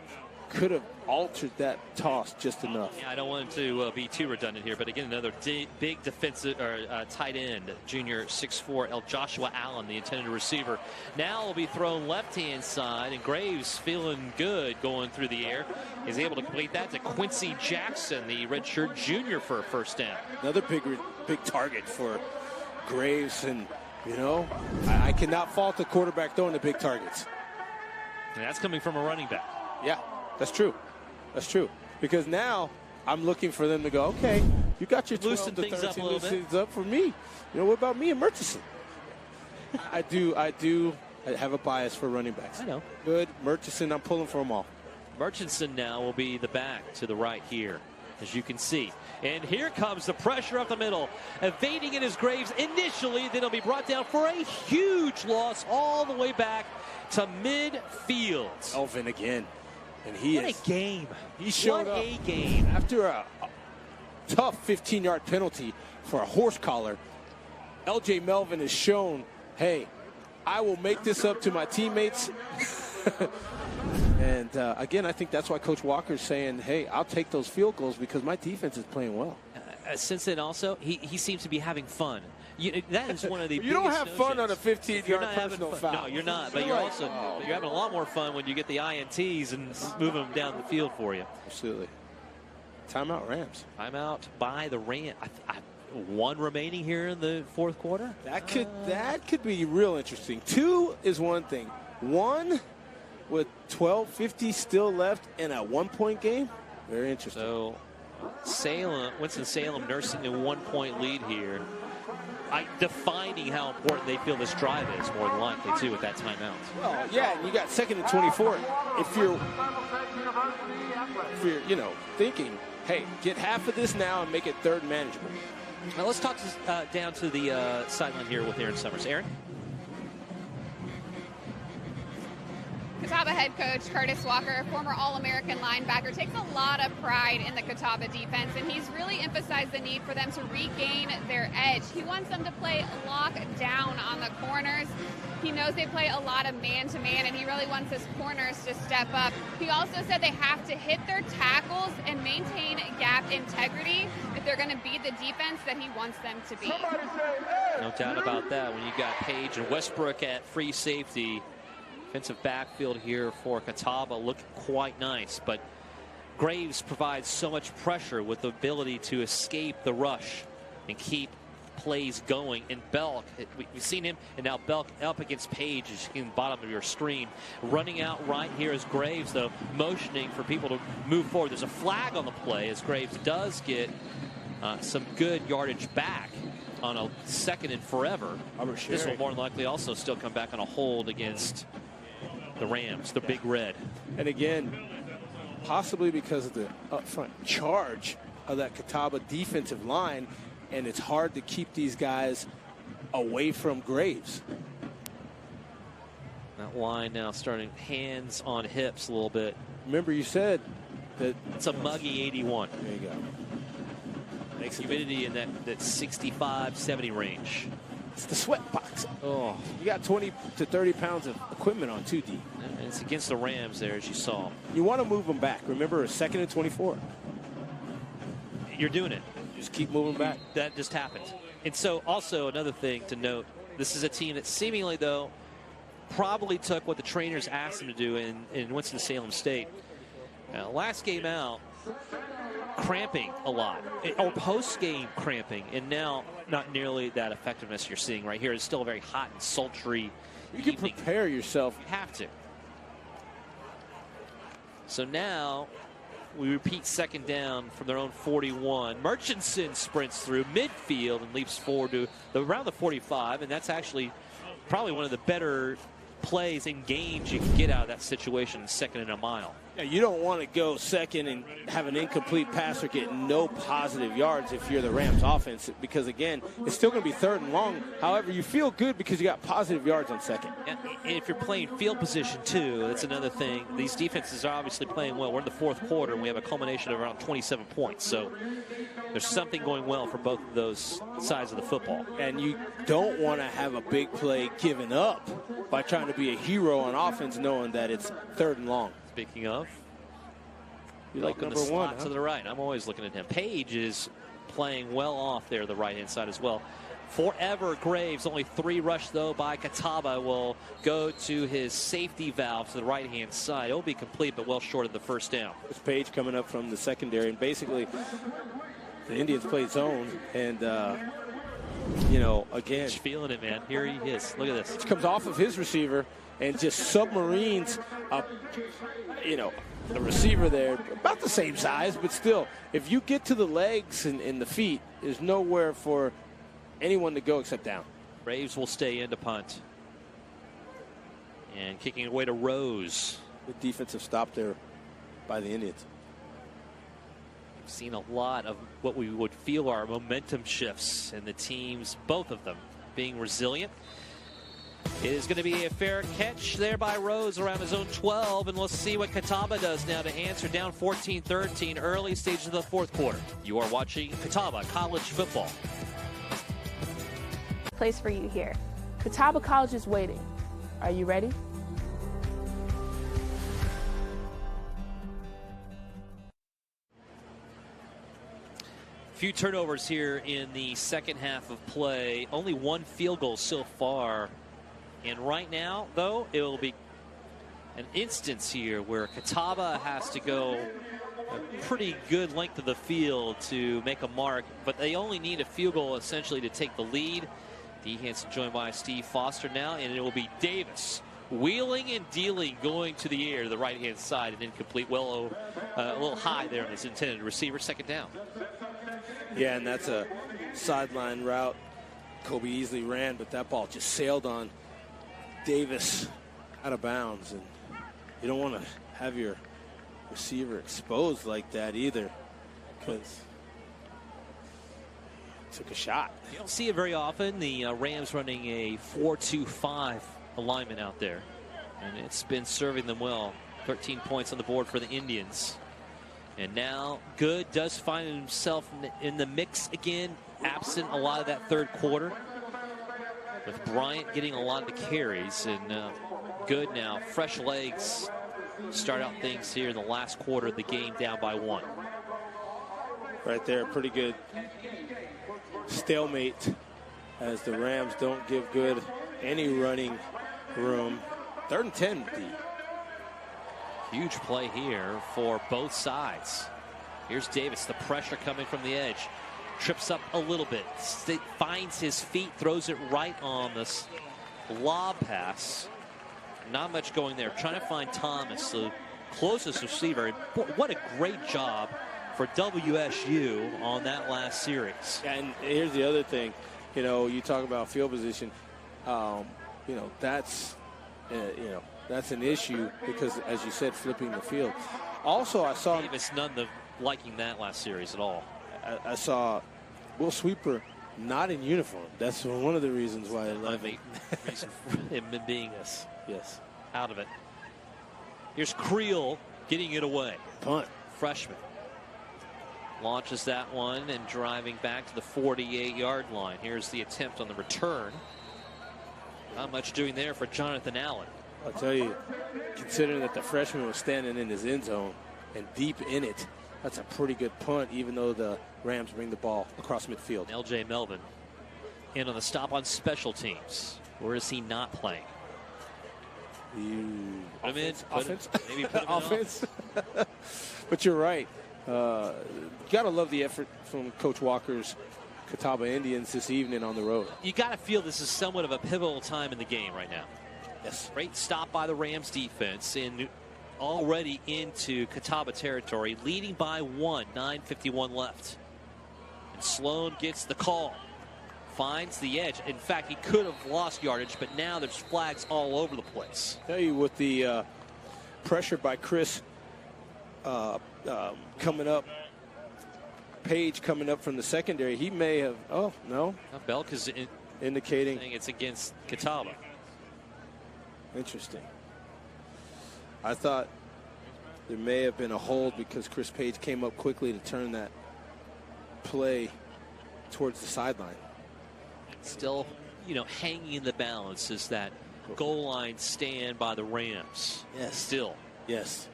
could have altered that toss just enough. Yeah, I don't want to be too redundant here, but again, another big defensive or tight end, junior 6'4", El Joshua Allen, the intended receiver. Now will be thrown left-hand side, and Graves, feeling good going through the air, is able to complete that to Quincy Jackson, the redshirt junior, for a first down. Another big target for Graves, and you know, I cannot fault the quarterback throwing the big targets. And that's coming from a running back. Yeah. That's true. That's true. Because now I'm looking for them to go, okay, you got your 12 loosen to things 13, up a little loosen bit. things up for me. You know, what about me and Murchison? I have a bias for running backs. I know. Good. Murchison, I'm pulling for them all. Murchison now will be the back to the right here, as you can see. And here comes the pressure up the middle. Evading it is Graves initially, then he'll be brought down for a huge loss all the way back to midfield. Elvin again. And what a game. He showed up. What a game. After a tough 15-yard penalty for a horse collar, L.J. Melvin has shown, hey, I will make this up to my teammates. And, again, I think that's why Coach Walker's saying, hey, I'll take those field goals because my defense is playing well. Since then also, he seems to be having fun. That is one of the You don't have fun on a 15-yard personal foul. No, you're not. But you're also you're having a lot more fun when you get the INTs and move them down the field for you. Absolutely. Timeout Rams. Timeout by the Rams. One remaining here in the fourth quarter. That could be real interesting. 2 is one thing. 1 with 12:50 still left in a 1-point game. Very interesting. So Winston-Salem nursing a 1-point lead here. Defining how important they feel this drive is, more than likely, too, with that timeout. Well, yeah, and you got 2nd and 24. If you're thinking, hey, get half of this now and make it 3rd manageable. Now let's talk down to the sideline here with Aaron Summers. Aaron? Catawba Catawba head coach Curtis Walker, former All-American linebacker, takes a lot of pride in the Catawba defense, and he's really emphasized the need for them to regain their edge. He wants them to play lock down on the corners. He knows they play a lot of man-to-man, and he really wants his corners to step up. He also said they have to hit their tackles and maintain gap integrity if they're going to beat the defense that he wants them to beat. No doubt about that. When you got Page and Westbrook at free safety, defensive backfield here for Catawba looked quite nice, but Graves provides so much pressure with the ability to escape the rush and keep plays going. And Belk, we've seen him, and now Belk up against Page, as you see in the bottom of your screen. Running out right here is Graves, though, motioning for people to move forward. There's a flag on the play as Graves does get some good yardage back on a second and forever. This will more than likely also still come back on a hold against the Rams, the Big Red. And again, possibly because of the upfront charge of that Catawba defensive line, and it's hard to keep these guys away from Graves. That line now starting hands on hips a little bit. Remember, you said that it's a muggy 81. There you go. Makes humidity in that 65, 70 range. It's the sweat box. Oh, you got 20 to 30 pounds of equipment on 2D. And it's against the Rams there, as you saw. You want to move them back. Remember, a 2nd and 24. You're doing it. Just keep moving back. That just happened. And so also another thing to note, this is a team that seemingly, though, probably took what the trainers asked them to do in Winston-Salem State. Last game out, cramping a lot, or post-game cramping, and now not nearly that effectiveness you're seeing right here. It's still a very hot and sultry You can evening. prepare yourself. You have to. So now we repeat 2nd down from their own 41. Murchison sprints through midfield and leaps forward to around the 45, and that's actually probably one of the better plays and gains you can get out of that situation, 2nd and a mile. Yeah, you don't want to go second and have an incomplete pass or get no positive yards if you're the Rams offense, because again, it's still going to be 3rd and long. However, you feel good because you got positive yards on 2nd. And if you're playing field position too, that's another thing. These defenses are obviously playing well. We're in the 4th quarter and we have a culmination of around 27 points. So there's something going well for both of those sides of the football. And you don't want to have a big play given up by trying to be a hero on offense, knowing that it's 3rd and long. Speaking of, you like number the slot 1 to the right. I'm always looking at him. Page is playing well off there, the right-hand side as well. Forever Graves, only 3 rushed though by Catawba, will go to his safety valve to the right-hand side. It'll be complete, but well short of the 1st down. This Page coming up from the secondary, and basically the Indians played zone, and you know, again, He's feeling it, man. Here he is. Look at this. It comes off of his receiver and just submarines up, you know, the receiver there, about the same size, but still, if you get to the legs and the feet, there's nowhere for anyone to go except down. Braves will stay in to punt. And kicking away to Rose. The defensive stop there by the Indians. We've seen a lot of what we would feel are momentum shifts in the teams, both of them being resilient. It is going to be a fair catch there by Rose around his own 12, and let's see what Catawba does now to answer, down 14-13, early stages of the 4th quarter. You are watching Catawba College Football. Place for you here. Catawba College is waiting. Are you ready? Few turnovers here in the 2nd half of play. Only 1 field goal so far. And right now, though, it will be an instance here where Catawba has to go a pretty good length of the field to make a mark, but they only need a field goal essentially to take the lead. Dee Hanson joined by Steve Foster now, and it will be Davis wheeling and dealing, going to the air to the right-hand side, and incomplete. Well, a little high there on his intended receiver. 2nd down. Yeah, and that's a sideline route Kobe easily ran, but that ball just sailed on Davis out of bounds, and you don't want to have your receiver exposed like that either, because took a shot. You don't see it very often. The Rams running a 4-2-5 alignment out there. And it's been serving them well. 13 points on the board for the Indians. And now Good does find himself in the mix again, absent a lot of that third quarter, with Bryant getting a lot of the carries. And Good now, fresh legs, start out things here in the last quarter of the game, down by 1. Right there, pretty good stalemate as the Rams don't give Good any running room. 3rd and 10, D. Huge play here for both sides. Here's Davis, the pressure coming from the edge. Trips up a little bit, finds his feet, throws it right on this lob pass. Not much going there. Trying to find Thomas, the closest receiver. What a great job for WSU on that last series. And here's the other thing. You know, you talk about field position. You know, that's an issue because, as you said, flipping the field. Also, I saw Davis none of liking that last series at all. I saw Will Sweeper not in uniform. That's one of the reasons why I love the reason for him being yes out of it. Here's Creel getting it away. Punt. Freshman. Launches that one and driving back to the 48-yard line. Here's the attempt on the return. Not much doing there for Jonathan Allen. I'll tell you, considering that the freshman was standing in his end zone and deep in it, that's a pretty good punt, even though the Rams bring the ball across midfield. LJ Melvin in on the stop on special teams. Where is he not playing? Offense. Maybe put him offense. But you're right. You got to love the effort from Coach Walker's Catawba Indians this evening on the road. You got to feel this is somewhat of a pivotal time in the game right now. Yes. Great stop by the Rams defense, and already into Catawba territory, leading by 1, 9:51 left. And Sloan gets the call, finds the edge. In fact, he could have lost yardage, but now there's flags all over the place. I tell you, with the pressure by Chris coming up, Page coming up from the secondary, he may have. Oh no, Belk is indicating it's against Catawba. Interesting. I thought there may have been a hold because Chris Page came up quickly to turn that play towards the sideline. Still, you know, hanging in the balance is that goal line stand by the Rams. Yes. Still. Yes.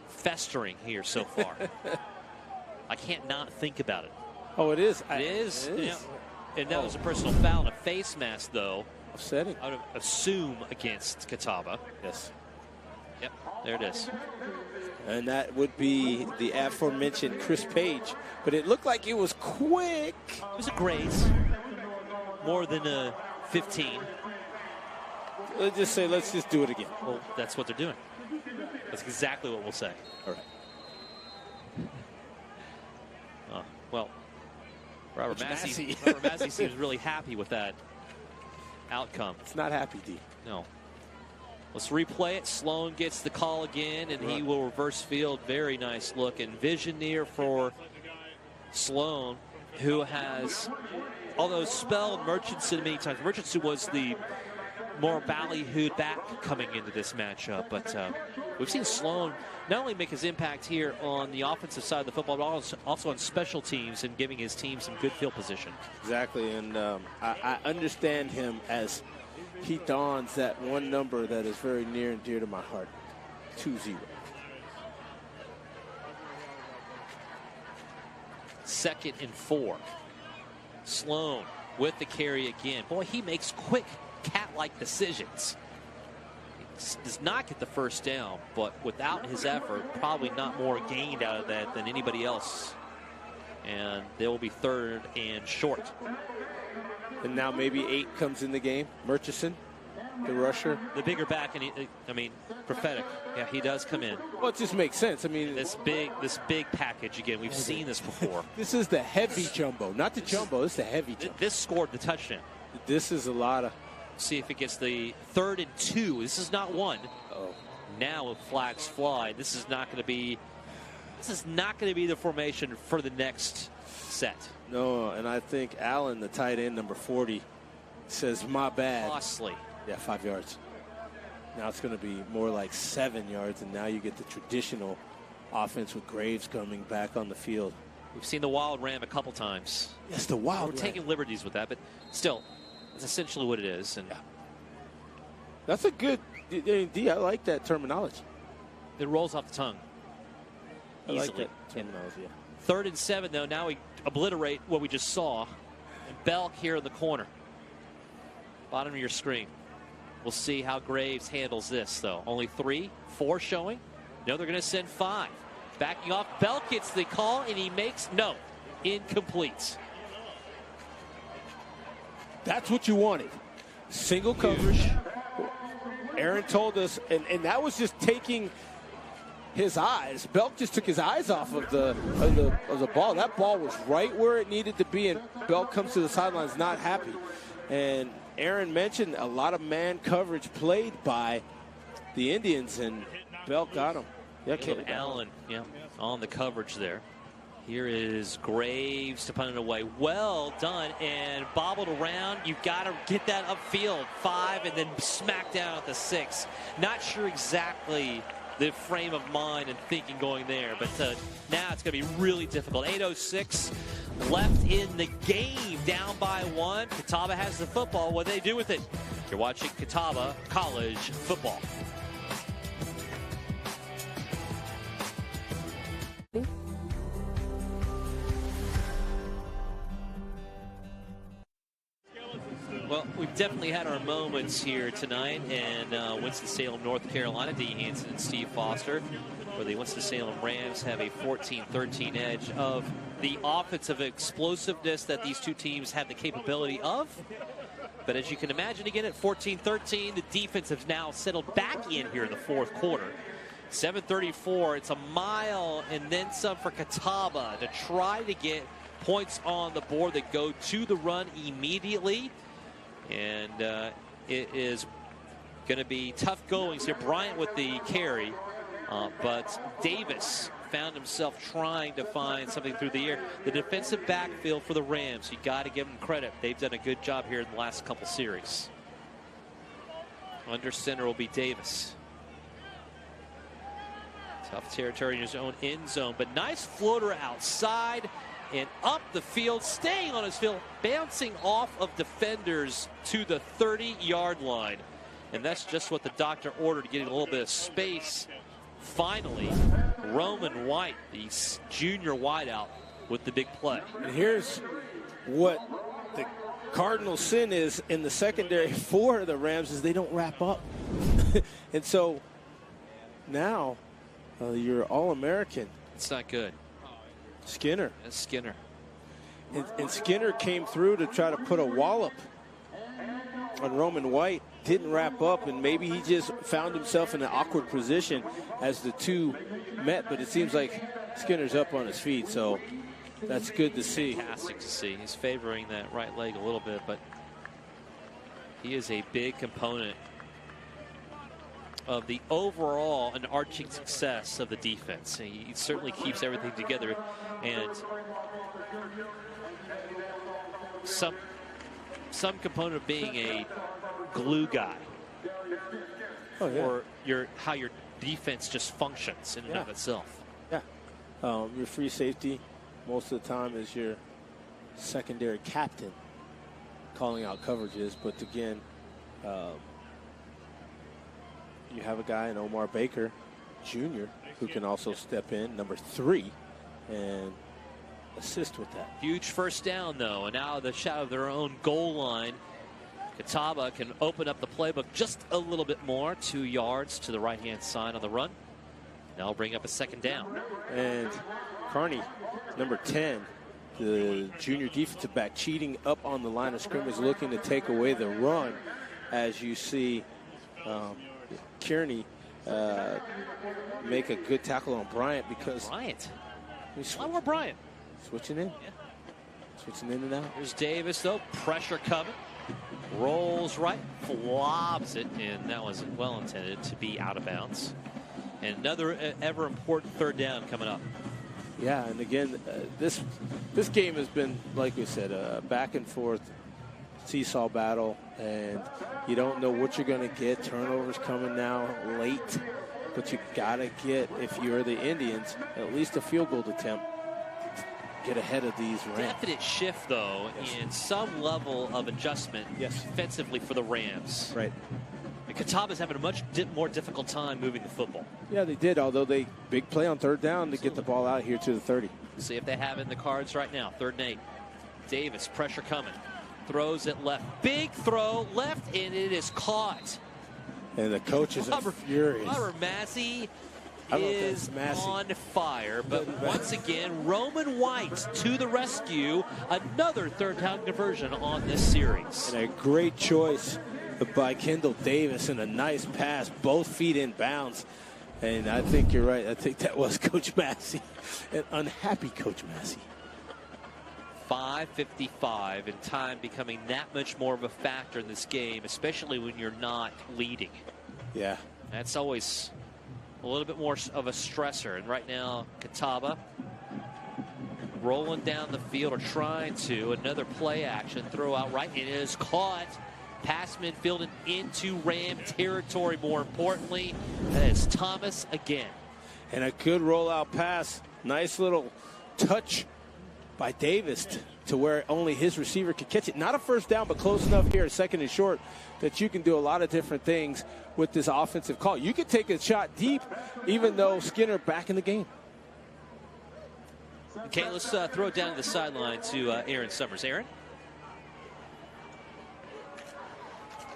Festering here so far. I can't not think about it. Oh, it is. It is. It is. Yeah. And that was a personal foul and a face mask, though. Upsetting. I would assume against Catawba. Yes. Yep, there it is. And that would be the aforementioned Chris Page. But it looked like it was quick. It was a graze. More than a 15. Let's just do it again. Well, that's what they're doing. That's exactly what we'll say. All right. Well, Robert Massey seems really happy with that outcome. It's not happy, D. No. Let's replay it. Sloan gets the call again, and he will reverse field. Very nice look and vision near for Sloan, who has, although spelled Murchison many times. Murchison was the more ballyhooed back coming into this matchup, but we've seen Sloan not only make his impact here on the offensive side of the football, but also on special teams and giving his team some good field position. Exactly, and I understand him as he dons that one number that is very near and dear to my heart, 2-0. 2nd and 4. Sloan with the carry again. Boy, he makes quick cat-like decisions. He does not get the first down, but without his effort, probably not more gained out of that than anybody else. And they will be 3rd and short. And now maybe 8 comes in the game. Murchison, the rusher. The bigger back, and prophetic. Yeah, he does come in. Well, it just makes sense. I mean, this big package again. We've seen this before. This is the heavy jumbo, not the jumbo. This is the heavy jumbo. This scored the touchdown. This is a lot of. See if it gets the 3rd and 2. This is not 1. Oh. Now if flags fly, this is not going to be the formation for the next set. No, and I think Allen, the tight end, number 40, says, my bad. Costly. Yeah, 5 yards. Now it's going to be more like 7 yards, and now you get the traditional offense with Graves coming back on the field. We've seen the wild ram a couple times. Yes, the wild We're ram. taking liberties with that, but still, that's essentially what it is. And that's a good, D, I like that terminology. It rolls off the tongue easily. I like that terminology, yeah. 3rd and 7, though. Now we obliterate what we just saw. And Belk here in the corner. Bottom of your screen. We'll see how Graves handles this, though. Only 3, 4 showing. No, they're going to send 5. Backing off. Belk gets the call, and he makes incomplete. That's what you wanted. Single coverage. Aaron told us, and that was just taking his eyes. Belk just took his eyes off of the ball. That ball was right where it needed to be, and Belk comes to the sidelines not happy. And Aaron mentioned a lot of man coverage played by the Indians, and Belk got him. Yeah, Allen, on the coverage there. Here is Graves to punt it away. Well done and bobbled around. You've got to get that upfield. 5 and then smack down at the 6. Not sure exactly the frame of mind and thinking going there, but now it's going to be really difficult. 8:06 left in the game, down by 1. Catawba has the football. What do they do with it? You're watching Catawba College Football. Well, we've definitely had our moments here tonight in Winston-Salem, North Carolina. Dee Hanson and Steve Foster, where the Winston-Salem Rams have a 14-13 edge of the offensive explosiveness that these two teams have the capability of. But as you can imagine, again, at 14-13, the defense has now settled back in here in the 4th quarter. 7:34, it's a mile and then some for Catawba to try to get points on the board that go to the run immediately. And it is going to be tough goings here. Bryant with the carry, but Davis found himself trying to find something through the air. The defensive backfield for the Rams, you got to give them credit. They've done a good job here in the last couple series. Under center will be Davis. Tough territory in his own end zone, but nice floater outside and up the field, staying on his field, bouncing off of defenders to the 30-yard line. And that's just what the doctor ordered, getting a little bit of space. Finally, Roman White, the junior wideout, with the big play. And here's what the cardinal sin is in the secondary for the Rams is they don't wrap up. And so now your All-American. It's not good. Skinner. That's Skinner. And Skinner came through to try to put a wallop on Roman White. Didn't wrap up, and maybe he just found himself in an awkward position as the two met. But it seems like Skinner's up on his feet, so that's good to see. Fantastic to see. He's favoring that right leg a little bit, but he is a big component of the overall and arching success of the defense. He certainly keeps everything together, and some component of being a glue guy for how your defense just functions in and of itself. Yeah, your free safety most of the time is your secondary captain calling out coverages, but again, you have a guy in Omar Baker Jr. who can also step in, number 3, and assist with that. Huge first down, though, and now the shadow of their own goal line. Catawba can open up the playbook just a little bit more, 2 yards to the right-hand side on the run. Now bring up a 2nd down. And Carney, number 10, the junior defensive back, cheating up on the line of scrimmage, looking to take away the run, as you see Kearney make a good tackle on Bryant, because Bryant. One more Bryant. Switching in. Yeah. Switching in and out. Here's Davis, though. Pressure coming. Rolls right. Flobs it. And that was well intended to be out of bounds. And another ever important 3rd down coming up. Yeah, and again, this game has been, like we said, back and forth seesaw battle, and you don't know what you're going to get. Turnovers coming now late, but you got to get, if you're the Indians, at least a field goal attempt. Get ahead of these Rams. Definite shift, though, in some level of adjustment defensively for the Rams. Right. And Catawba's having a much more difficult time moving the football. Yeah, they did, although they big play on third down to get the ball out here to the 30. See if they have it in the cards right now. 3rd and 8. Davis, pressure coming. Throws it left. Big throw left, and it is caught. And the coaches are furious. Robert Massey is on fire, but once again, Roman White to the rescue. Another 3rd down conversion on this series. And a great choice by Kendall Davis, and a nice pass, both feet in bounds. And I think you're right. I think that was Coach Massey, an unhappy Coach Massey. 5:55 and time becoming that much more of a factor in this game, especially when you're not leading. Yeah. That's always a little bit more of a stressor. And right now, Catawba rolling down the field, or trying to. Another play action throw out right. It is caught. Pass midfield and into Ram territory, more importantly. That is Thomas again. And a good rollout pass. Nice little touch by Davis to where only his receiver could catch it. Not a first down, but close enough here, 2nd and short, that you can do a lot of different things with this offensive call. You could take a shot deep, even though Skinner back in the game. Okay, let's throw it down to the sideline to Aaron Summers. Aaron?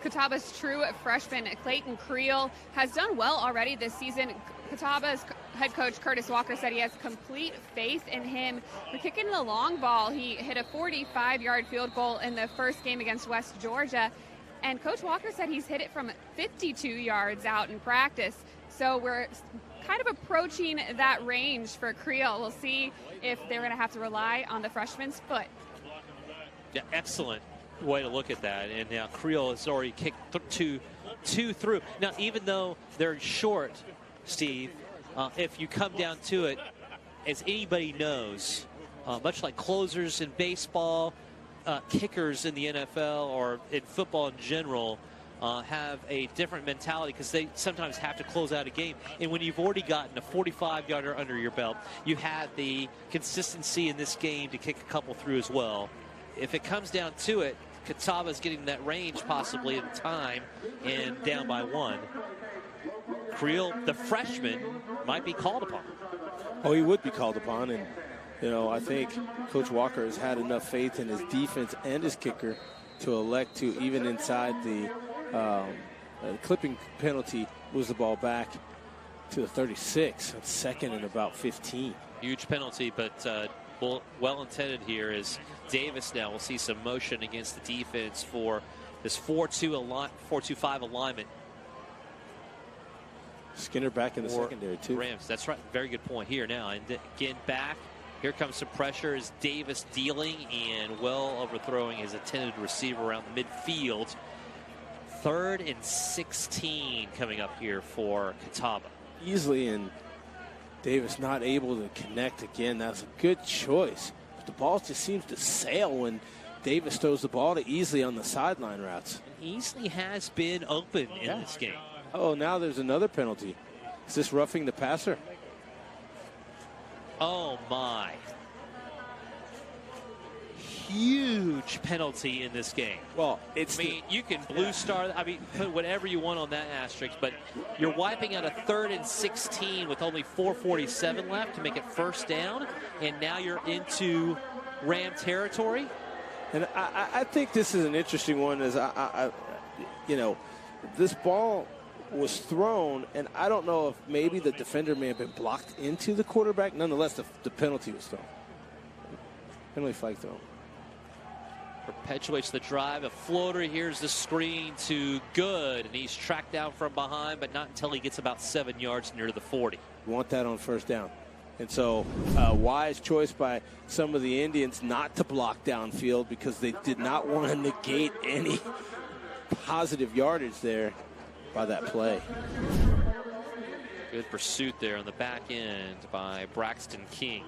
Catawba's true freshman Clayton Creel has done well already this season. Catawba's head coach Curtis Walker said he has complete faith in him. For kicking the long ball, he hit a 45-yard field goal in the first game against West Georgia. And Coach Walker said he's hit it from 52 yards out in practice. So we're kind of approaching that range for Creel. We'll see if they're going to have to rely on the freshman's foot. Yeah, excellent way to look at that. And now Creel has already kicked two through. Now, even though they're short, Steve, if you come down to it, as anybody knows, much like closers in baseball, kickers in the NFL or in football in general have a different mentality, because they sometimes have to close out a game. And when you've already gotten a 45-yarder under your belt, you have the consistency in this game to kick a couple through as well. If it comes down to it, Catawba's getting that range possibly in time and down by 1. Creel, the freshman, might be called upon. Oh, he would be called upon. And, you know, I think Coach Walker has had enough faith in his defense and his kicker to elect to, even inside the clipping penalty, moves the ball back to the 36. That's 2nd and about 15. Huge penalty, but well intended here, as Davis now will see some motion against the defense for this 4-2-5 alignment. Skinner back in the secondary too. Rams, that's right. Very good point here now. And again, back. Here comes some pressure as Davis dealing and well overthrowing his intended receiver around the midfield. 3rd and 16 coming up here for Catawba. Easily, and Davis not able to connect again. That's a good choice. But the ball just seems to sail when Davis throws the ball to Easley on the sideline routes. Easley has been open in this game. Oh, now there's another penalty. Is this roughing the passer? Oh, my. Huge penalty in this game. Well, I mean, you can blue star, I mean, put whatever you want on that asterisk, but you're wiping out a 3rd and 16 with only 4:47 left to make it 1st down, and now you're into Ram territory. And I think this is an interesting one, as you know, this ball was thrown, and I don't know if maybe the defender may have been blocked into the quarterback. Nonetheless, the penalty was thrown. Penalty flag thrown. Perpetuates the drive. A floater. Here's the screen to Good, and he's tracked down from behind, but not until he gets about 7 yards near the 40. You want that on 1st down. And so, wise choice by some of the Indians not to block downfield, because they did not want to negate any positive yardage there by that play. Good pursuit there on the back end by Braxton King,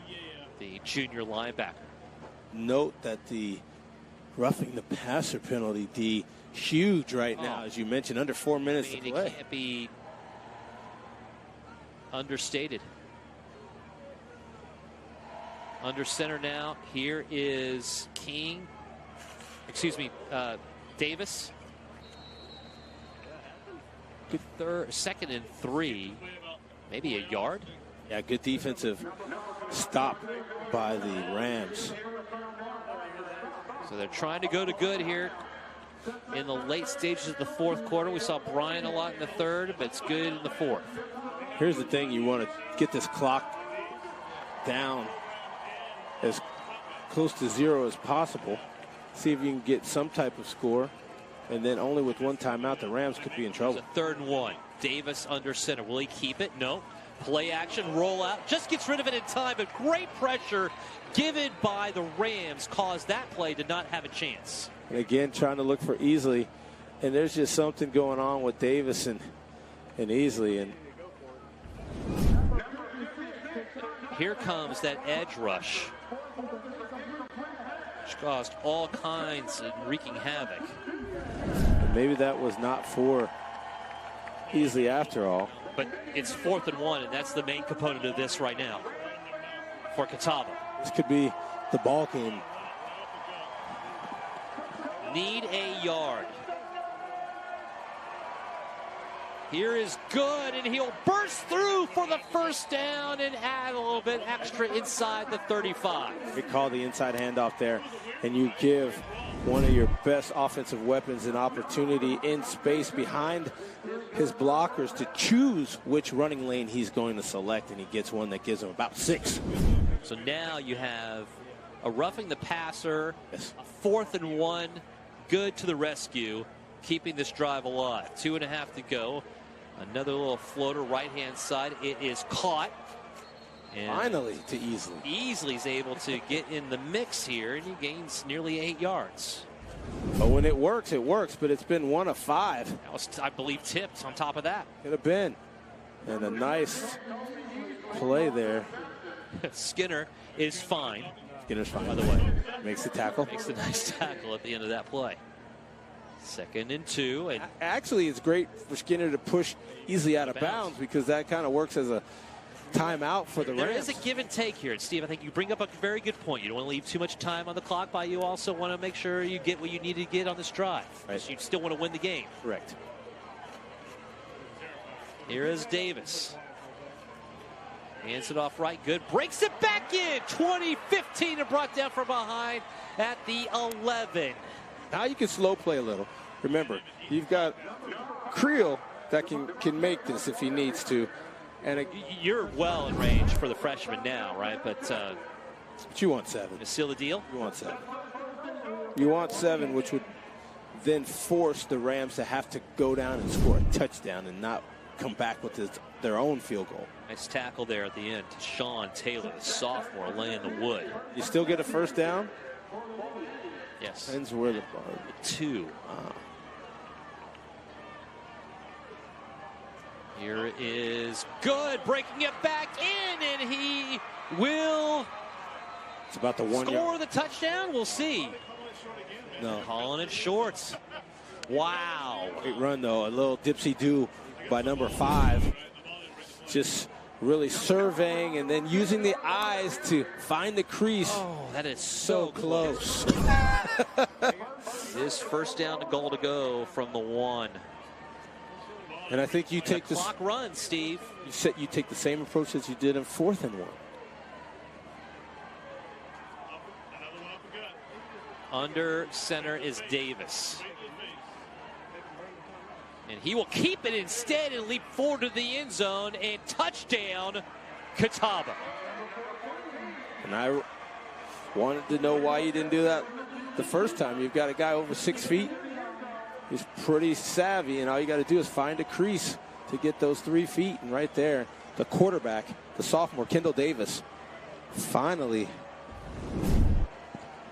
the junior linebacker. Note that the Roughing the passer penalty, D. Huge right now, as you mentioned, under 4 minutes to play. It can't be understated. Under center now. Here is Davis. Good second and 3. Maybe a yard. Yeah, good defensive stop by the Rams. So they're trying to go to good here in the late stages of the fourth quarter. We saw Bryant a lot in the third, but it's good in the fourth. Here's the thing. You want to get this clock down as close to 0 as possible. See if you can get some type of score. And then only with one timeout, the Rams could be in trouble. It's a 3rd and 1. Davis under center. Will he keep it? No. Play action, roll out. Just gets rid of it in time, but great pressure given by the Rams caused that play to not have a chance. And again, trying to look for Easley. And there's just something going on with Davis and Easley. And here comes that edge rush, which caused all kinds of wreaking havoc. Maybe that was not for Easley after all. But it's 4th and 1, and that's the main component of this right now for Catawba. This could be the ball game. Need a yard. Here is good, and he'll burst through for the first down and add a little bit extra inside the 35. We call the inside handoff there, and you give one of your best offensive weapons an opportunity in space behind his blockers to choose which running lane he's going to select, and he gets one that gives him about 6. So now you have a roughing the passer, a 4th and 1, good to the rescue, keeping this drive alive. 2.5 to go. Another little floater right-hand side. It is caught. And finally to Easley. Easley's able to get in the mix here, and he gains nearly 8 yards. But when it works, but it's been 1 of 5. That was, I believe, tipped on top of that. Could have been. And a nice play there. Skinner is fine. Skinner's fine. By the way. Makes the tackle. Makes a nice tackle at the end of that play. 2nd and 2. And actually, it's great for Skinner to push Easley out of bounds because that kind of works as a timeout for the Rams. There is a give and take here. And Steve, I think you bring up a very good point. You don't want to leave too much time on the clock, but you also want to make sure you get what you need to get on this drive. Right. You still want to win the game. Correct. Here is Davis. Hands it off right. Good. Breaks it back in. 20-15 and brought down from behind at the 11. Now you can slow play a little. Remember, you've got Creel that can make this if he needs to. And you're well in range for the freshman now, right? But you want 7. To seal the deal? You want 7. You want 7, which would then force the Rams to have to go down and score a touchdown and not come back with their own field goal. Nice tackle there at the end. Sean Taylor, the sophomore, laying the wood. You still get a first down? Yes. Depends where the 2. Here is good, breaking it back in, and he will it's about the 1 score the touchdown. We'll see. No. Calling it short. Wow. Great run, though. A little dipsy-do by number 5. Just really surveying and then using the eyes to find the crease. Oh, that is so close. This first down to goal to go from the 1. And I think you take the clock runs, Steve. You take the same approach as you did in 4th and 1. Under center is Davis. And he will keep it instead and leap forward to the end zone and touchdown, Catawba. And I wanted to know why you didn't do that the first time. You've got a guy over 6 feet. He's pretty savvy, and all you got to do is find a crease to get those 3 feet. And right there, the quarterback, the sophomore, Kendall Davis, finally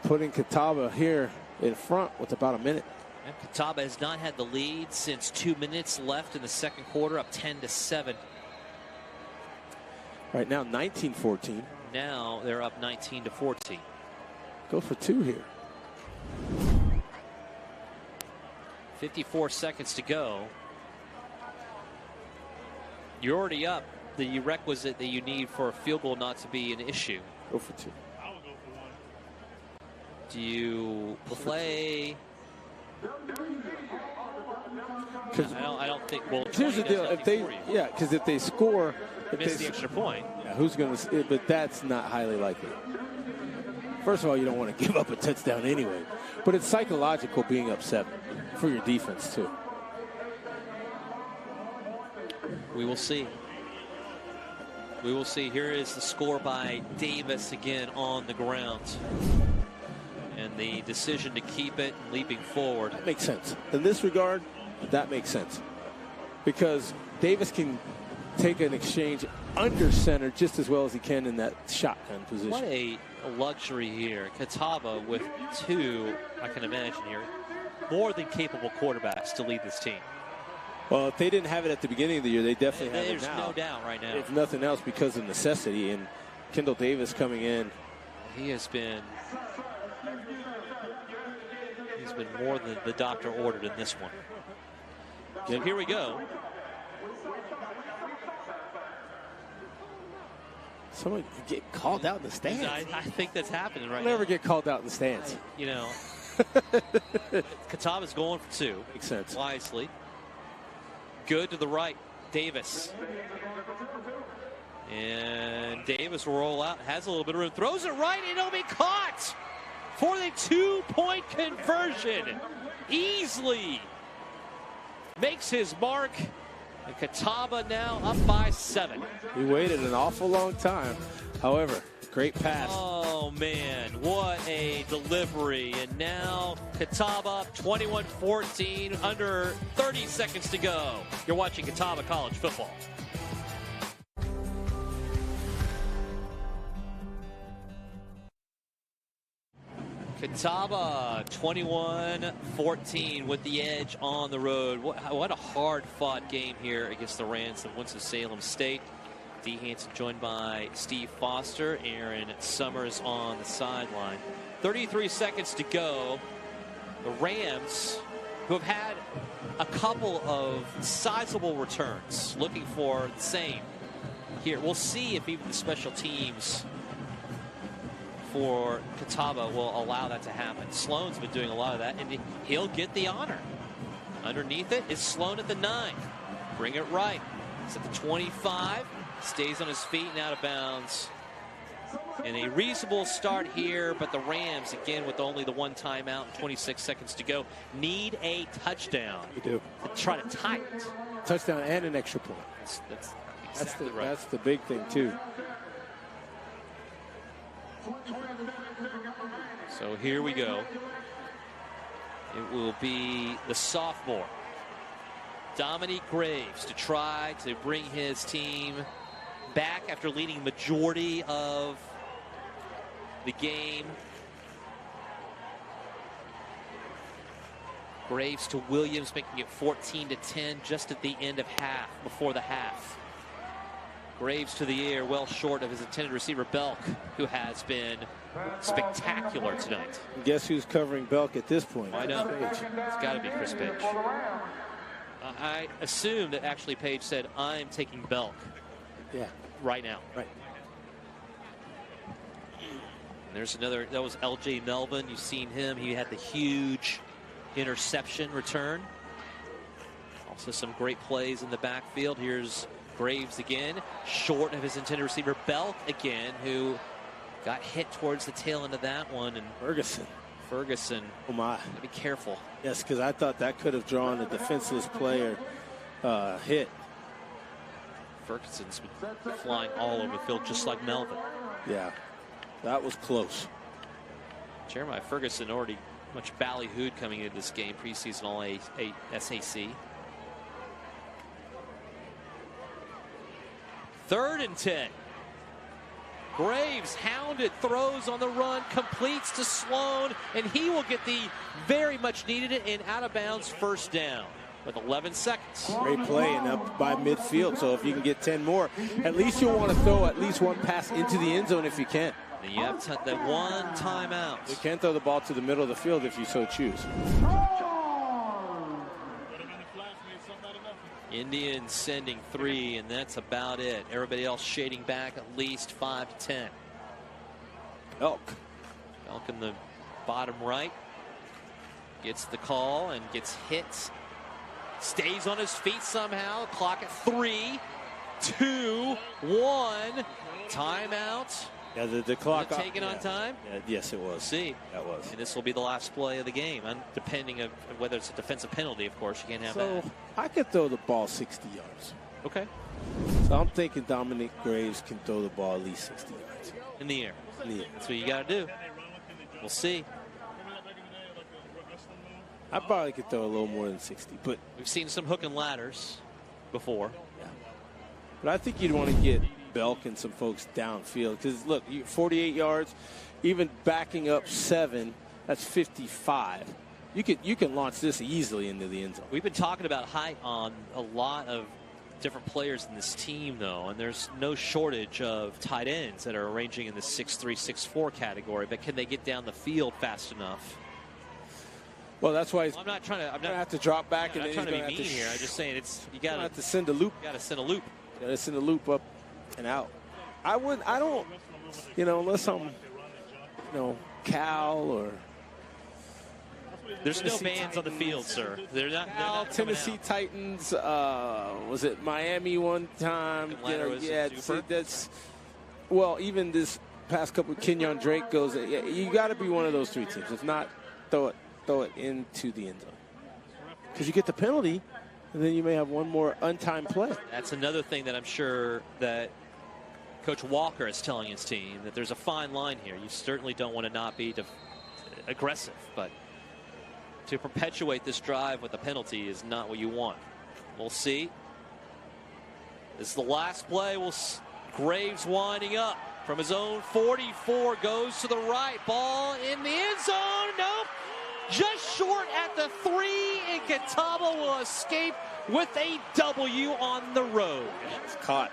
putting Catawba here in front with about a minute. And Catawba has not had the lead since 2 minutes left in the second quarter, up 10-7. Right now, 19-14. Now they're up 19-14. Go for 2 here. 54 seconds to go. You're already up the requisite that you need for a field goal not to be an issue. Go for 2. I would go for 1. Do you play? I don't think. Well, here's the deal: if they, because if they score, miss the extra point. Yeah, who's going to? But that's not highly likely. First of all, you don't want to give up a touchdown anyway. But it's psychological being up 7 for your defense too. We will see. We will see. Here is the score by Davis again on the ground. And the decision to keep it leaping forward. That makes sense. In this regard, that makes sense. Because Davis can take an exchange under center just as well as he can in that shotgun position. What a luxury here. Catawba with 2, I can imagine here, more than capable quarterbacks to lead this team. Well, if they didn't have it at the beginning of the year, they definitely have it now. There's no doubt right now. If nothing else, because of necessity. And Kendall Davis coming in. He's been more than the doctor ordered in this one. So here we go. Someone get called out in the stands. I think that's happening right now. Never get get called out in the stands. You know, Catawba's going for 2. Makes sense. Wisely. Good to the right, Davis. And Davis will roll out, has a little bit of room, throws it right, and it'll be caught for the 2-point conversion. Easily makes his mark, and Catawba now up by 7. He waited an awful long time. However, great pass. Oh, man, what a delivery. And now Catawba up 21-14, under 30 seconds to go. You're watching Catawba College Football. Catawba 21-14 with the edge on the road. What a hard-fought game here against the Rams of Winston-Salem State. D. Hanson joined by Steve Foster, Aaron Summers on the sideline. 33 seconds to go. The Rams, who have had a couple of sizable returns, looking for the same here. We'll see if even the special teams for Catawba will allow that to happen. Sloan's been doing a lot of that, and he'll get the honor. Underneath it is Sloan at the 9. Bring it right. It's at the 25. Stays on his feet and out of bounds. And a reasonable start here, but the Rams, again, with only the 1 timeout and 26 seconds to go, need a touchdown. We do. To try to tie it. Touchdown and an extra point. That's exactly right. That's the big thing, too. So here we go. It will be the sophomore, Dominique Graves, to try to bring his team back after leading majority of the game. Graves to Williams, making it 14-10 just at the end of half, before the half. Graves to the air, well short of his intended receiver, Belk, who has been spectacular tonight. And guess who's covering Belk at this point? I know. It's got to be Chris Page. I assume that actually Page said, I'm taking Belk. Yeah. Right now. Right. And there's another, that was L.J. Melvin. You've seen him. He had the huge interception return. Also some great plays in the backfield. Here's Graves again, short of his intended receiver, Belk again, who got hit towards the tail end of that one. And Ferguson. Oh my. Be careful. Yes, because I thought that could have drawn a defenseless player hit. Ferguson's been flying all over the field just like Melvin. Yeah, that was close. Jeremiah Ferguson already much ballyhooed coming into this game, preseason all SAC. 3rd and 10. Graves hounded, throws on the run, completes to Sloan, and he will get the very much needed and out of bounds first down with 11 seconds. Great play and up by midfield, so if you can get 10 more, at least you'll want to throw at least one pass into the end zone if you can. And you have that 1 timeout. You can throw the ball to the middle of the field if you so choose. Indians sending 3, and that's about it. Everybody else shading back at least 5 to 10. Elk in the bottom right gets the call and gets hit. Stays on his feet somehow. Clock at 3, 2, 1. Timeout. Yeah, the clock taken on time. Yes, it was. See, that was. And this will be the last play of the game, and depending on whether it's a defensive penalty. Of course, you can't have that. So I could throw the ball 60 yards. Okay. So I'm thinking Dominic Graves can throw the ball at least 60 yards in the air. That's what you got to do. We'll see. I probably could throw a little more than 60, but we've seen some hook and ladders before. Yeah. But I think you'd want to get Belk and some folks downfield, because look, 48 yards, even backing up 7, that's 55. You can launch this easily into the end zone. We've been talking about height on a lot of different players in this team, though, and there's no shortage of tight ends that are ranging in the 6'3", 6'4" category. But can they get down the field fast enough? Well, that's why I'm not trying to. I'm not have to drop back, and I'm then not trying to be mean here. I'm just saying you got to have to send a loop. You got to send a loop. You got to send a loop up and out. I don't, unless I'm, Cal or. There's no fans on the field, sir. They're not Tennessee Titans. Was it Miami one time? That's. Well, even this past couple, Kenyon Drake goes. You got to be one of those 3 teams. If not, throw it into the end zone, because you get the penalty, and then you may have one more untimed play. That's another thing that I'm sure that Coach Walker is telling his team, that there's a fine line here. You certainly don't want to not be aggressive, but to perpetuate this drive with a penalty is not what you want. We'll see. This is the last play. Graves winding up from his own 44, goes to the right. Ball in the end zone. Nope. Just short at the 3, and Catawba will escape with a W on the road. It's caught.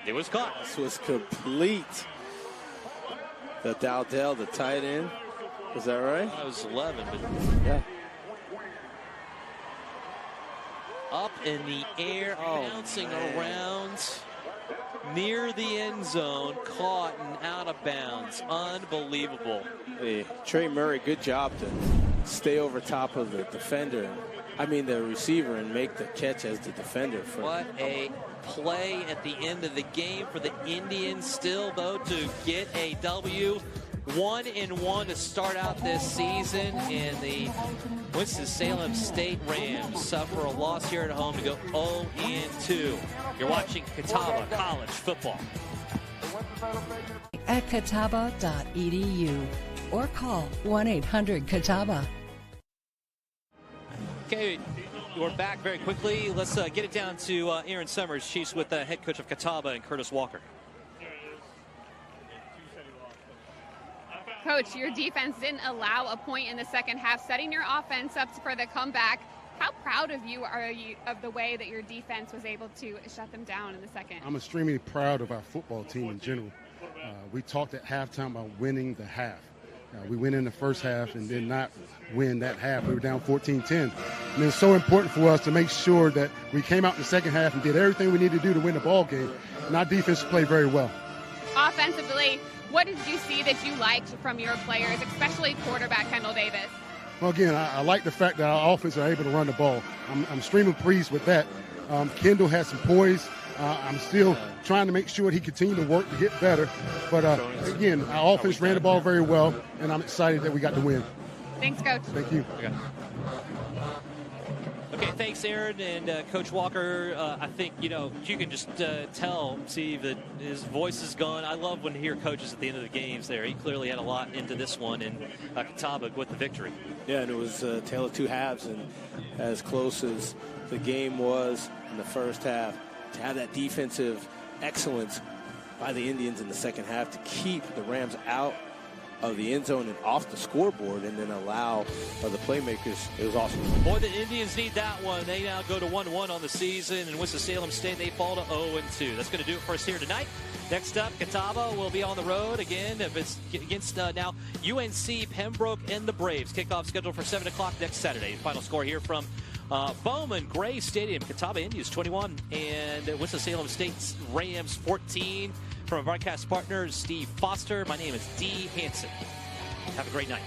It was caught. This was complete. The Dowdell, the tight end. Is that right? That was 11, but yeah. Up in the air, bouncing around near the end zone, caught and out of bounds. Unbelievable. Hey, Trey Murray, good job to stay over top of the defender. The receiver, and make the catch as the defender. What a play at the end of the game for the Indians, still though to get a W. 1-1 to start out this season, and the Winston-Salem State Rams suffer a loss here at home to go 0-2. You're watching Catawba College Football. At catawba.edu or call 1-800-CATAWBA. Okay, we're back very quickly. Let's get it down to Aaron Summers. She's with the head coach of Catawba and Curtis Walker. Coach, your defense didn't allow a point in the second half, setting your offense up for the comeback. How proud of you are you of the way that your defense was able to shut them down in the second? I'm extremely proud of our football team in general. We talked at halftime about winning the half. We went in the first half and did not win that half. We were down 14-10. And it's so important for us to make sure that we came out in the second half and did everything we needed to do to win the ball game. And our defense played very well. Offensively, what did you see that you liked from your players, especially quarterback Kendall Davis? Well, again, I like the fact that our offense are able to run the ball. I'm extremely pleased with that. Kendall has some poise. I'm still trying to make sure he continues to work to get better. But, again, our offense ran the ball very well, and I'm excited that we got the win. Thanks, Coach. Thank you. Okay, thanks, Aaron. And Coach Walker, I think, you can just tell, Steve, that his voice is gone. I love when you hear coaches at the end of the games there. He clearly had a lot into this one, and Catawba with the victory. Yeah, and it was a tale of 2 halves, and as close as the game was in the first half, to have that defensive excellence by the Indians in the second half to keep the Rams out of the end zone and off the scoreboard, and then allow the playmakers. It was awesome. Boy, the Indians need that one. They now go to 1-1 on the season, and Winston-Salem State, they fall to 0-2. That's going to do it for us here tonight. Next up, Catawba will be on the road again. If it's against now UNC, Pembroke, and the Braves. Kickoff scheduled for 7 o'clock next Saturday. Final score here from Bowman Gray Stadium, Catawba Indians 21 and Winston-Salem State Rams 14. From our broadcast partner, Steve Foster, my name is Dee Hanson. Have a great night.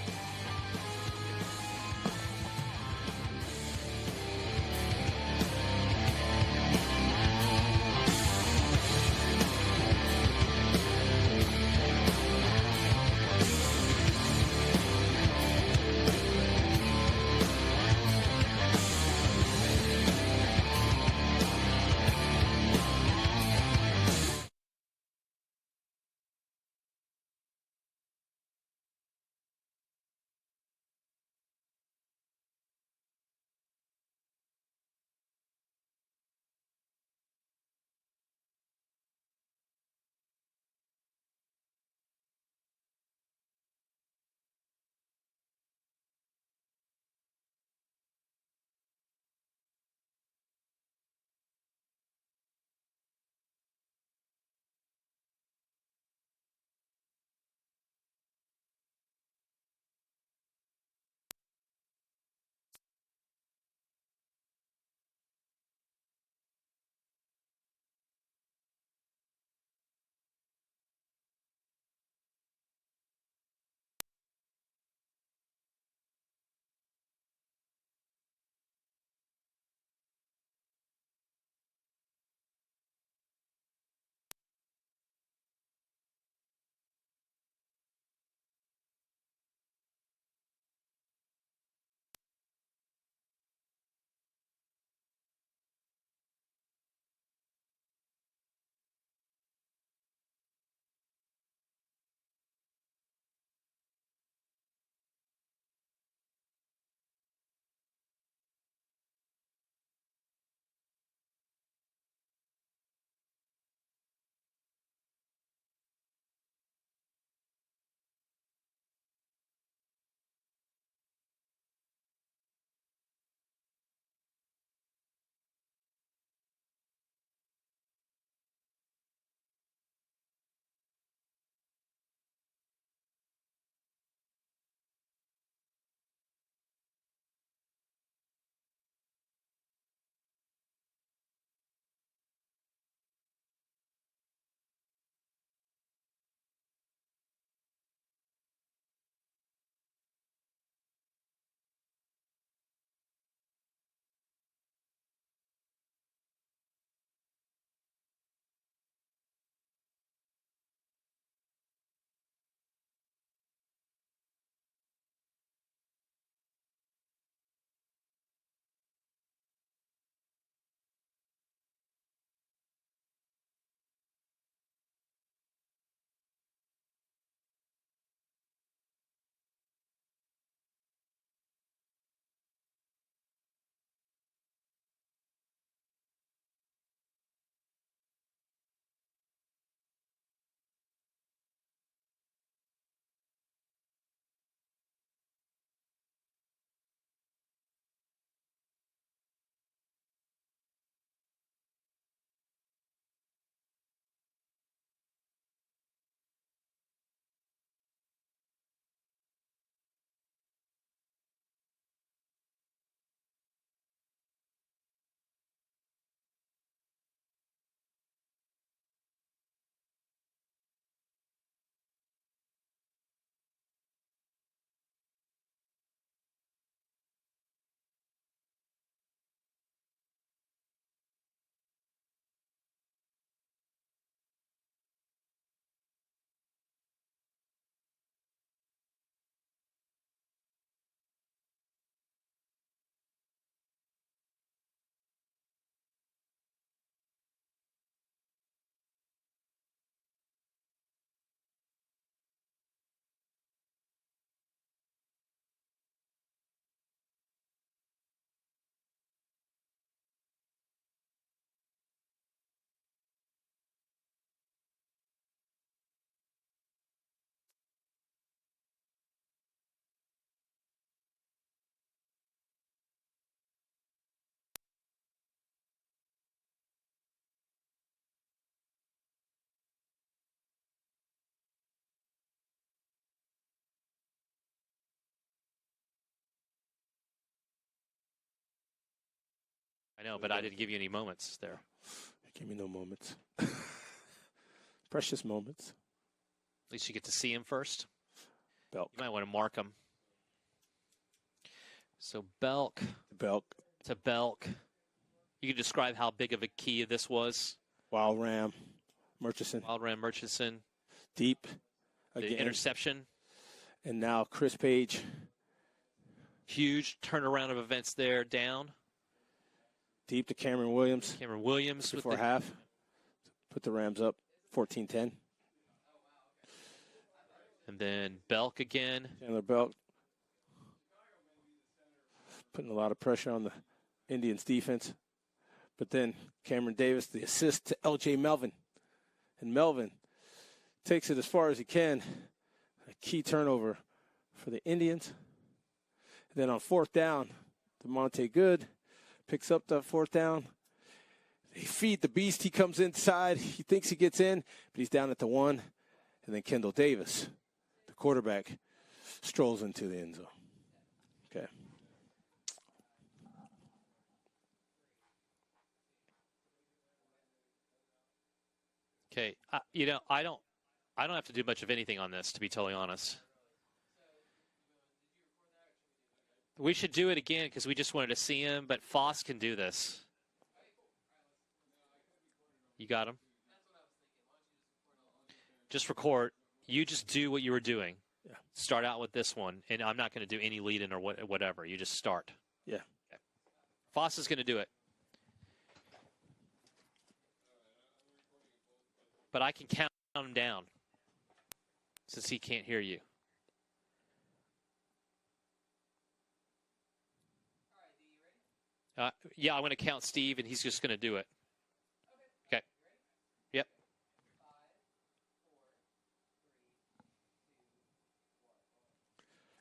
I know, but I didn't give you any moments there. Give me no moments. Precious moments. At least you get to see him first. Belk. You might want to mark him. So Belk. Belk. To Belk. You can describe how big of a key this was. Wild Ram. Murchison. Wild Ram Murchison. Deep. Again. The interception. And now Chris Page. Huge turnaround of events there, down. Deep to Cameron Williams. Cameron Williams. Before half. Put the Rams up 14-10. And then Belk again. Chandler Belk. Putting a lot of pressure on the Indians defense. But then Cameron Davis, the assist to L.J. Melvin. And Melvin takes it as far as he can. A key turnover for the Indians. And then on fourth down, DeMonte Good picks up the fourth down. They feed the beast. He comes inside. He thinks he gets in, but he's down at the 1. And then Kendall Davis, the quarterback, strolls into the end zone. Okay. Okay, I don't have to do much of anything on this, to be totally honest. We should do it again because we just wanted to see him, but Foss can do this. You got him? Just record. You just do what you were doing. Yeah. Start out with this one, and I'm not going to do any lead-in or whatever. You just start. Yeah. Okay. Foss is going to do it. But I can count him down since he can't hear you. Yeah, I'm going to count Steve, and he's just going to do it. Okay. Yep.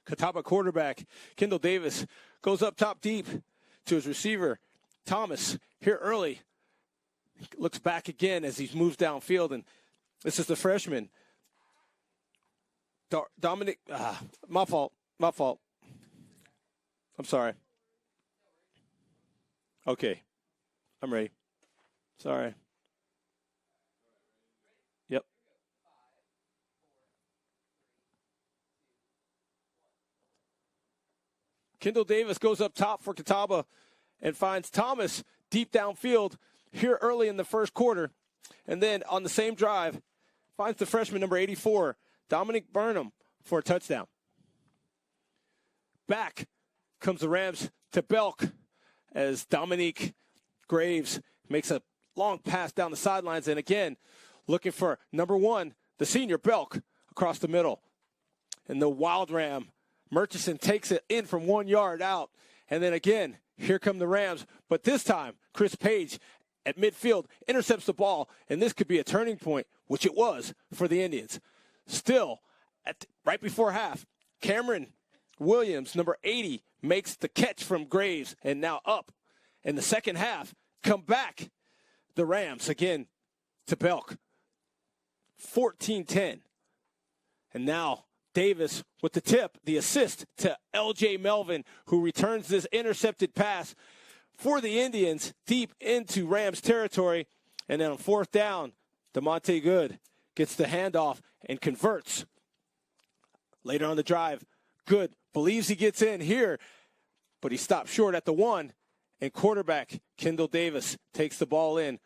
Catawba quarterback Kendall Davis goes up top deep to his receiver, Thomas, here early. Looks back again as he moves downfield, and this is the freshman. Dominic, my fault. I'm sorry. Okay, I'm ready. Sorry. Yep. Kendall Davis goes up top for Catawba and finds Thomas deep downfield here early in the first quarter. And then on the same drive, finds the freshman number 84, Dominic Burnham, for a touchdown. Back comes the Rams to Belk as Dominique Graves makes a long pass down the sidelines. And again, looking for number 1, the senior Belk, across the middle. And the Wild Ram, Murchison, takes it in from 1 yard out. And then again, here come the Rams. But this time, Chris Page at midfield intercepts the ball. And this could be a turning point, which it was for the Indians. Still, right before half, Cameron Williams, number 80, makes the catch from Graves, and now up. In the second half, come back, the Rams again to Belk. 14-10. And now Davis with the tip, the assist to L.J. Melvin, who returns this intercepted pass for the Indians deep into Rams territory. And then on fourth down, DeMonte Good gets the handoff and converts. Later on the drive, Good believes he gets in here, but he stops short at the 1, and quarterback Kendall Davis takes the ball in.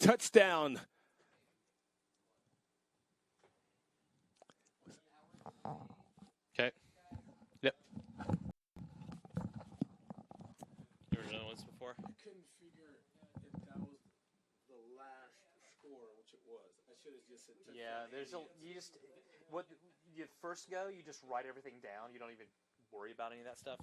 Touchdown. Okay. Yep. You ever done ones before? I couldn't figure if that was the last score, which it was. I should have just said. Yeah, you first go, you just write everything down. You don't even worry about any of that stuff.